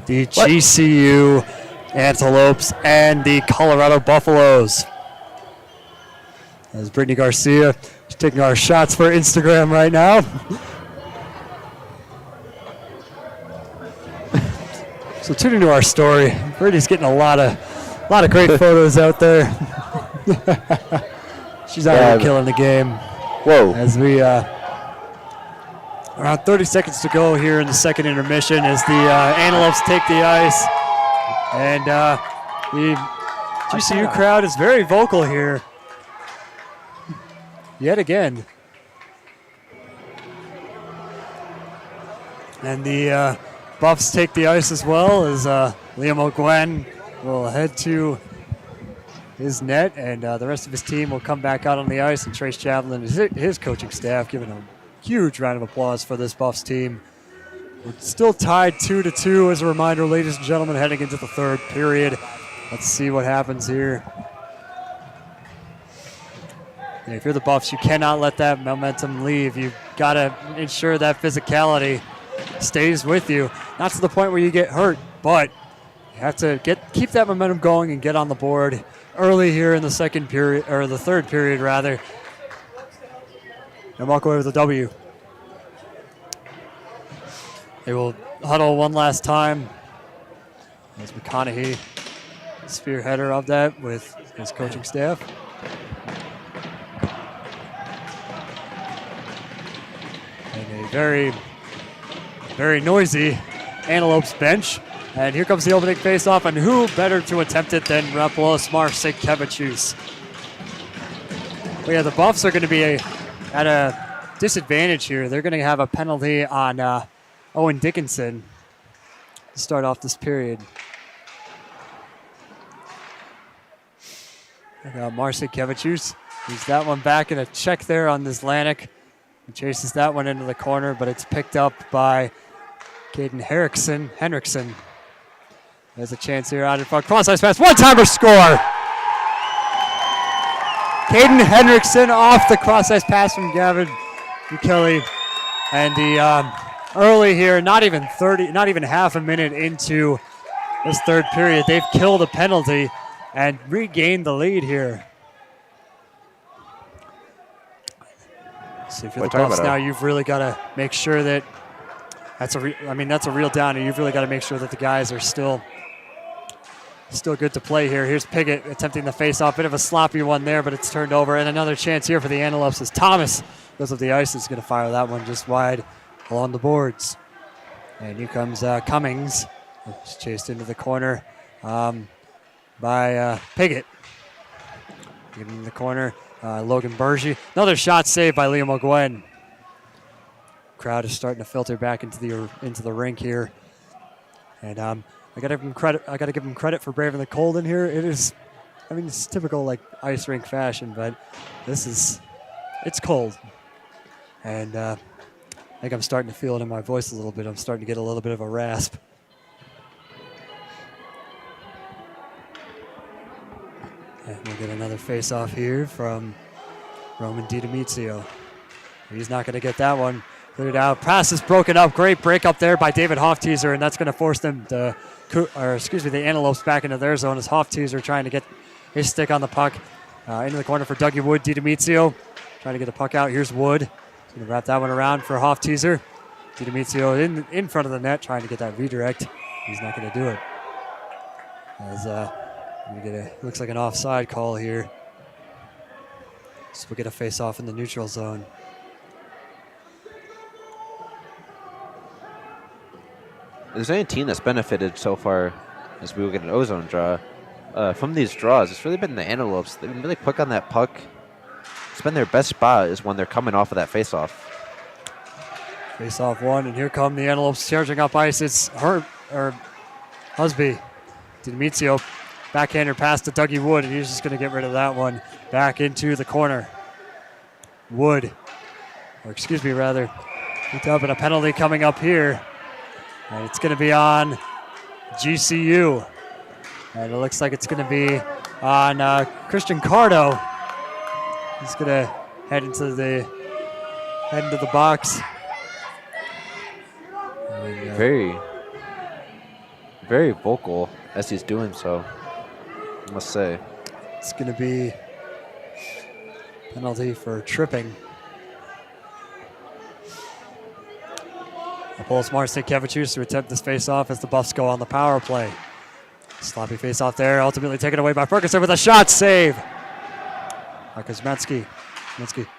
the GCU Antelopes and the Colorado Buffaloes. As Brittany Garcia is taking our shots for Instagram right now. So tune into our story. Brittany's getting a lot of great photos out there. She's out here killing the game. Whoa. As we, around 30 seconds to go here in the second intermission as the Antelopes take the ice. And the GCU crowd is very vocal here. Yet again. And the Buffs take the ice as well as Liam O'Gwen will head to his net, and the rest of his team will come back out on the ice, and Trace Chaplin and his coaching staff giving a huge round of applause for this Buffs team. We're still tied 2-2 as a reminder, ladies and gentlemen, heading into the third period. Let's see what happens here. And if you're the Buffs, you cannot let that momentum leave. You've got to ensure that physicality stays with you. Not to the point where you get hurt, but you have to keep that momentum going and get on the board early here in the second period, or the third period rather. and walk away with a W. They will huddle one last time. As McConaughey, spearheader of that with his coaching staff. And a very, very noisy Antelopes bench. And here comes the opening faceoff, and who better to attempt it than Raplos Marcinkevičius. Well, yeah, the Buffs are going to be at a disadvantage here. They're going to have a penalty on Owen Dickinson to start off this period. Marcinkevičius. He's that one back in a check there on this Lanik. He chases that one into the corner, but it's picked up by Caden Henriksen. There's a chance here out in front. Cross-ice pass, one-timer score! Caden Henriksen off the cross-ice pass from Gavin Kelly. And the early here, not even half a minute into this third period, they've killed a penalty and regained the lead here. So if you're the Buffs now, you've really got to make sure that that's a real downer. You've really got to make sure that the guys are still good to play here. Here's Piggott attempting the face-off. Bit of a sloppy one there, but it's turned over. And another chance here for the Antelopes as Thomas goes up the ice. Is going to fire that one just wide along the boards. And here comes Cummings. It's chased into the corner by Piggott. Getting in the corner. Logan Bergy. Another shot saved by Liam O'Gwen. Crowd is starting to filter back into the rink here. And I gotta give him credit for braving the cold in here. It is, it's typical like ice rink fashion, but it's cold. And I think I'm starting to feel it in my voice a little bit. I'm starting to get a little bit of a rasp. And we'll get another face-off here from Roman DiDomizio. He's not going to get that one. Put it out. Pass is broken up. Great break up there by David Hofteaser, and that's going to force them the Antelopes back into their zone as Hofteaser trying to get his stick on the puck into the corner for Dougie Wood. DiDomizio trying to get the puck out. Here's Wood. He's going to wrap that one around for Hofteaser. DiDomizio in front of the net trying to get that redirect. He's not going to do it. As we get looks like an offside call here. So we'll get a face-off in the neutral zone. If there's any team that's benefited so far as we will get an ozone draw, from these draws, it's really been the Antelopes. They've been really quick on that puck. It's been their best spot is when they're coming off of that face-off. Face-off one, and here come the Antelopes charging up ice. It's Husby. DiDomizio, backhander pass to Dougie Wood, and he's just going to get rid of that one back into the corner. Wood, picked up, and a penalty coming up here. And it's going to be on GCU. And it looks like it's going to be on Christian Cardo. He's going to head into the box. And, very, very vocal as he's doing so, I must say. It's going to be penalty for tripping. Pulls Marcinkevičius to attempt this face-off as the Buffs go on the power play. Sloppy face-off there, ultimately taken away by Ferguson with a shot save. Kuzmetsky.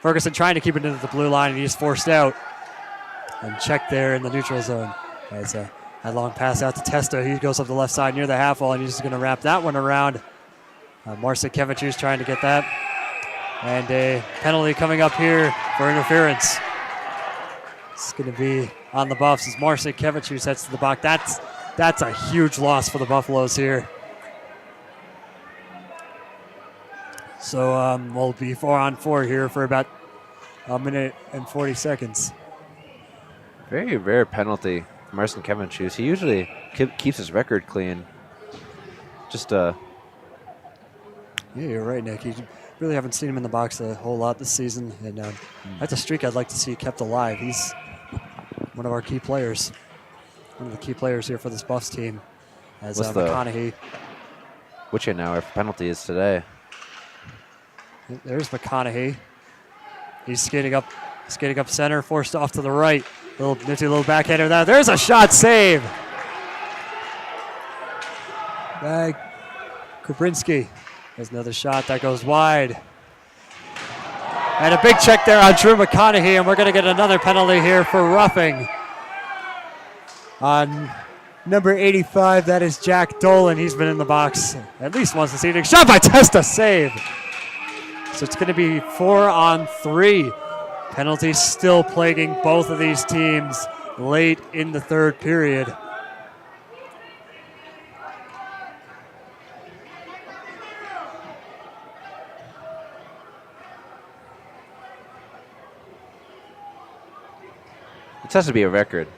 Ferguson trying to keep it into the blue line, and he's forced out. And checked there in the neutral zone. As a long pass out to Testa. He goes up the left side near the half wall, and he's going to wrap that one around. Marcinkevičius trying to get that. And a penalty coming up here for interference. It's going to be on the Buffs as Marcinkevičius heads to the box. That's a huge loss for the Buffaloes here. So we'll be 4-on-4 here for about a minute and 40 seconds. Very rare penalty for Marcinkevičius. He usually keeps his record clean. Yeah, you're right, Nick. You really haven't seen him in the box a whole lot this season, and that's a streak I'd like to see kept alive. He's one of our key players. One of the key players here for this Buffs team. As McConaughey. Which now our penalty is today. There's McConaughey. He's skating up Skating up center, forced off to the right. Little backhander there. There's a shot save. By Kubrinski. There's another shot that goes wide. And a big check there on Drew McConaughey, and we're going to get another penalty here for roughing on number 85. That is Jack Dolan. He's been in the box at least once this evening. Shot by Testa, save. So it's going to be 4-on-3. Penalties still plaguing both of these teams late in the third period. It has to be a record,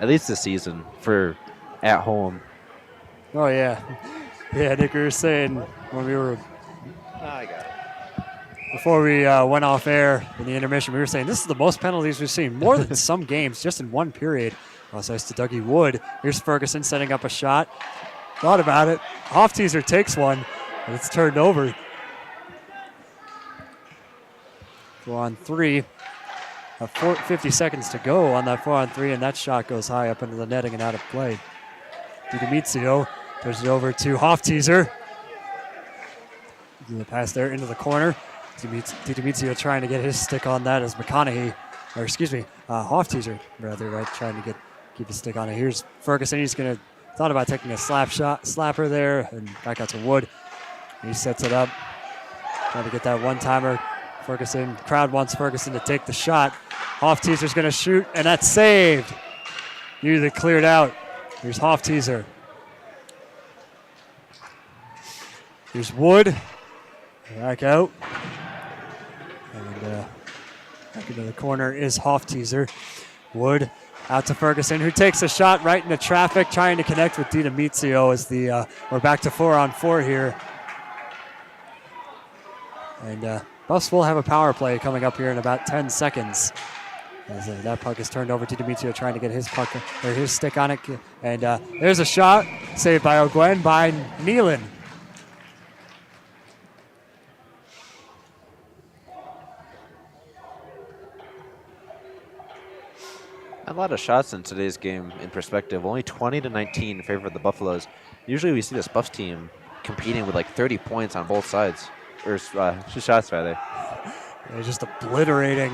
at least this season, for at home. Oh, yeah. Yeah, Nick, we were saying when we were, I got it. before we went off air in the intermission, we were saying this is the most penalties we've seen, more than some games, just in one period. Cross ice to Dougie Wood. Here's Ferguson setting up a shot. Thought about it. Hofteaser takes one, and it's turned over. 4-on-3. 50 seconds to go on that 4-on-3, and that shot goes high up into the netting and out of play. DiDomizio turns it over to Hofteaser. The pass there into the corner. DiDomizio trying to get his stick on that as McConaughey, or excuse me, Hofteaser rather, right, trying to keep his stick on it. Here's Ferguson. He's thought about taking a slapper there, and back out to Wood. He sets it up, trying to get that one-timer. Ferguson, crowd wants Ferguson to take the shot. Hofteaser's going to shoot, and that's saved. Usually cleared out. Here's Hofteaser. Here's Wood. Back out. And back into the corner is Hofteaser. Wood out to Ferguson, who takes a shot right into traffic, trying to connect with DiDomizio as we're back to 4-on-4 here. And Buffs will have a power play coming up here in about 10 seconds. As that puck is turned over to DiDomizio, trying to get his puck or his stick on it. And there's a shot saved by O'Gwen by Nealon. A lot of shots in today's game in perspective. Only 20-19 in favor of the Buffaloes. Usually we see this Buffs team competing with like 30 points on both sides. Or shots, rather. They're just obliterating.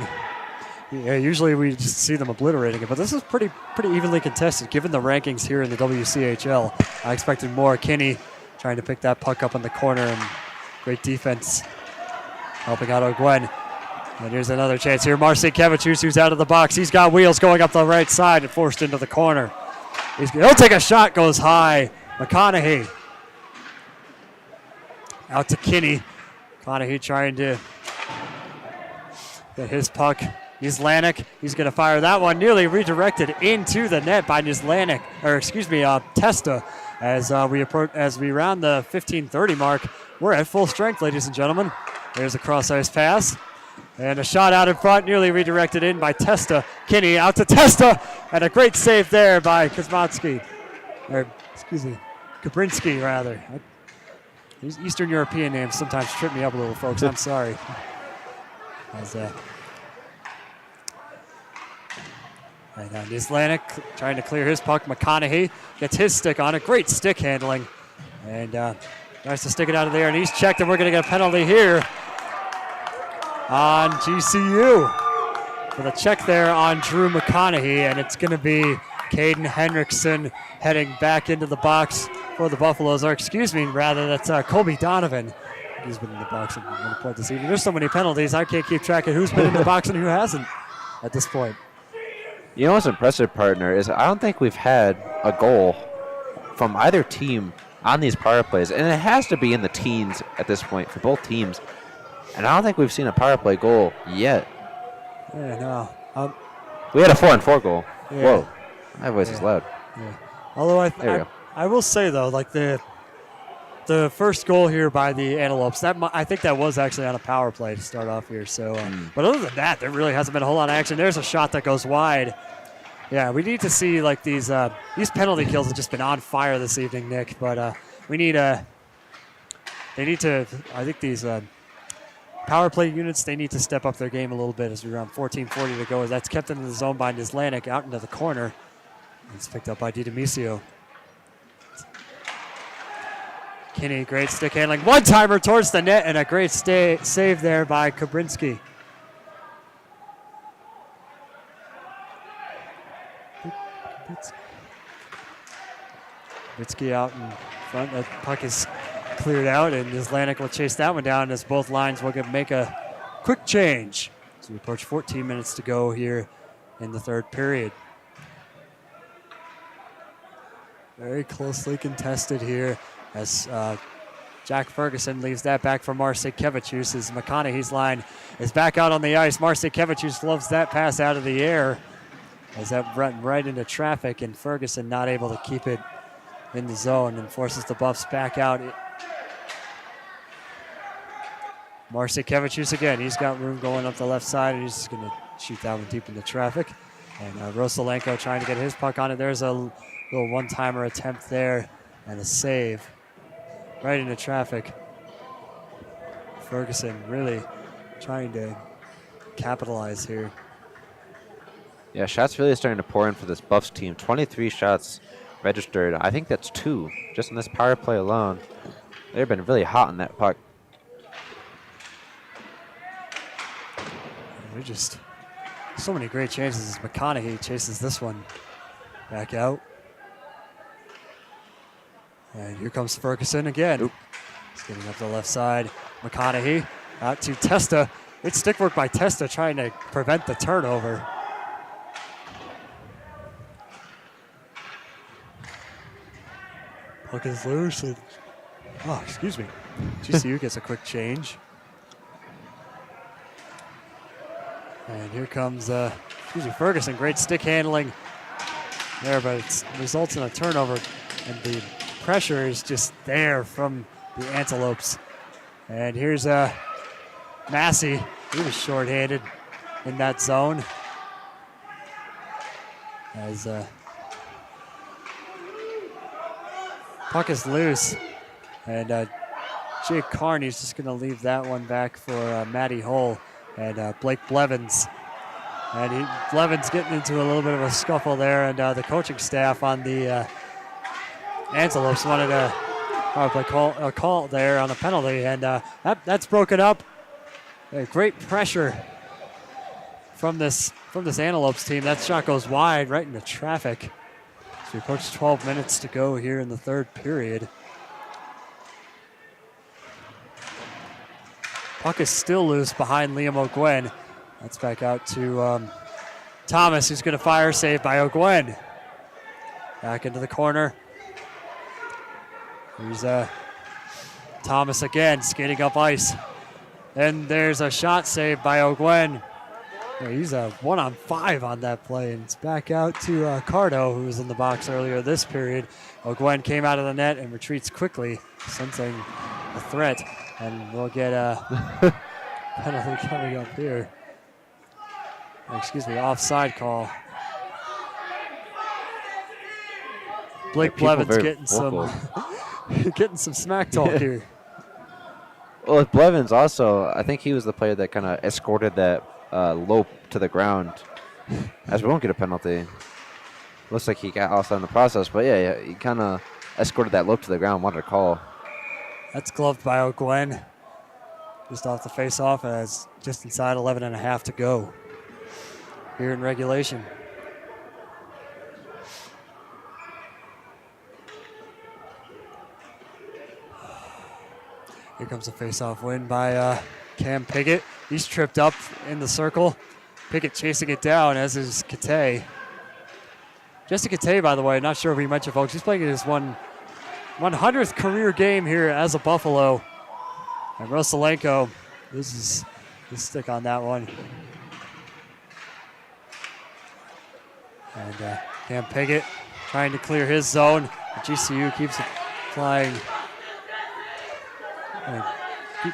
Yeah, usually we just see them obliterating it, but this is pretty evenly contested given the rankings here in the WCHL. I expected more. Kinney trying to pick that puck up in the corner, and great defense helping out O'Gwen. And here's another chance here. Marcin Kevicius, who's out of the box. He's got wheels going up the right side and forced into the corner. He'll take a shot, goes high. McConaughey out to Kinney. McConaughey trying to get his puck. Nislanik, he's going to fire that one. Nearly redirected into the net by Nislanik, or excuse me, Testa. As we round the 15:30 mark, we're at full strength, ladies and gentlemen. There's a cross-ice pass. And a shot out in front, nearly redirected in by Testa. Kinney out to Testa, and a great save there by Kuzmatsky. Or, excuse me, Kabrinsky, rather. These Eastern European names sometimes trip me up a little, folks. I'm sorry. And Nislanik trying to clear his puck. McConaughey gets his stick on it. Great stick handling. And tries to stick it out of there, and he's checked, and we're going to get a penalty here on GCU for the check there on Drew McConaughey, and it's going to be Caden Henriksen heading back into the box for the Buffaloes, or excuse me, rather, that's Colby Donovan. He's been in the box at one point this evening. There's so many penalties, I can't keep track of who's been in the box and who hasn't at this point. You know what's impressive, partner, is I don't think we've had a goal from either team on these power plays, and it has to be in the teens at this point for both teams. And I don't think we've seen a power play goal yet. Yeah, no. We had a 4-on-4 goal. Yeah. Whoa, my voice is loud. Yeah. Although I will say though, like the first goal here by the Antelopes, I think that was actually on a power play to start off here. So, but other than that, there really hasn't been a whole lot of action. There's a shot that goes wide. Yeah, we need to see like these penalty kills have just been on fire this evening, Nick. But we need they need to. I think these power play units, they need to step up their game a little bit as we're around 14:40 to go. As that's kept into the zone by Nislanik out into the corner. It's picked up by DiDomicio. Kinney, great stick handling. One-timer towards the net and a great save there by Kabrinski. Kabrinski out in front. The puck is cleared out, and Islanik will chase that one down as both lines will make a quick change. So we approach 14 minutes to go here in the third period. Very closely contested here as Jack Ferguson leaves that back for Marsekevicius as McConaughey's line is back out on the ice. Marsekevicius loves that pass out of the air as that went right into traffic, and Ferguson not able to keep it in the zone and forces the Buffs back out. Marsekevicius again, he's got room going up the left side, and he's just going to shoot that one deep into traffic. And Rosalenko trying to get his puck on it. There's a little one-timer attempt there and a save right into traffic. Ferguson really trying to capitalize here. Yeah, shots really starting to pour in for this Buffs team. 23 shots registered. I think that's 2 just in this power play alone. They've been really hot on that puck. They're just so many great chances as McConaughey chases this one back out. And here comes Ferguson again. Oop. He's getting up the left side. McConaughey out to Testa. Great stick work by Testa trying to prevent the turnover. Puck is loose. Oh, excuse me. GCU gets a quick change. And here comes Ferguson. Great stick handling there, but it results in a turnover. And the pressure is just there from the Antelopes. And here's Massey. He was shorthanded in that zone. As puck is loose. And Jake Carney's just going to leave that one back for Matty Hull and Blake Blevins. And Blevins getting into a little bit of a scuffle there, and the coaching staff on the Antelopes wanted a call there on a penalty, and that's broken up. Great pressure from this Antelopes team. That shot goes wide right into traffic. So we approach 12 minutes to go here in the third period. Puck is still loose behind Liam O'Gwen. That's back out to Thomas, who's going to fire, save by O'Gwen. Back into the corner. Here's Thomas again, skating up ice. Then there's a shot saved by O'Gwen. He's a 1-on-5 on that play, and it's back out to Cardo, who was in the box earlier this period. O'Gwen came out of the net and retreats quickly, sensing a threat, and we'll get a penalty coming up here. Offside call. Blake Blevins getting some smack talk here. Well, with Blevins also, I think he was the player that kind of escorted that lope to the ground, as we won't get a penalty. Looks like he got outside in the process, but yeah, he kind of escorted that lope to the ground, wanted a call. That's gloved by O'Gwen. Just off the face-off as just inside 11.5 to go here in regulation. Here comes a face-off win by Cam Piggott. He's tripped up in the circle. Piggott chasing it down, as is Kate. Jesse Kate, by the way, not sure if we mentioned, folks, he's playing his 100th career game here as a Buffalo. And Rosalenko, this is his stick on that one. And Cam Piggott trying to clear his zone. GCU keeps applying.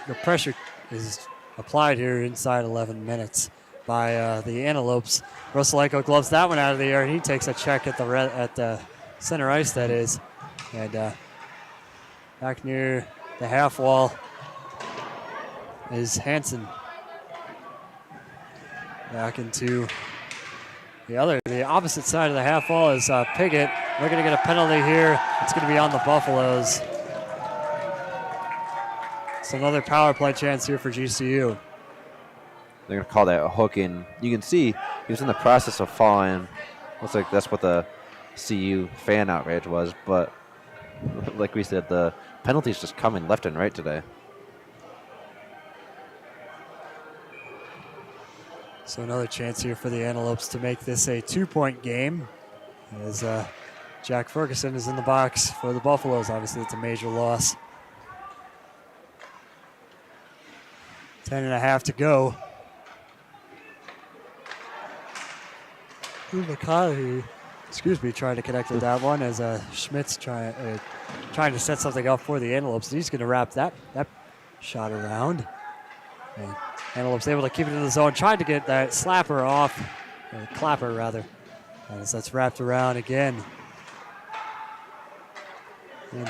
The pressure is applied here inside 11 minutes by the Antelopes. Rosalenko gloves that one out of the air, and he takes a check at the center ice, that is. And back near the half wall is Hansen. Back into the opposite side of the half wall is Piggott. We're going to get a penalty here. It's going to be on the Buffaloes. It's another power play chance here for GCU. They're going to call that a hook in. You can see he was in the process of falling. Looks like that's what the CU fan outrage was. But like we said, the penalties just coming left and right today. So another chance here for the Antelopes to make this a 2-point game as Jack Ferguson is in the box for the Buffaloes. Obviously, it's a major loss. 10.5 to go. McCarthy, trying to connect with that one as Schmidt's trying to set something up for the Antelopes. He's going to wrap that shot around. And Antelopes able to keep it in the zone, trying to get that slapper off, or clapper rather, as that's wrapped around again. And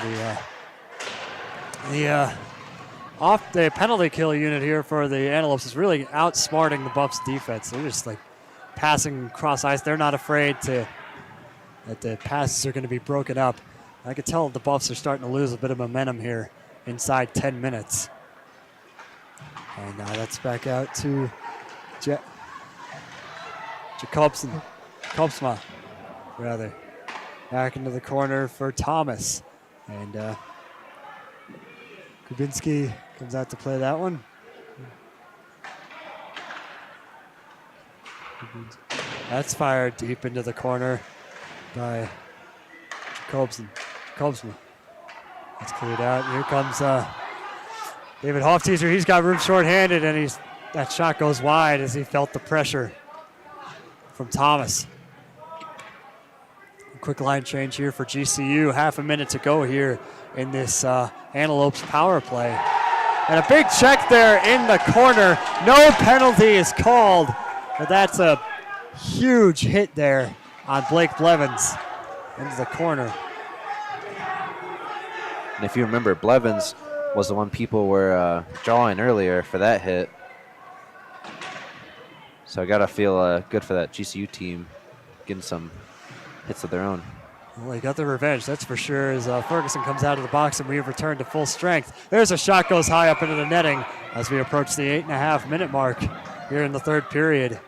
the penalty kill unit here for the Antelopes is really outsmarting the Buffs defense. They're just like passing cross ice. They're not afraid that the passes are going to be broken up. I could tell the Buffs are starting to lose a bit of momentum here inside 10 minutes. And now that's back out to Jacobsma, rather. Back into the corner for Thomas. And Kubinski comes out to play that one. That's fired deep into the corner by Jacobsma. That's cleared out. Here comes David Hofteaser. He's got room shorthanded, and that shot goes wide as he felt the pressure from Thomas. Quick line change here for GCU. Half a minute to go here in this Antelopes power play. And a big check there in the corner. No penalty is called, but that's a huge hit there on Blake Blevins into the corner. And if you remember, Blevins was the one people were jawing earlier for that hit. So I got to feel good for that GCU team getting some hits of their own. Well, they got the revenge, that's for sure, as Ferguson comes out of the box and we have returned to full strength. There's a shot goes high up into the netting as we approach the 8.5 minute mark here in the third period.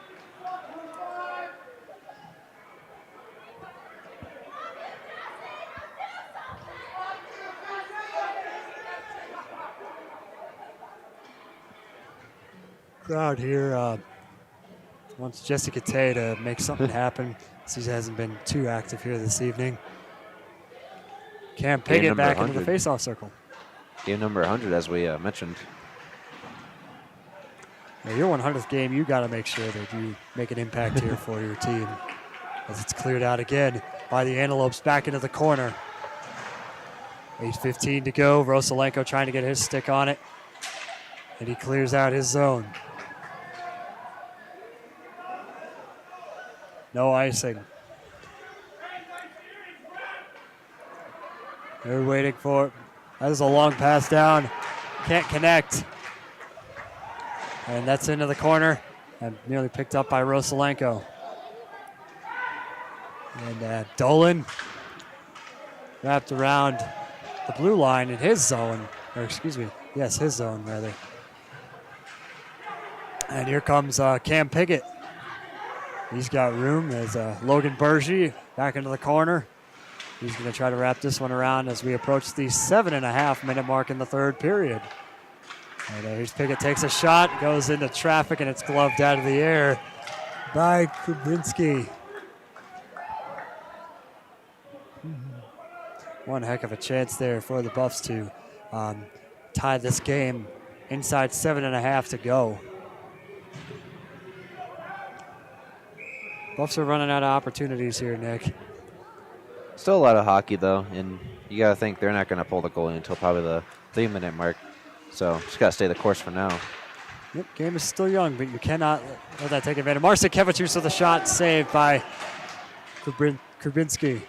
Crowd here wants Jesse Kate to make something happen. He hasn't been too active here this evening. Cam Piggott back into the faceoff circle. Game number 100, as we mentioned. Now, your 100th game, you got to make sure that you make an impact here for your team. As it's cleared out again by the Antelopes back into the corner. 8:15 to go. Rosalenko trying to get his stick on it. And he clears out his zone. No icing. They're waiting for it. That is a long pass down. Can't connect. And that's into the corner and nearly picked up by Rosalenko. And Dolan wrapped around the blue line in his zone. Or excuse me, yes, his zone rather. And here comes Cam Piggott. He's got room as Logan Bergie back into the corner. He's going to try to wrap this one around as we approach the 7.5 minute mark in the third period. And here's Piggott, takes a shot, goes into traffic, and it's gloved out of the air by Kubinski. One heck of a chance there for the Buffs to tie this game inside 7.5 to go. Buffs are running out of opportunities here, Nick. Still a lot of hockey, though, and you got to think they're not going to pull the goalie until probably the 3-minute mark. So just got to stay the course for now. Yep, game is still young, but you cannot let that take advantage. Marcinkiewicz with the shot saved by Kubinski.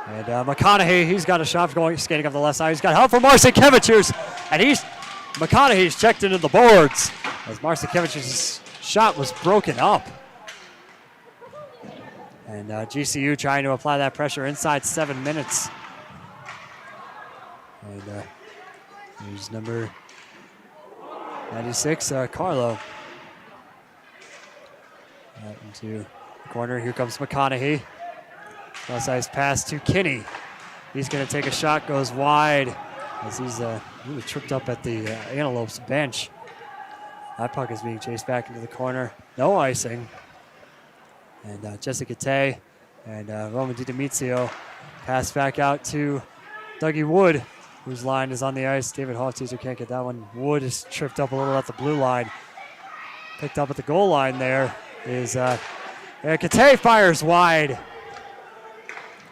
And McConaughey, he's got a shot going, skating up the left side. He's got help from Marcinkevich's, and McConaughey's checked into the boards as Marcinkevich's shot was broken up. And GCU trying to apply that pressure inside 7 minutes. And here's number 96, Carlo. Out into the corner. Here comes McConaughey. Outside pass to Kinney. He's going to take a shot, goes wide as he's really tripped up at the Antelopes bench. That puck is being chased back into the corner. No icing. And Jessica Tay and Roman DiDomizio pass back out to Dougie Wood, whose line is on the ice. David Hofteaser can't get that one. Wood is tripped up a little at the blue line. Picked up at the goal line there is Katay fires wide.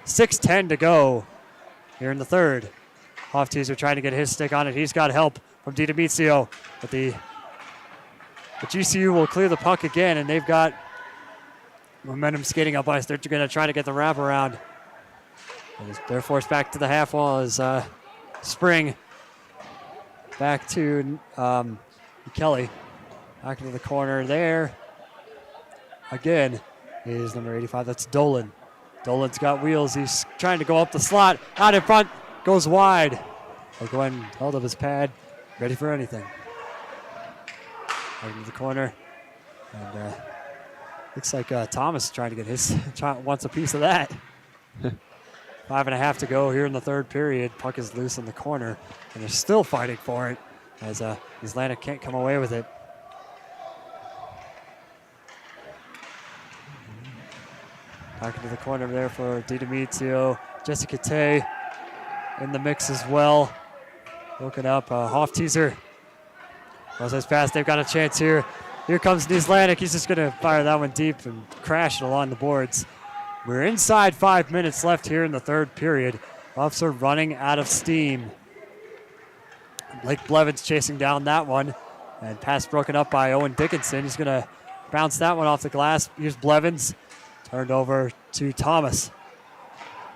6:10 to go here in the third. Hofteaser trying to get his stick on it. He's got help from DiDomizio, but the GCU will clear the puck again, and they've got momentum skating up ice. They're going to try to get the wraparound. They're forced back to the half wall as Spring back to Kelly. Back into the corner there. Again is number 85. That's Dolan. Dolan's got wheels. He's trying to go up the slot. Out in front. Goes wide. Gwen held up his pad. Ready for anything. Right into the corner. And looks like Thomas is trying to get wants a piece of that. 5.5 to go here in the third period. Puck is loose in the corner, and they're still fighting for it as Islanda can't come away with it. Back into the corner there for DiDomizio. Jessica Tay in the mix as well. Broken up. Hofteaser goes his pass. They've got a chance here. Here comes the Islanda. He's just going to fire that one deep and crash it along the boards. We're inside 5 minutes left here in the third period. Buffs are running out of steam. Blake Blevins chasing down that one. And pass broken up by Owen Dickinson. He's going to bounce that one off the glass. Here's Blevins. Turned over to Thomas.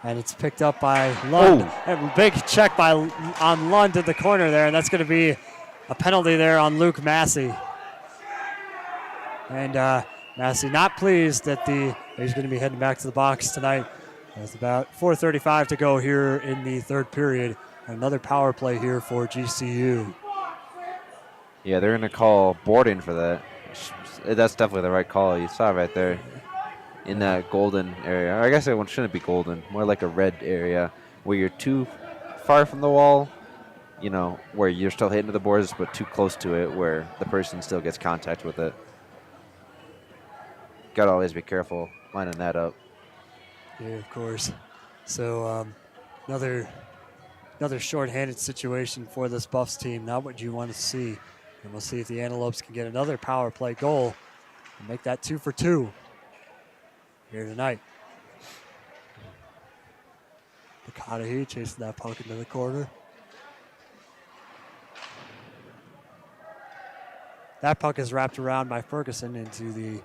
And it's picked up by Lund. A big check on Lund in the corner there. And that's going to be a penalty there on Luke Massey. And Massey not pleased that he's going to be heading back to the box tonight. It's about 4:35 to go here in the third period. Another power play here for GCU. Yeah, they're going to call boarding for that. That's definitely the right call. You saw it right there in that golden area. I guess it shouldn't be golden, more like a red area where you're too far from the wall, where you're still hitting the boards, but too close to it where the person still gets contact with it. Got to always be careful lining that up. Yeah, of course. So another shorthanded situation for this Buffs team. Not what you want to see. And we'll see if the Antelopes can get another power play goal and make that 2 for 2 here tonight. McConaughey chasing that puck into the corner. That puck is wrapped around by Ferguson into the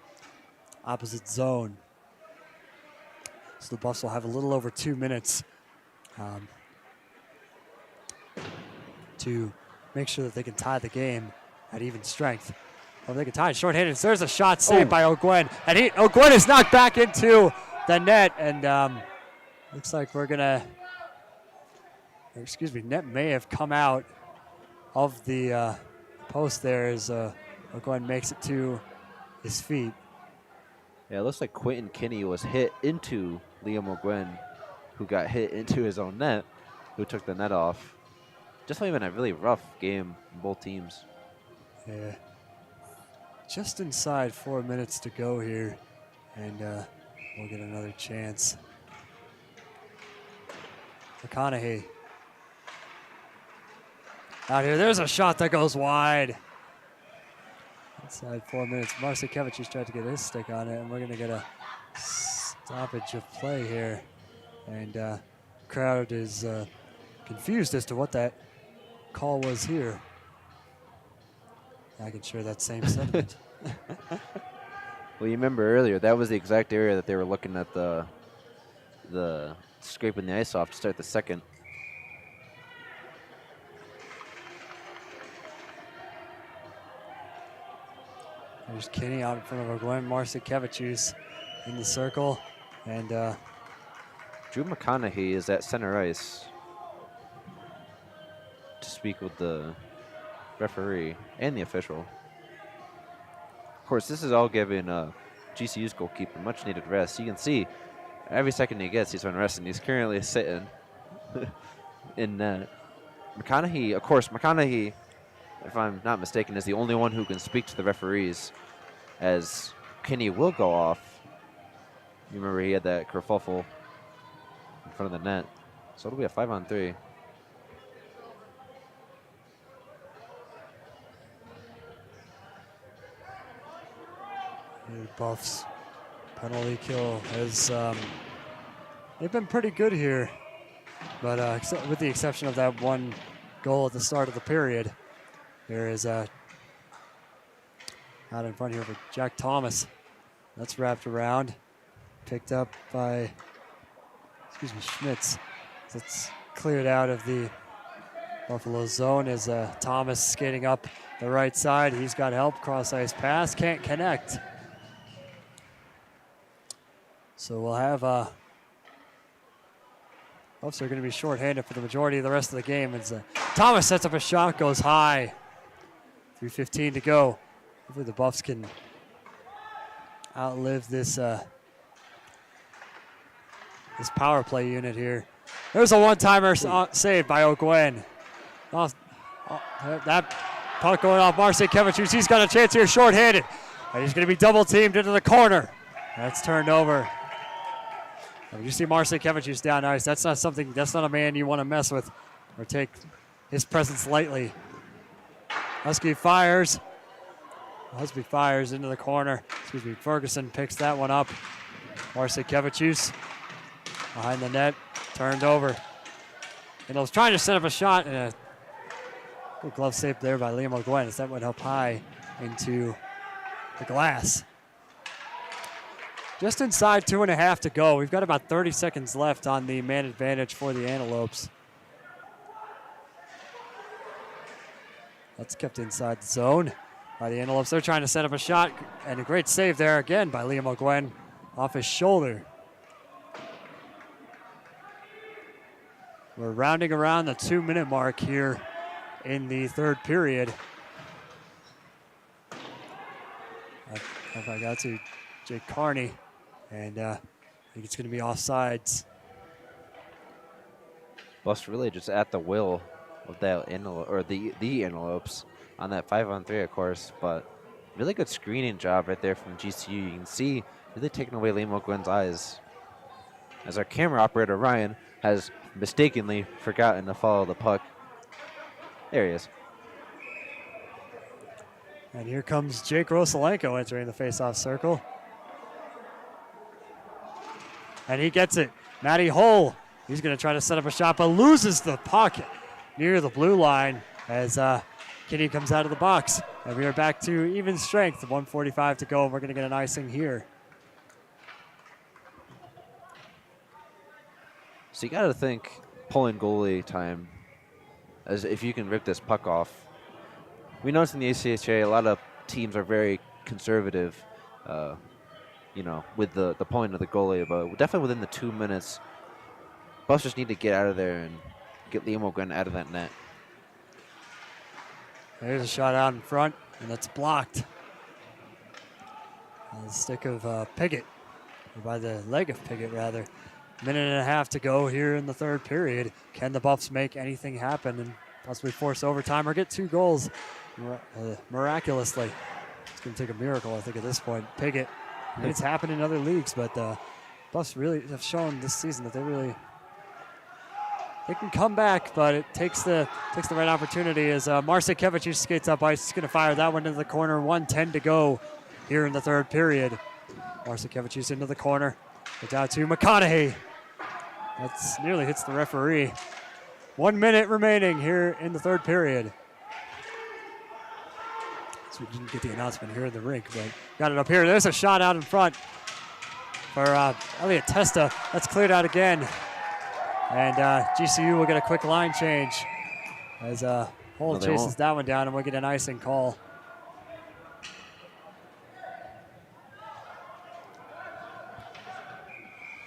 opposite zone. So the Buffs will have a little over 2 minutes to make sure that they can tie the game at even strength. Well, they can tie it shorthanded. So there's a shot saved by O'Gwen. And O'Gwen is knocked back into the net. And looks like net may have come out of the post there as O'Gwen makes it to his feet. Yeah, it looks like Quentin Kinney was hit into Liam O'Gwen, who got hit into his own net, who took the net off. Just been a really rough game in both teams. Yeah. Just inside 4 minutes to go here, and we'll get another chance. McConaughey. Out here, there's a shot that goes wide. Inside 4 minutes, Marcinkevich's just tried to get his stick on it, and we're going to get a stoppage of play here. And crowd is confused as to what that call was here. I can share that same sentiment. Well, you remember earlier, that was the exact area that they were looking at the the scraping the ice off to start the second. There's Kinney out in front of Gwen Marcinkevičius in the circle. And Drew McConaughey is at center ice to speak with the referee and the official. Of course, this is all giving GCU's goalkeeper much needed rest. You can see every second he gets, he's on rest, and he's currently sitting in net. McConaughey, of course, McConaughey, if I'm not mistaken, is the only one who can speak to the referees, as Kinney will go off. You remember he had that kerfuffle in front of the net. So it'll be a 5-on-3. The Buffs penalty kill has they've been pretty good here, but with the exception of that one goal at the start of the period. There is out in front here for Jack Thomas. That's wrapped around, picked up by Schmitz. So it's cleared out of the Buffalo zone as Thomas skating up the right side. He's got help, cross ice pass, can't connect. So we'll have Buffs are going to be shorthanded for the majority of the rest of the game. As Thomas sets up a shot, goes high. 3:15 to go. Hopefully the Buffs can outlive this this power play unit here. There's a one-timer saved by O'Gwen. That puck going off Marcinkevičius. He's got a chance here, shorthanded. And he's going to be double-teamed into the corner. That's turned over. When you see Marcinkevičius down ice, that's not a man you want to mess with or take his presence lightly. Husby fires into the corner. Ferguson picks that one up. Marcinkevičius behind the net, turned over. And I was trying to set up a shot, and a good glove save there by Liam O'Gwen as that went up high into the glass. Just inside 2.5 to go. We've got about 30 seconds left on the man advantage for the Antelopes. That's kept inside the zone by the Antelopes. They're trying to set up a shot, and a great save there again by Liam O'Gwen off his shoulder. We're rounding around the 2-minute mark here in the third period. If I got to Jake Carney, and I think it's going to be offsides. Buffs really just at the will of that the Antelopes on that 5-on-3, of course, but really good screening job right there from GCU. You can see really taking away Liam O'Gwen's eyes as our camera operator Ryan has mistakenly forgotten to follow the puck. There he is. And here comes Jake Rosalenko entering the faceoff circle. And he gets it. Matty Hull, he's going to try to set up a shot, but loses the puck near the blue line as Kinney comes out of the box. And we are back to even strength, 1:45 to go, and we're going to get an icing here. So you got to think pulling goalie time, as if you can rip this puck off. We noticed in the ACHA a lot of teams are very conservative, with the pulling of the goalie, but definitely within the 2 minutes, Buffs just need to get out of there and get Liam O'Gwen out of that net. There's a shot out in front, and that's blocked. On the stick of Piggott, or by the leg of Piggott, rather. 1.5 to go here in the third period. Can the Buffs make anything happen and possibly force overtime or get 2 goals miraculously? It's going to take a miracle, I think, at this point. Piggott, it's happened in other leagues, but Buffs really have shown this season that they can come back, but it takes the right opportunity as Marcinkevičius skates up ice. He's going to fire that one into the corner. 1:10 to go here in the third period. Marcinkevičius into the corner. It's out to McConaughey. That's nearly hits the referee. 1 minute remaining here in the third period. So we didn't get the announcement here in the rink, but got it up here. There's a shot out in front. for Elliot Testa. That's cleared out again. And GCU will get a quick line change as Hull chases that one down, and we'll get an icing call.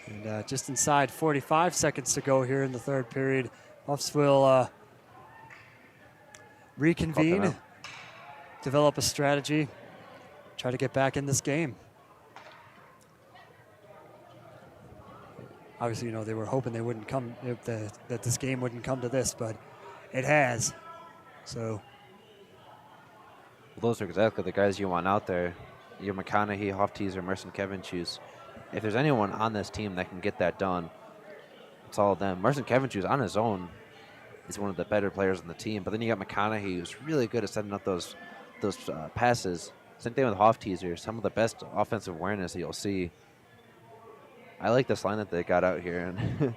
And just inside 45 seconds to go here in the third period. Buffs will reconvene, develop a strategy, try to get back in this game. Obviously, you know, they were hoping they wouldn't come, that this game wouldn't come to this, but it has. So those are exactly the guys you want out there. Your McConaughey, Hofteaser, Merson, Kevin choose. If there's anyone on this team that can get that done, it's all of them. Merson Kevin choose on his own is one of the better players on the team. But then you got McConaughey, who's really good at setting up those passes. Same thing with Hofteaser. Some of the best offensive awareness that you'll see. I like this line that they got out here. And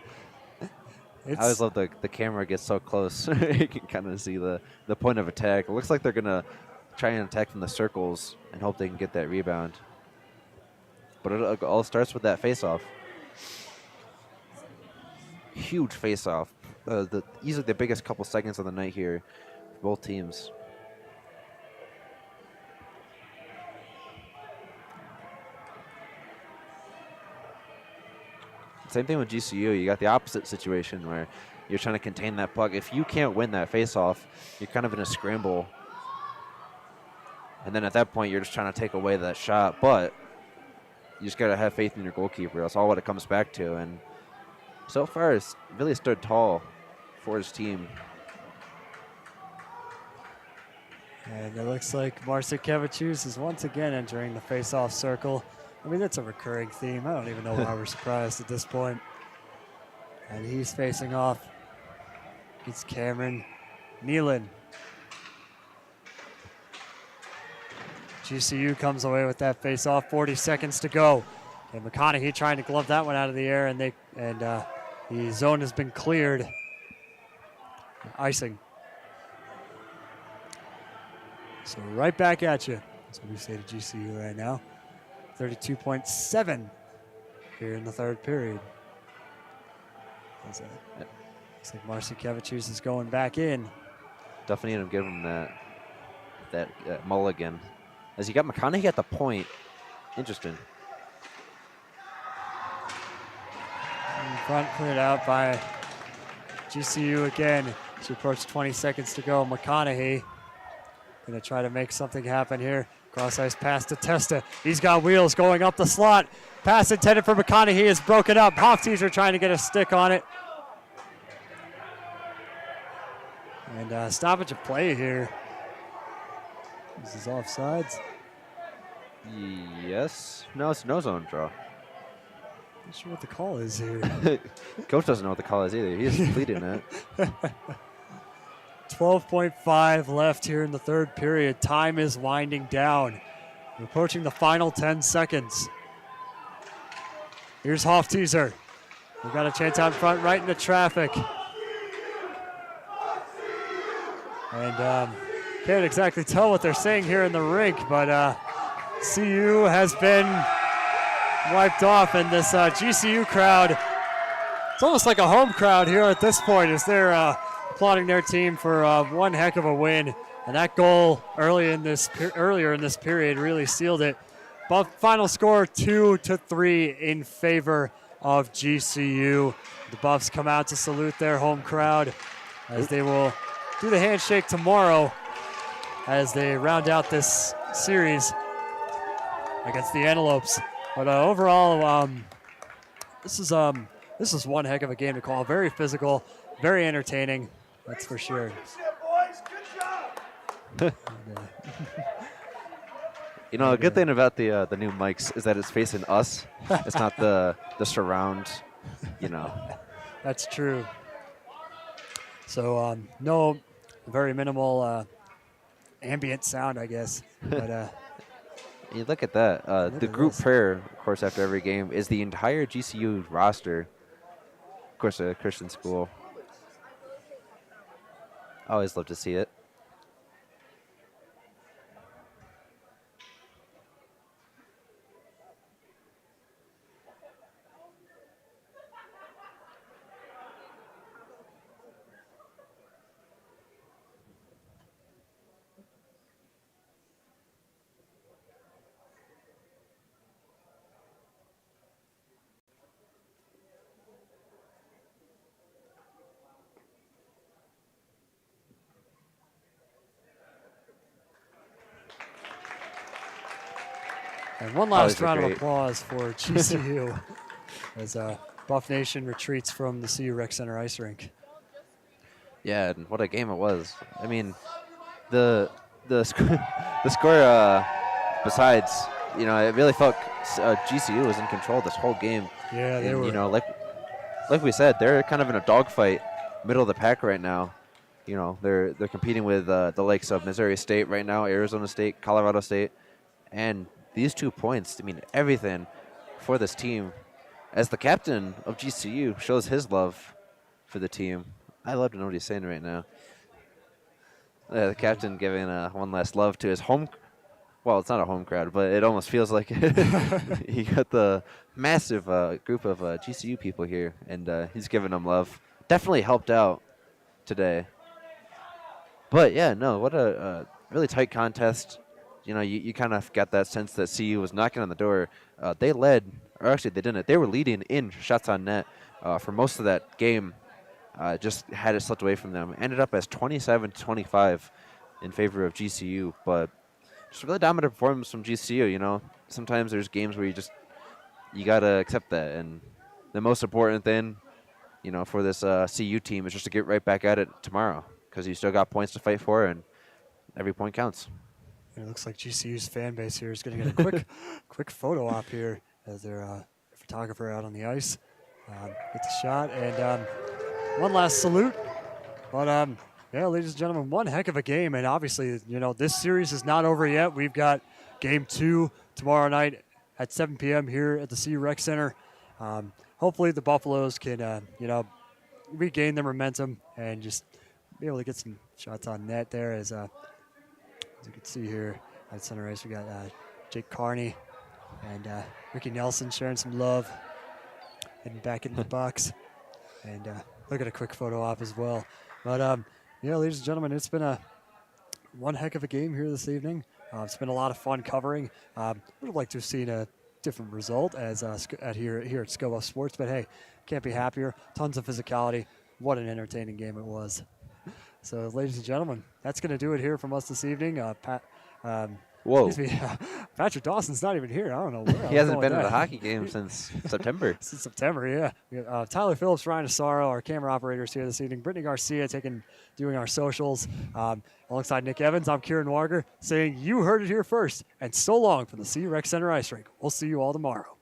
I always love the camera gets so close. You can kind of see the point of attack. It looks like they're going to try and attack from the circles and hope they can get that rebound. But it all starts with that face-off. Huge face-off. Easily the biggest couple seconds of the night here for both teams. Same thing with GCU. You got the opposite situation where you're trying to contain that puck. If you can't win that face-off, you're kind of in a scramble. And then at that point, you're just trying to take away that shot. But you just got to have faith in your goalkeeper. That's all what it comes back to. And so far, it's really stood tall for his team. And it looks like Marcin Kevicius is once again entering the face-off circle. I mean, that's a recurring theme. I don't even know why we're surprised at this point. And he's facing off against Cameron Nealon. GCU comes away with that face-off. 40 seconds to go. And McConaughey trying to glove that one out of the air, and the zone has been cleared. Icing. So right back at you. That's what we say to GCU right now. 32.7 here in the third period. Looks like Marcin Kevicius is going back in. Definitely need to give him that mulligan. As you got McConaughey at the point. Interesting. In front cleared out by GCU again. As we approach 20 seconds to go, McConaughey going to try to make something happen here. Cross ice pass to Testa. He's got wheels going up the slot. Pass intended for McConaughey is broken up. Hofteaser trying to get a stick on it. And stoppage of play here. This is offsides. Yes. No, it's no zone draw. Not sure what the call is here. Coach doesn't know what the call is either. He's pleading it. 12.5 left here in the third period. Time is winding down. We're approaching the final 10 seconds. Here's Hofteaser. We've got a chance out front right into traffic. And can't exactly tell what they're saying here in the rink, but CU has been wiped off, and this GCU crowd, it's almost like a home crowd here at this point as they're applauding their team for one heck of a win. And that goal earlier in this period really sealed it. But final score 2-3 in favor of GCU. The Buffs come out to salute their home crowd as they will do the handshake tomorrow as they round out this series against the Antelopes. But overall, this is one heck of a game to call. Very physical, very entertaining. That's for sure. You know, a good thing about the new mics is that it's facing us. It's not the surround, you know. That's true. So no, very minimal ambient sound, I guess. But you look at that. The group prayer, of course, after every game is the entire GCU roster. Of course, a Christian school. I always love to see it. And one last round of applause for GCU as Buff Nation retreats from the CU Rec Center ice rink. Yeah, and what a game it was. I mean, the score. Besides, it really felt GCU was in control this whole game. Yeah, they were. Like we said, they're kind of in a dogfight, middle of the pack right now. They're competing with the likes of Missouri State right now, Arizona State, Colorado State, and these 2 points. I mean, everything for this team. As the captain of GCU shows his love for the team, I love to know what he's saying right now. The captain giving one last love to his home. Well, it's not a home crowd, but it almost feels like it. He got the massive group of GCU people here, and he's giving them love. Definitely helped out today. But, yeah, no, what a really tight contest. You kind of got that sense that CU was knocking on the door. They led, or actually they didn't. They were leading in shots on net for most of that game. Just had it slipped away from them. Ended up as 27-25 in favor of GCU, but just a really dominant performance from GCU. Sometimes there's games where you gotta accept that, and the most important thing, for this CU team is just to get right back at it tomorrow, because you still got points to fight for, and every point counts. It looks like GCU's fan base here is going to get a quick photo op here as their photographer out on the ice gets a shot, and one last salute. But yeah, ladies and gentlemen, one heck of a game, and obviously, this series is not over yet. We've got Game 2 tomorrow night at 7 p.m. here at the CU Rec Center. Hopefully, the Buffaloes can, regain their momentum and just be able to get some shots on net there. As you can see here at center ice, we got Jake Carney and Ricky Nelson sharing some love, heading back into the box, and look at a quick photo op as well. But yeah, ladies and gentlemen, it's been one heck of a game here this evening. It's been a lot of fun covering. Would have liked to have seen a different result as here at Scobo Sports, but hey, can't be happier. Tons of physicality. What an entertaining game it was. So, ladies and gentlemen, that's going to do it here from us this evening. Whoa. Excuse me, Patrick Dawson's not even here. I don't know where. He hasn't been at a hockey game since September. Since September, yeah. We got, Tyler Phillips, Ryan Asaro, our camera operators here this evening. Brittany Garcia doing our socials. Alongside Nick Evans, I'm Kieran Warger saying you heard it here first. And so long from the CU Rec Center Ice Rink. We'll see you all tomorrow.